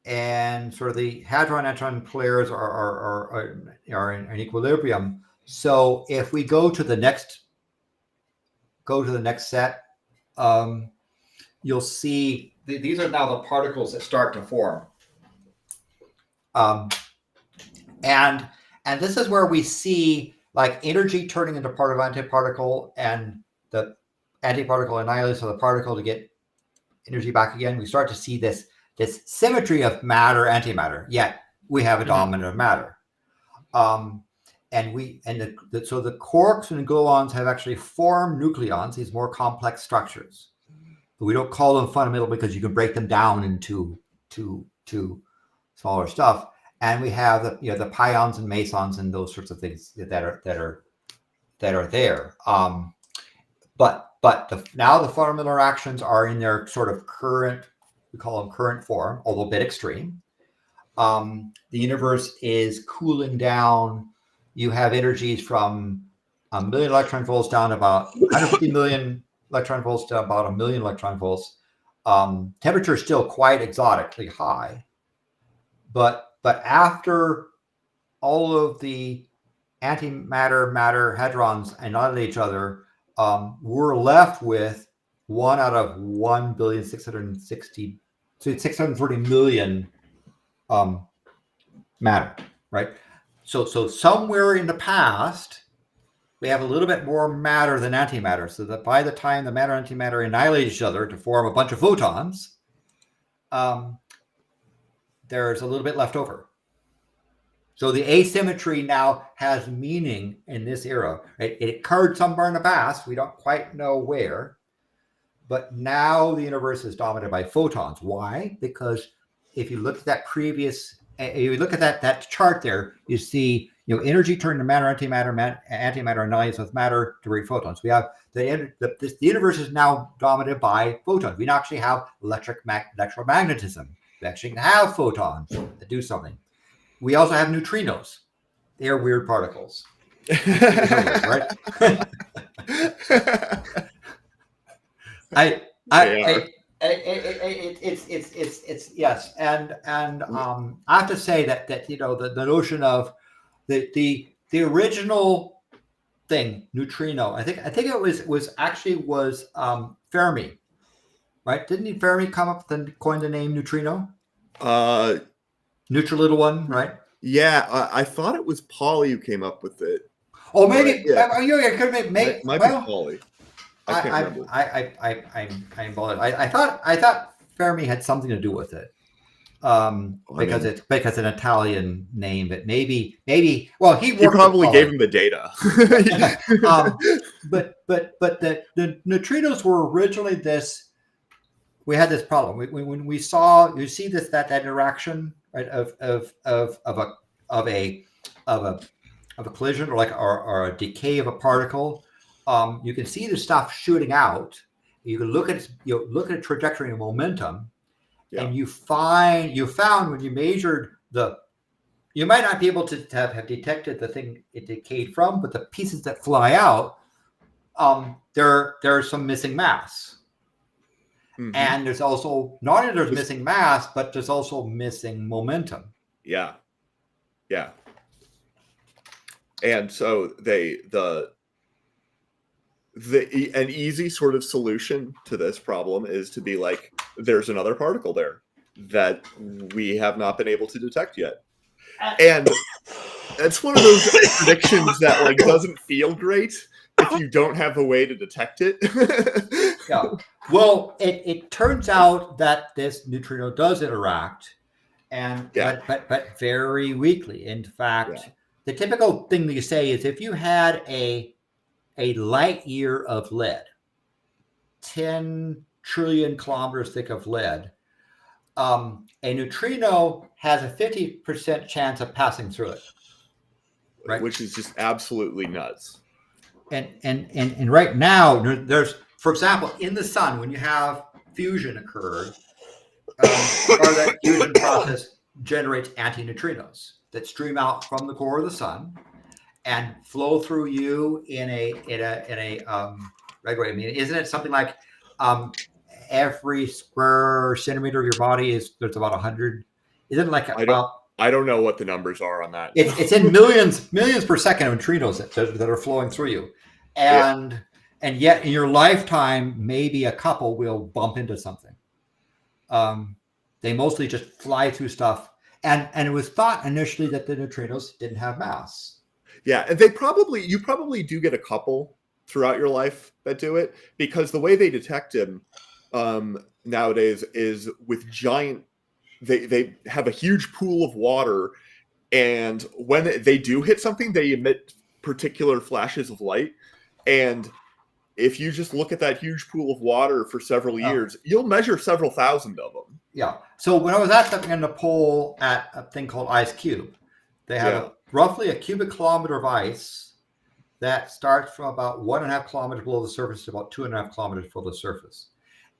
And sort of the hadron-neutron pairs are in equilibrium. So if we go to the next set, you'll see these are now the particles that start to form. And this is where we see like energy turning into particle-antiparticle, and the antiparticle annihilates the particle to get energy back again. We start to see this symmetry of matter antimatter, yet we have a dominant of matter. So the quarks and gluons have actually formed nucleons, these more complex structures. But we don't call them fundamental because you can break them down into smaller stuff. And we have the pions and mesons and those sorts of things that are there. But now the fundamental interactions are in their sort of current, we call them current form, although a bit extreme. The universe is cooling down. You have energies from 1 million electron volts down to about 150 million electron volts to about 1 million electron volts. Temperature is still quite exotically high. But after all of the antimatter matter hadrons annihilate each other, we're left with 1 out of 640 million matter, right? So somewhere in the past, we have a little bit more matter than antimatter, so that by the time the matter and antimatter annihilate each other to form a bunch of photons, there's a little bit left over. So the asymmetry now has meaning in this era. It occurred somewhere in the past. We don't quite know where. But now the universe is dominated by photons. Why? Because if you look at that that chart there, you see energy turned to matter, antimatter, antimatter annihilates with matter to create photons. We have the universe is now dominated by photons. We actually have electromagnetism. We actually have photons that do something. We also have neutrinos. They are weird particles, right? It's yes, and I have to say that the notion of the original thing, neutrino. I think it was Fermi, right? Didn't Fermi come up and coin the name neutrino? Neutral little one, right? Yeah, I thought it was Pauly who came up with it. Oh, maybe. Yeah. It could have Might be Pauly. I can't remember. I'm bothered. I thought Fermi had something to do with it. Because it's an Italian name, but maybe. Well, he probably gave him the data. But the neutrinos were originally this. We had this problem when we saw that interaction, right, of a collision or a decay of a particle. You can see the stuff shooting out. You can look at trajectory and momentum, and you found when you measured you might not be able to have detected the thing it decayed from, but the pieces that fly out, there's some missing mass. Mm-hmm. And there's also not only there's missing mass, but there's also missing momentum. Yeah. And so an easy sort of solution to this problem is to be like, there's another particle there that we have not been able to detect yet. And it's one of those predictions that doesn't feel great if you don't have a way to detect it. Yeah. Well, it turns out that this neutrino does interact, but very weakly. In fact, the typical thing that you say is if you had a light year of lead, 10 trillion kilometers thick of lead, a neutrino has a 50% chance of passing through it. Right? Which is just absolutely nuts. And right now, there's, for example, in the sun, when you have fusion occur, part of that fusion process generates antineutrinos that stream out from the core of the sun and flow through you in a regular way. I mean, isn't it something like every square centimeter of your body there's about 100? Isn't it like I don't know what the numbers are on that. It's in millions per second of neutrinos that are flowing through you, and yet in your lifetime, maybe a couple will bump into something. They mostly just fly through stuff, and it was thought initially that the neutrinos didn't have mass. Yeah, and you probably do get a couple throughout your life that do it, because the way they detect them nowadays is with giant. They have a huge pool of water, and when they do hit something, they emit particular flashes of light. And if you just look at that huge pool of water for several years, you'll measure several thousand of them. Yeah. So when I was at the pole at a thing called Ice Cube, they have roughly a cubic kilometer of ice that starts from about 1.5 kilometers below the surface to about 2.5 kilometers below the surface,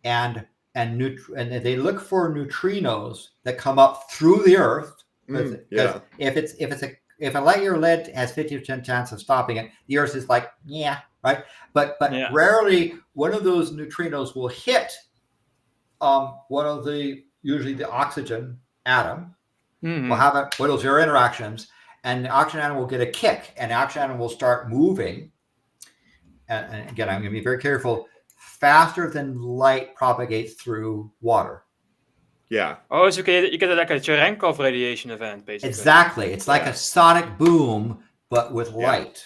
and they look for neutrinos that come up through the Earth. Because if a light year lead has 50% chance of stopping it, the Earth is like, right. But rarely one of those neutrinos will hit one of usually the oxygen atom. Mm-hmm. Will have one of those zero interactions, and the oxygen atom will get a kick, and the oxygen atom will start moving. And again, I'm going to be very careful. faster than light propagates through water. Yeah. Oh, so you get like a Cherenkov radiation event, basically. Exactly. It's like Yeah. a sonic boom, but with Yeah. light.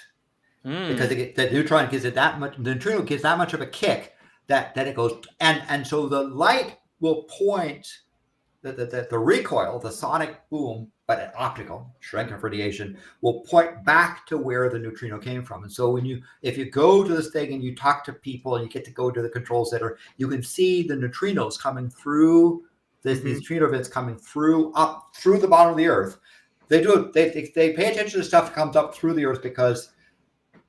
Because the neutron gives it that much, the neutrino gives that much of a kick that it goes, and so the light will point the recoil, the sonic boom, but an optical Cherenkov radiation will point back to where the neutrino came from. And so if you go to this thing and you talk to people and you get to go to the control center, you can see the neutrinos coming through these neutrino events coming up through the bottom of the Earth. They pay attention to stuff that comes up through the Earth because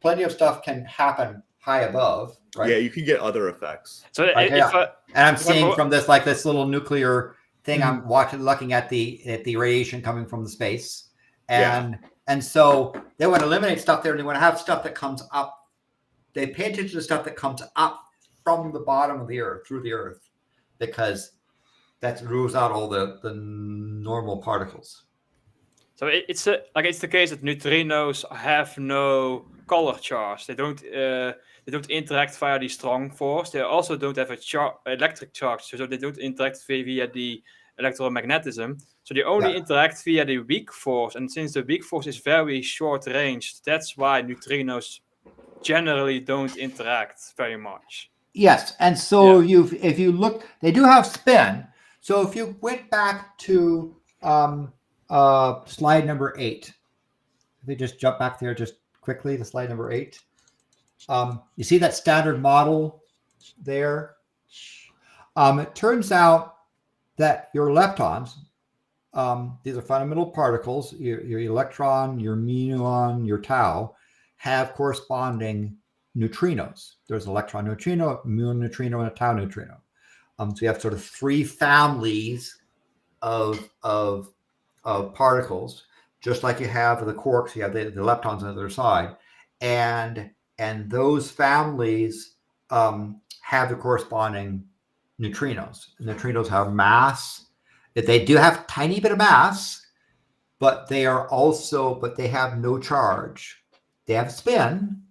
plenty of stuff can happen high above, right? Yeah, you can get other effects. So and I'm seeing from this little nuclear thing, I'm looking at the radiation coming from the space, and so they want to eliminate stuff there, and they want to have stuff that comes up. They pay attention to stuff that comes up from the bottom of the Earth through the Earth, because that rules out all the normal particles. So it's the case that neutrinos have no color charge. They don't interact via the strong force. They also don't have a electric charge, so they don't interact via the electromagnetism. So they only interact via the weak force. And since the weak force is very short range, that's why neutrinos generally don't interact very much. Yes, and so if you look, they do have spin. So if you went back to slide number 8, if we just jump back there just quickly to slide number 8, you see that standard model there. It turns out that your leptons, these are fundamental particles, your electron, your muon, your tau, have corresponding neutrinos. There's an electron neutrino, a muon neutrino, and a tau neutrino. So you have sort of 3 families of particles, just like you have the quarks. You have the leptons on the other side, and those families have the corresponding neutrinos. Neutrinos have mass. They do have a tiny bit of mass, but they have no charge. They have spin,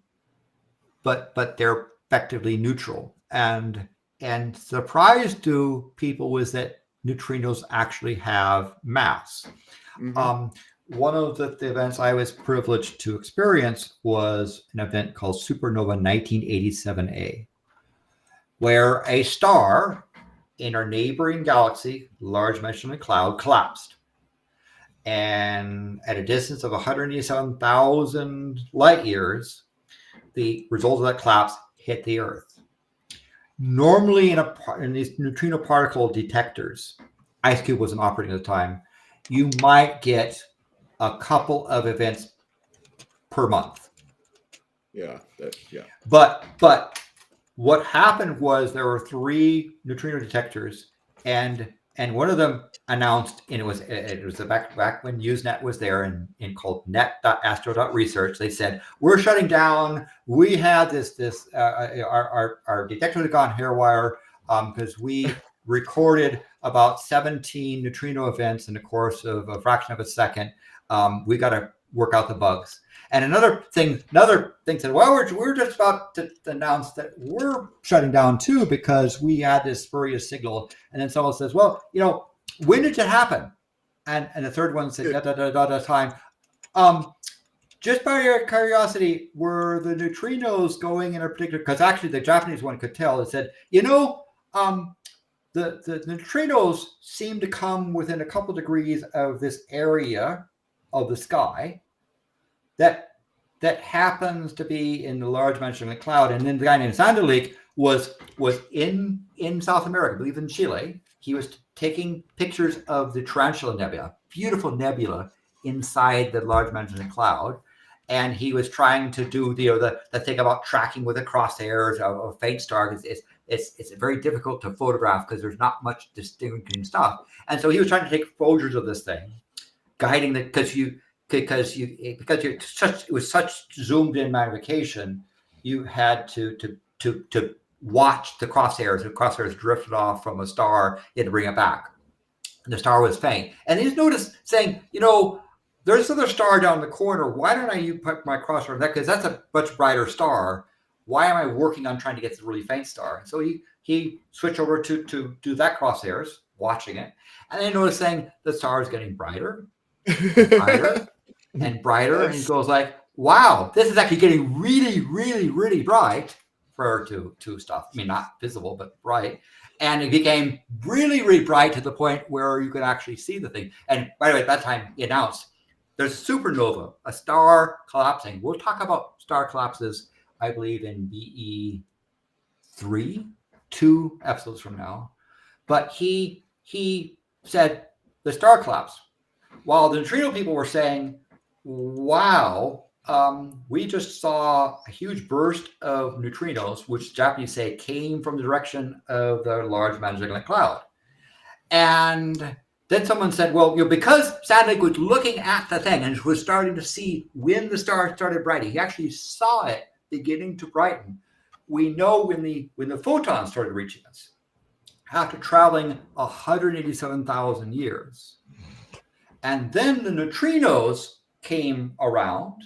but they're effectively neutral. And surprise to people was that neutrinos actually have mass. One of the events I was privileged to experience was an event called Supernova 1987A, where a star in our neighboring galaxy, Large Dimensional Cloud, collapsed. And at a distance of 187,000 light years, the result of that collapse hit the Earth. Normally in these neutrino particle detectors, IceCube wasn't operating at the time, you might get a couple of events per month. But what happened was there were 3 neutrino detectors, and one of them announced, and it was back when Usenet was there and called net.astro.research. They said, we're shutting down. We had our detectors had gone haywire because we recorded about 17 neutrino events in the course of a fraction of a second. We got to work out the bugs. And another thing said, well, we're just about to announce that we're shutting down too because we had this spurious signal. And then someone says, well, when did it happen? And the third one said, time. Just by your curiosity, were the neutrinos going in a particular? Because actually, the Japanese one could tell. It said, the neutrinos seem to come within a couple degrees of this area of the sky that happens to be in the Large Dimensional Cloud. And then the guy named Sanderlich was in South America, I believe in Chile. He was taking pictures of the Tarantula Nebula, beautiful nebula inside the Large Dimensional Cloud. And he was trying to do the thing about tracking with the crosshairs of a faint star. It's very difficult to photograph because there's not much distinguishing stuff. And so he was trying to take photos of this thing, guiding it it was such zoomed in magnification. You had to watch the crosshairs. The crosshairs drifted off from a star. You had to bring it back. And the star was faint. And he just noticed saying, there's another star down the corner. Why don't I put my crosshair on that? Because that's a much brighter star. why am I working on trying to get this really faint star? And so he switched over to do that crosshairs, watching it, and then noticed saying the star is getting brighter and brighter and brighter, and he Yes. goes like, wow, this is actually getting really, really, really bright for to stuff. I mean, not visible, but bright. And it became really, really bright to the point where you could actually see the thing. And by the way, at that time, he announced there's a supernova, a star collapsing. We'll talk about star collapses, I believe, in BE3, 2 episodes from now. But he said the star collapse. While the neutrino people were saying, wow, we just saw a huge burst of neutrinos, which Japanese say came from the direction of the Large Magellanic Cloud. And then someone said, well, because Stanley was looking at the thing and was starting to see when the star started brightening, he actually saw it beginning to brighten. We know when the photons started reaching us, after traveling 187,000 years. And then the neutrinos came around,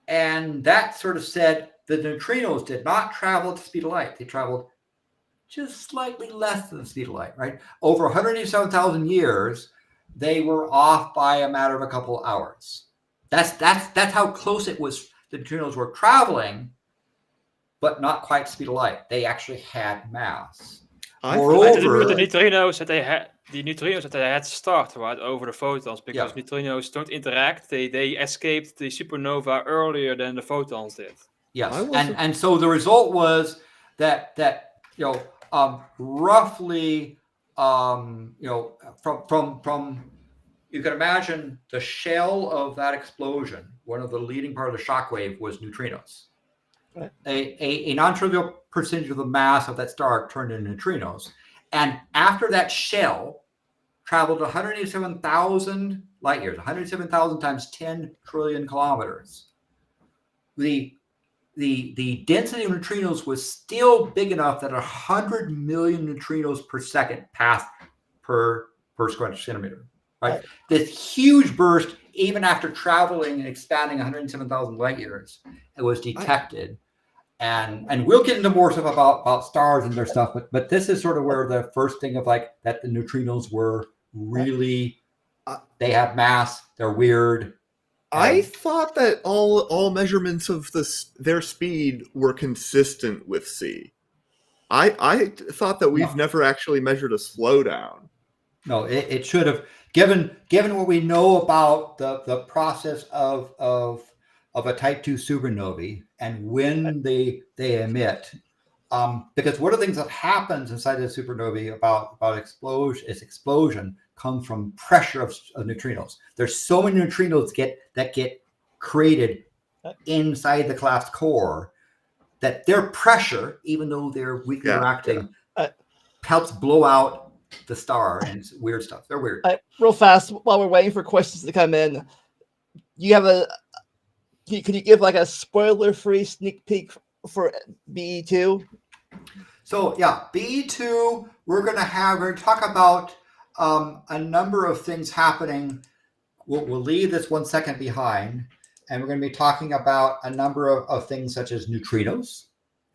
and that sort of said the neutrinos did not travel at the speed of light. They traveled just slightly less than the speed of light, right? Over 187,000 years, they were off by a matter of a couple hours. That's how close it was. The neutrinos were traveling, but not quite the speed of light. They actually had mass. I didn't know the neutrinos that they had start right over the photons, because neutrinos don't interact. They escaped the supernova earlier than the photons did. Yes, and so the result was that roughly from you can imagine the shell of that explosion. One of the leading part of the shockwave was neutrinos. Right. A non-trivial percentage of the mass of that star turned into neutrinos. And after that shell traveled 187,000 light years, 107,000 times 10 trillion kilometers, the density of neutrinos was still big enough that 100 million neutrinos per second passed per square centimeter. Right? This huge burst, even after traveling and expanding 107,000 light years, it was detected. And we'll get into more stuff about stars and their stuff, but this is sort of where the first thing of like that the neutrinos were really they have mass, they're weird. I thought that all measurements of their speed were consistent with C. I thought that we've never actually measured a slowdown. No, it should have. Given what we know about the process of a type 2 supernovae and when they emit, because one of the things that happens inside the supernovae about explosion comes from pressure of neutrinos. There's so many neutrinos that get created inside the collapsed core that their pressure, even though they're weakly reacting, helps blow out the star, and it's weird stuff. They're weird. Real fast, while we're waiting for questions to come in, you have could you give like a spoiler-free sneak peek for BE2? So yeah, BE2, we're going to talk about a number of things happening. We'll leave this 1 second behind, and we're going to be talking about a number of things such as neutrinos,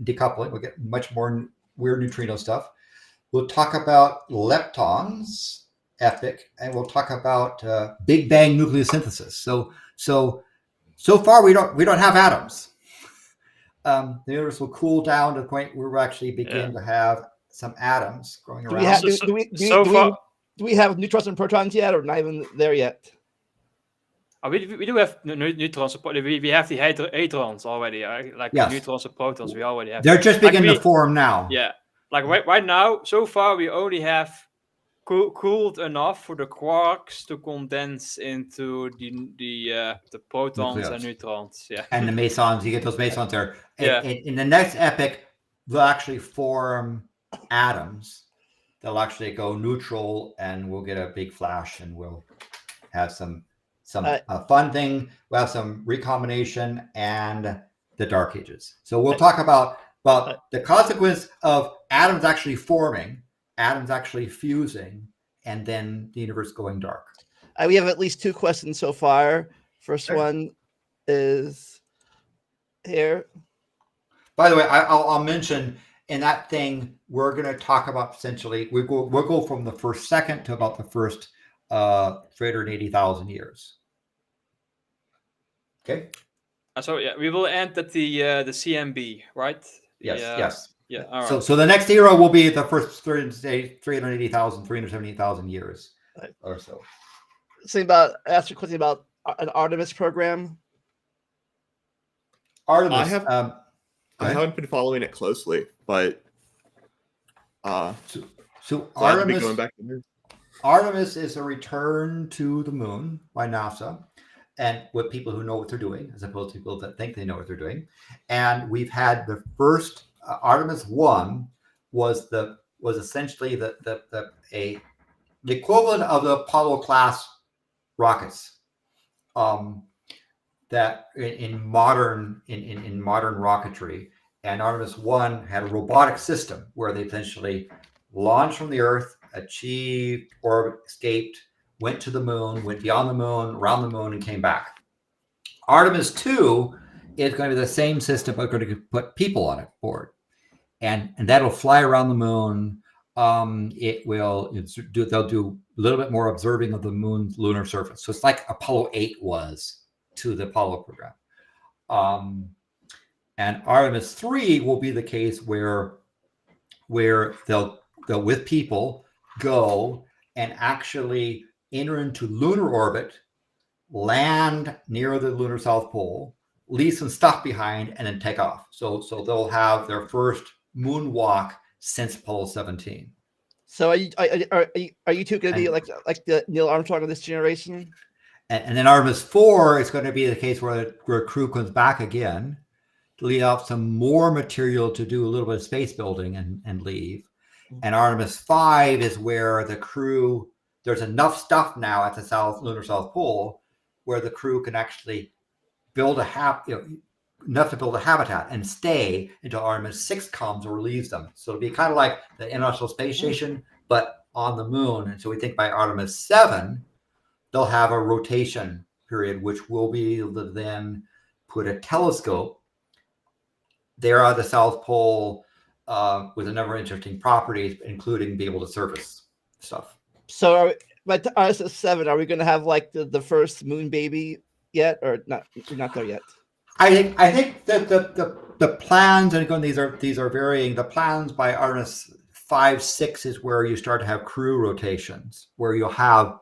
decoupling. We'll get much more weird neutrino stuff. We'll talk about leptons, epic, and we'll talk about Big Bang nucleosynthesis. So far we don't have atoms. The universe will cool down to the point where we actually begin to have some atoms growing around. Do we have neutrons and protons yet, or not even there yet? We do have neutrons. We have the hadrons already. Like neutrons and protons, we already have. They're just beginning to form now. Yeah. Like right now, so far we only have cooled enough for the quarks to condense into the protons and neutrons. Yeah. And the mesons, you get those mesons there. In the next epoch, they'll actually form atoms. They'll actually go neutral, and we'll get a big flash, and we'll have some fun thing. We'll have some recombination and the Dark Ages. So we'll talk about the consequence of atoms actually forming, atoms actually fusing, and then the universe going dark. We have at least 2 questions so far. First one is here. By the way, I'll mention in that thing we're going to talk about essentially we'll go from the first second to about the first 380,000 years. Okay. So yeah, we will end at the CMB, right? Yes. Yeah. Yes. Yeah. All right. So the next era will be the first 380,000, 370,000 years Right. or so. Ask your question about an Artemis program. Artemis. I haven't been following it closely, but so glad to be going back to moon. Artemis is a return to the moon by NASA, and with people who know what they're doing, as opposed to people that think they know what they're doing. And we've had the first Artemis 1 was essentially the equivalent of the Apollo class rockets. That in modern rocketry, and Artemis 1 had a robotic system where they essentially launched from the Earth, achieved orbit, escaped, went to the moon, went beyond the moon, around the moon, and came back. Artemis 2 is going to be the same system, but going to put people on it board, and that'll fly around the moon. They'll do a little bit more observing of the moon's lunar surface. So it's like Apollo 8 was to the Apollo program. And Artemis 3 will be the case where they'll go with people, go and actually enter into lunar orbit, land near the lunar South Pole, leave some stuff behind, and then take off. So they'll have their first moonwalk since Apollo 17. So are you two going to be like the Neil Armstrong of this generation? And then Artemis 4 is going to be the case where a crew comes back again to leave out some more material to do a little bit of space building and leave. And Artemis 5 is where the crew, there's enough stuff now at the lunar South Pole where the crew can actually build enough to build a habitat and stay until Artemis 6 comes or leaves them. So it'll be kind of like the International Space Station, but on the moon. And so we think by Artemis 7, they'll have a rotation period, which will be able to then put a telescope there at the South Pole with a number of interesting properties, including be able to surface stuff. So by Artemis 7, are we going to have like the first moon baby yet, or not? We're not there yet. I think that the plans, and again, these are varying. The plans by Artemis 5, 6 is where you start to have crew rotations, where you'll have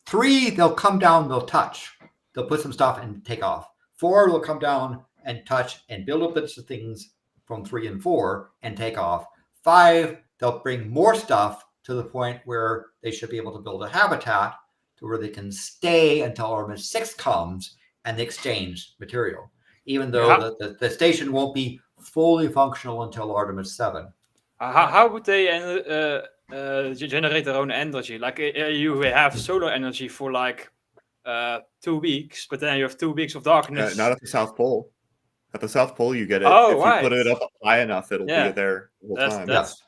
3, they'll come down, they'll touch, they'll put some stuff and take off. 4, they'll come down and touch and build up bits of things from 3 and 4 and take off. 5, they'll bring more stuff to the point where they should be able to build a habitat to where they can stay until Artemis 6 comes and they exchange material, even though the station won't be fully functional until Artemis 7. How would they generate their own energy? Like you have solar energy for like 2 weeks, but then you have 2 weeks of darkness. Not at the South Pole. At the South Pole, you get it. Oh, if right. you put it up high enough, it'll be there the whole time. That's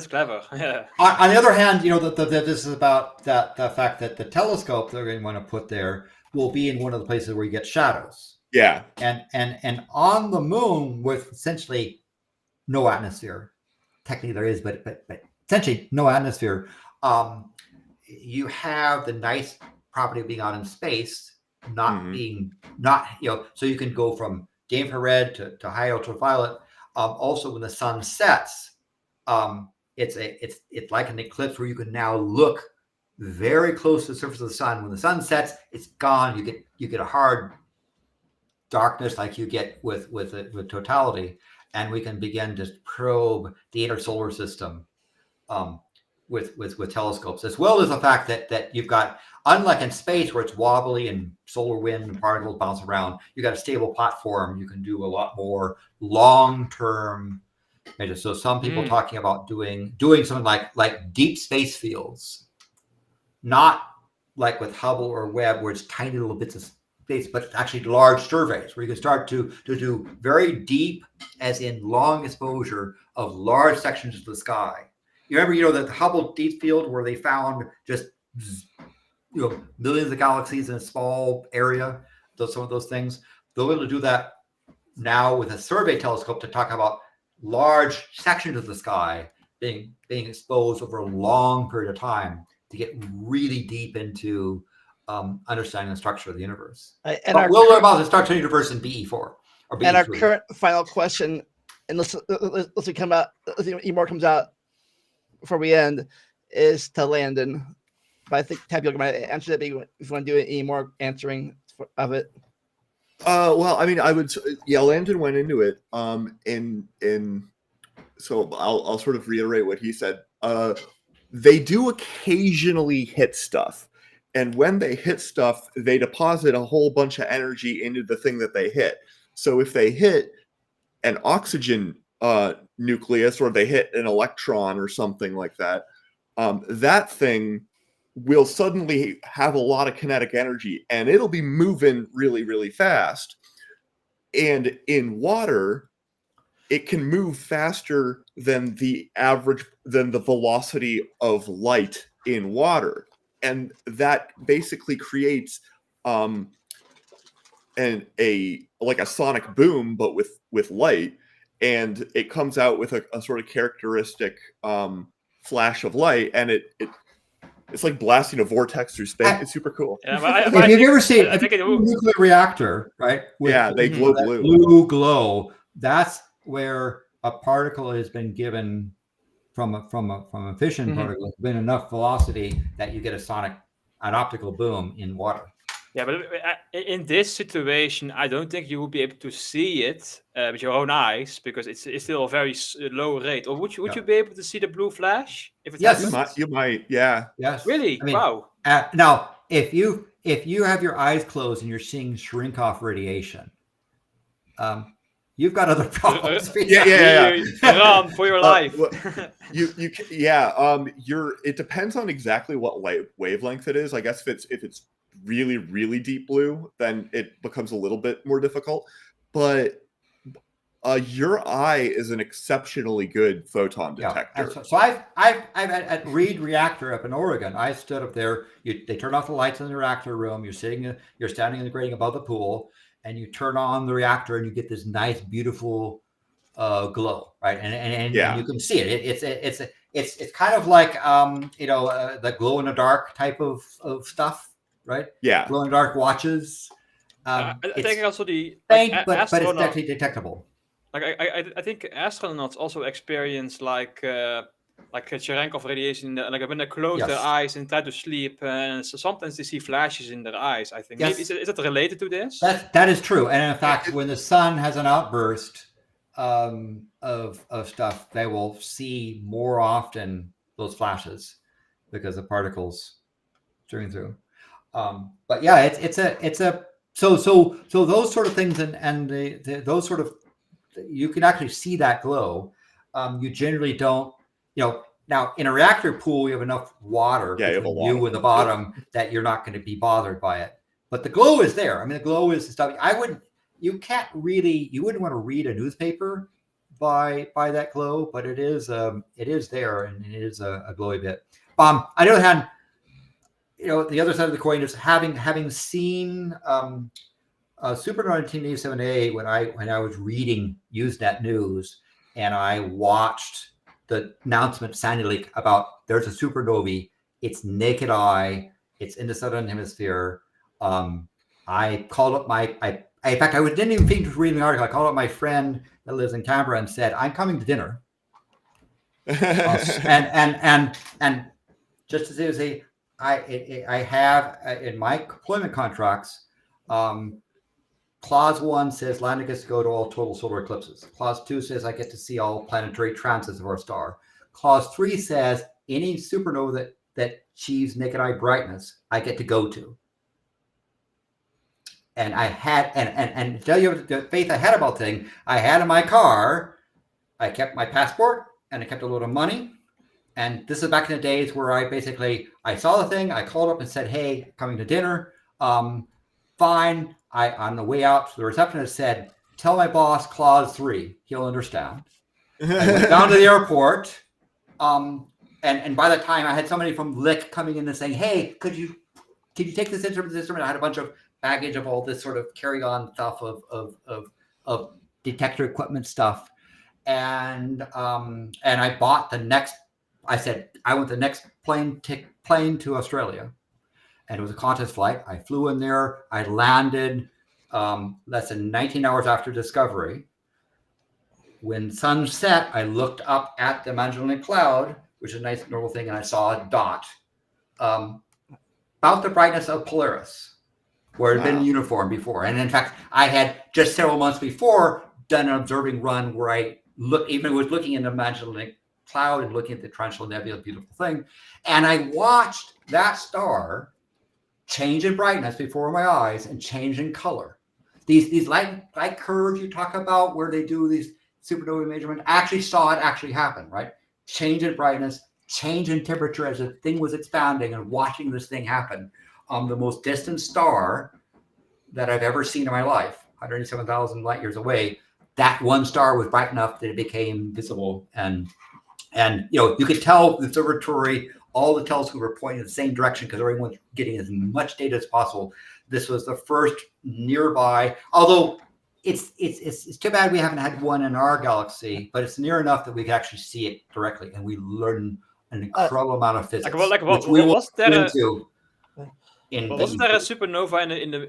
clever. Yeah. On the other hand, this is about the fact that the telescope they're going to want to put there will be in one of the places where you get shadows. Yeah. And on the moon with essentially no atmosphere, technically there is, but essentially no atmosphere, you have the nice property of being out in space, so you can go from infrared to high ultraviolet. Also, when the sun sets, it's like an eclipse where you can now look very close to the surface of the sun. When the sun sets, it's gone. You get a hard darkness like you get with totality, and we can begin to probe the inner solar system with telescopes, as well as the fact that you've got, unlike in space where it's wobbly and solar wind and particles bounce around, you got a stable platform. You can do a lot more long-term measures. So some people talking about doing something like deep space fields, not like with Hubble or Webb where it's tiny little bits of space, but actually large surveys where you can start to do very deep, as in long exposure of large sections of the sky. You remember, the Hubble Deep Field where they found just millions of galaxies in a small area. Some of those things, they'll be able to do that now with a survey telescope to talk about large sections of the sky being exposed over a long period of time to get really deep into understanding the structure of the universe. And But we'll learn about the structure of the universe in BE4 or BE3. And our current final question, and let's we come out, Emor comes out before we end, is to Landon. But I think Tabby might answer that. If you want to do any more answering of it. Well, I mean, I would. Yeah, Landon went into it. So I'll sort of reiterate what he said. They do occasionally hit stuff, and when they hit stuff, they deposit a whole bunch of energy into the thing that they hit. So if they hit an oxygen nucleus, or they hit an electron or something like that, that thing will suddenly have a lot of kinetic energy, and it'll be moving really, really fast. And in water, it can move faster than the velocity of light in water. And that basically creates like a sonic boom, but with light. And it comes out with a sort of characteristic flash of light, and it's like blasting a vortex through space. It's super cool. Yeah, If you've ever seen I think a nuclear reactor, right? They glow blue. Blue glow. That's where a particle has been given from a fission particle, has been enough velocity that you get an optical boom in water. Yeah, but in this situation, I don't think you would be able to see it with your own eyes, because it's still a very low rate. Or would you be able to see the blue flash if it Yes, happens? You might, yeah. Yes. Really? I mean, Wow. Now, if you have your eyes closed and you're seeing shrink off radiation, you've got other problems. Yeah. Run for your life. It depends on exactly what wavelength it is. I guess if it's really, really deep blue, then it becomes a little bit more difficult. But your eye is an exceptionally good photon detector. Yeah. So I've at Reed Reactor up in Oregon. I stood up there. They turn off the lights in the reactor room. You're standing in the grating above the pool, and you turn on the reactor, and you get this nice, beautiful glow, right? And you can see it. It's kind of like the glow in the dark type of stuff, right? Yeah, glow in the dark watches. I think also the faint, but it's definitely detectable. Like I think astronauts also experience like a Cherenkov radiation, like when they close their eyes and try to sleep, and so sometimes they see flashes in their eyes. I think is it related to this? That is true, and in fact, when the sun has an outburst of stuff, they will see more often those flashes because the particles streaming through. But yeah, it's a so those sort of things and those sort of, you can actually see that glow. You generally don't, now in a reactor pool, you have enough water between you and the bottom that you're not going to be bothered by it. But the glow is there. I mean, the glow is stuff. You wouldn't want to read a newspaper by that glow, but it is there, and it is a glowy bit. On the other hand, the other side of the coin is having seen Supernova 1987A when I was reading Usenet News, and I watched the announcement Sandy Lake about there's a supernovae. It's naked eye. It's in the southern hemisphere. I called up in fact, I didn't even think to read the article. I called up my friend that lives in Canberra and said, "I'm coming to dinner." and just to say, I have in my employment contracts, Clause 1 says Landon gets to go to all total solar eclipses. Clause 2 says I get to see all planetary transits of our star. Clause 3 says any supernova that achieves naked eye brightness, I get to go to. And I had, and tell you the faith I had about thing, I had in my car, I kept my passport and I kept a load of money. And this is back in the days where I saw the thing, I called up and said, "Hey, coming to dinner." Fine. On the way out, the receptionist said, "Tell my boss Clause 3. He'll understand." I went down to the airport. And by the time I had somebody from Lick coming in and saying, "Hey, could you take this instrument?" I had a bunch of baggage of all this sort of carry-on stuff of detector equipment stuff, and I bought the next. I said I want the next plane to Australia, and it was a Qantas flight. I flew in there. I landed less than 19 hours after discovery. When sun set, I looked up at the Magellanic Cloud, which is a nice normal thing, and I saw a dot about the brightness of Polaris, where it had been uniform before. And in fact, I had just several months before done an observing run where I was looking in the Magellanic Cloud and looking at the Torrential Nebula, beautiful thing. And I watched that star change in brightness before my eyes and change in color. These light curves you talk about where they do these supernova measurements, I actually saw it actually happen, right? Change in brightness, change in temperature as the thing was expanding, and watching this thing happen. The most distant star that I've ever seen in my life, 187,000 light years away, that one star was bright enough that it became visible. And you could tell the observatory, all the telescopes were pointing in the same direction because everyone's getting as much data as possible. This was the first nearby, although it's too bad we haven't had one in our galaxy, but it's near enough that we can actually see it directly, and we learn an incredible amount of physics. Was there a supernova in the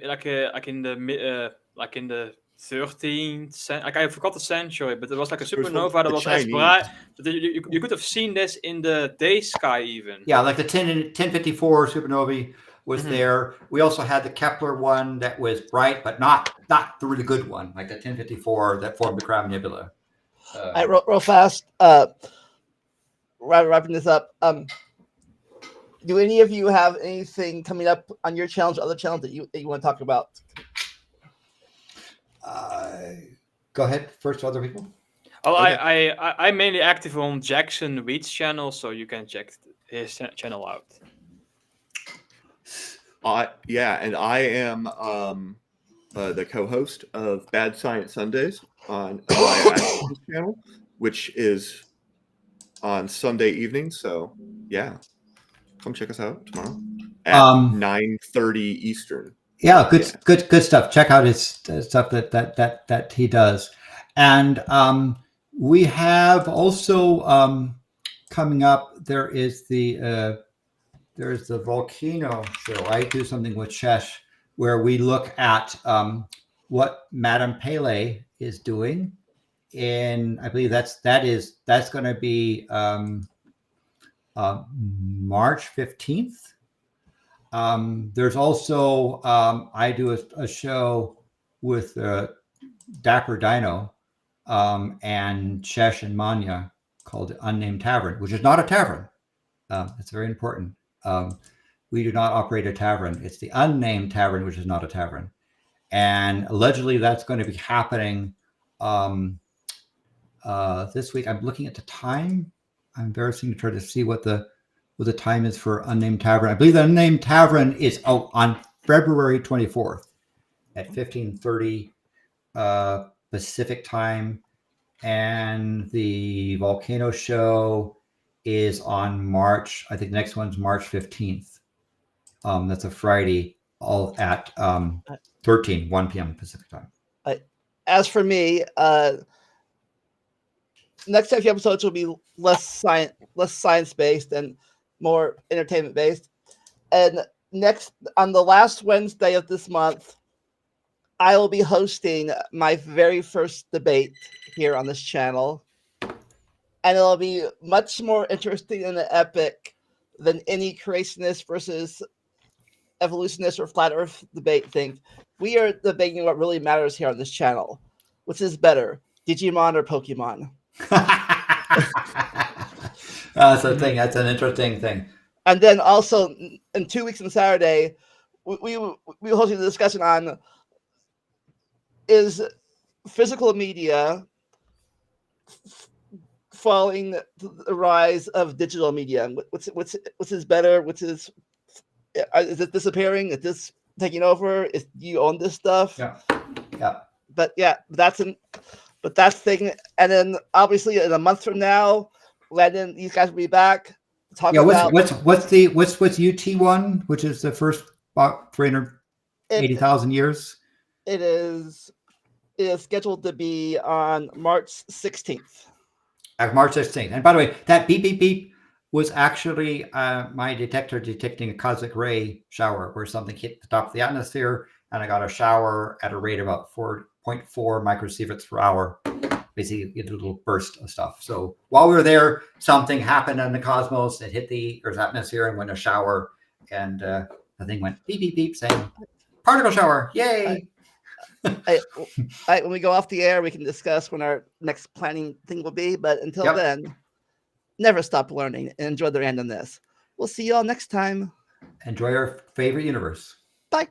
13th? I forgot the century, but there was like a supernova that was as bright that you could have seen this in the day sky even. Yeah, like the 1054 supernovae was there. We also had the Kepler one that was bright, but not the really good one, like the 1054 that formed the Crab Nebula. Real fast, wrapping this up. Do any of you have anything coming up on your challenge, other challenge that you want to talk about? Go ahead first, other people. Oh, okay. I'm mainly active on Jackson Wheat's channel, so you can check his channel out. And I am the co-host of Bad Science Sundays on my channel, which is on Sunday evening. So yeah, come check us out tomorrow at 9:30 Eastern. Yeah, good stuff. Check out his stuff that he does, and we have also coming up. There's the volcano show. I do something with Chesh where we look at what Madame Pele is doing. And I believe that's going to be March 15th. There's also I do a show with Dapper Dino and Chesh and Manya called Unnamed Tavern, which is not a tavern. It's very important. We do not operate a tavern. It's the Unnamed Tavern, which is not a tavern. And allegedly that's going to be happening this week. I'm looking at the time. I'm embarrassing to try to see what the time is for Unnamed Tavern. I believe the Unnamed Tavern is on February 24th at 15:30 Pacific time. And the Volcano Show is on March, I think the next one's March 15th. That's a Friday, all at 1 p.m. Pacific time. As for me, next few episodes will be less science based and more entertainment based. And next, on the last Wednesday of this month, I will be hosting my very first debate here on this channel. And it'll be much more interesting and epic than any creationist versus evolutionist or flat earth debate thing. We are debating what really matters here on this channel. Which is better, Digimon or Pokemon? That's a thing. That's an interesting thing. And then also, in 2 weeks on Saturday, we were hosting a discussion on, is physical media following the rise of digital media? Which is better? Is it disappearing? Is this taking over? Do you own this stuff? Yeah. But yeah, that's thing. And then obviously in a month from now, Landon, these guys will be back. What's UT one, which is the first about 380,000 years? It is is scheduled to be on March 16th. March 16th. And by the way, that beep, beep, beep was actually my detector detecting a cosmic ray shower where something hit the top of the atmosphere, and I got a shower at a rate of about 4.4 microsieverts per hour. Basically, you get a little burst of stuff. So while we were there, something happened in the cosmos. It hit the Earth's atmosphere and went in a shower, and the thing went beep, beep, beep, saying, particle shower, yay! When we go off the air, we can discuss when our next planning thing will be. But until then, never stop learning and enjoy the randomness. We'll see you all next time. Enjoy our favorite universe. Bye.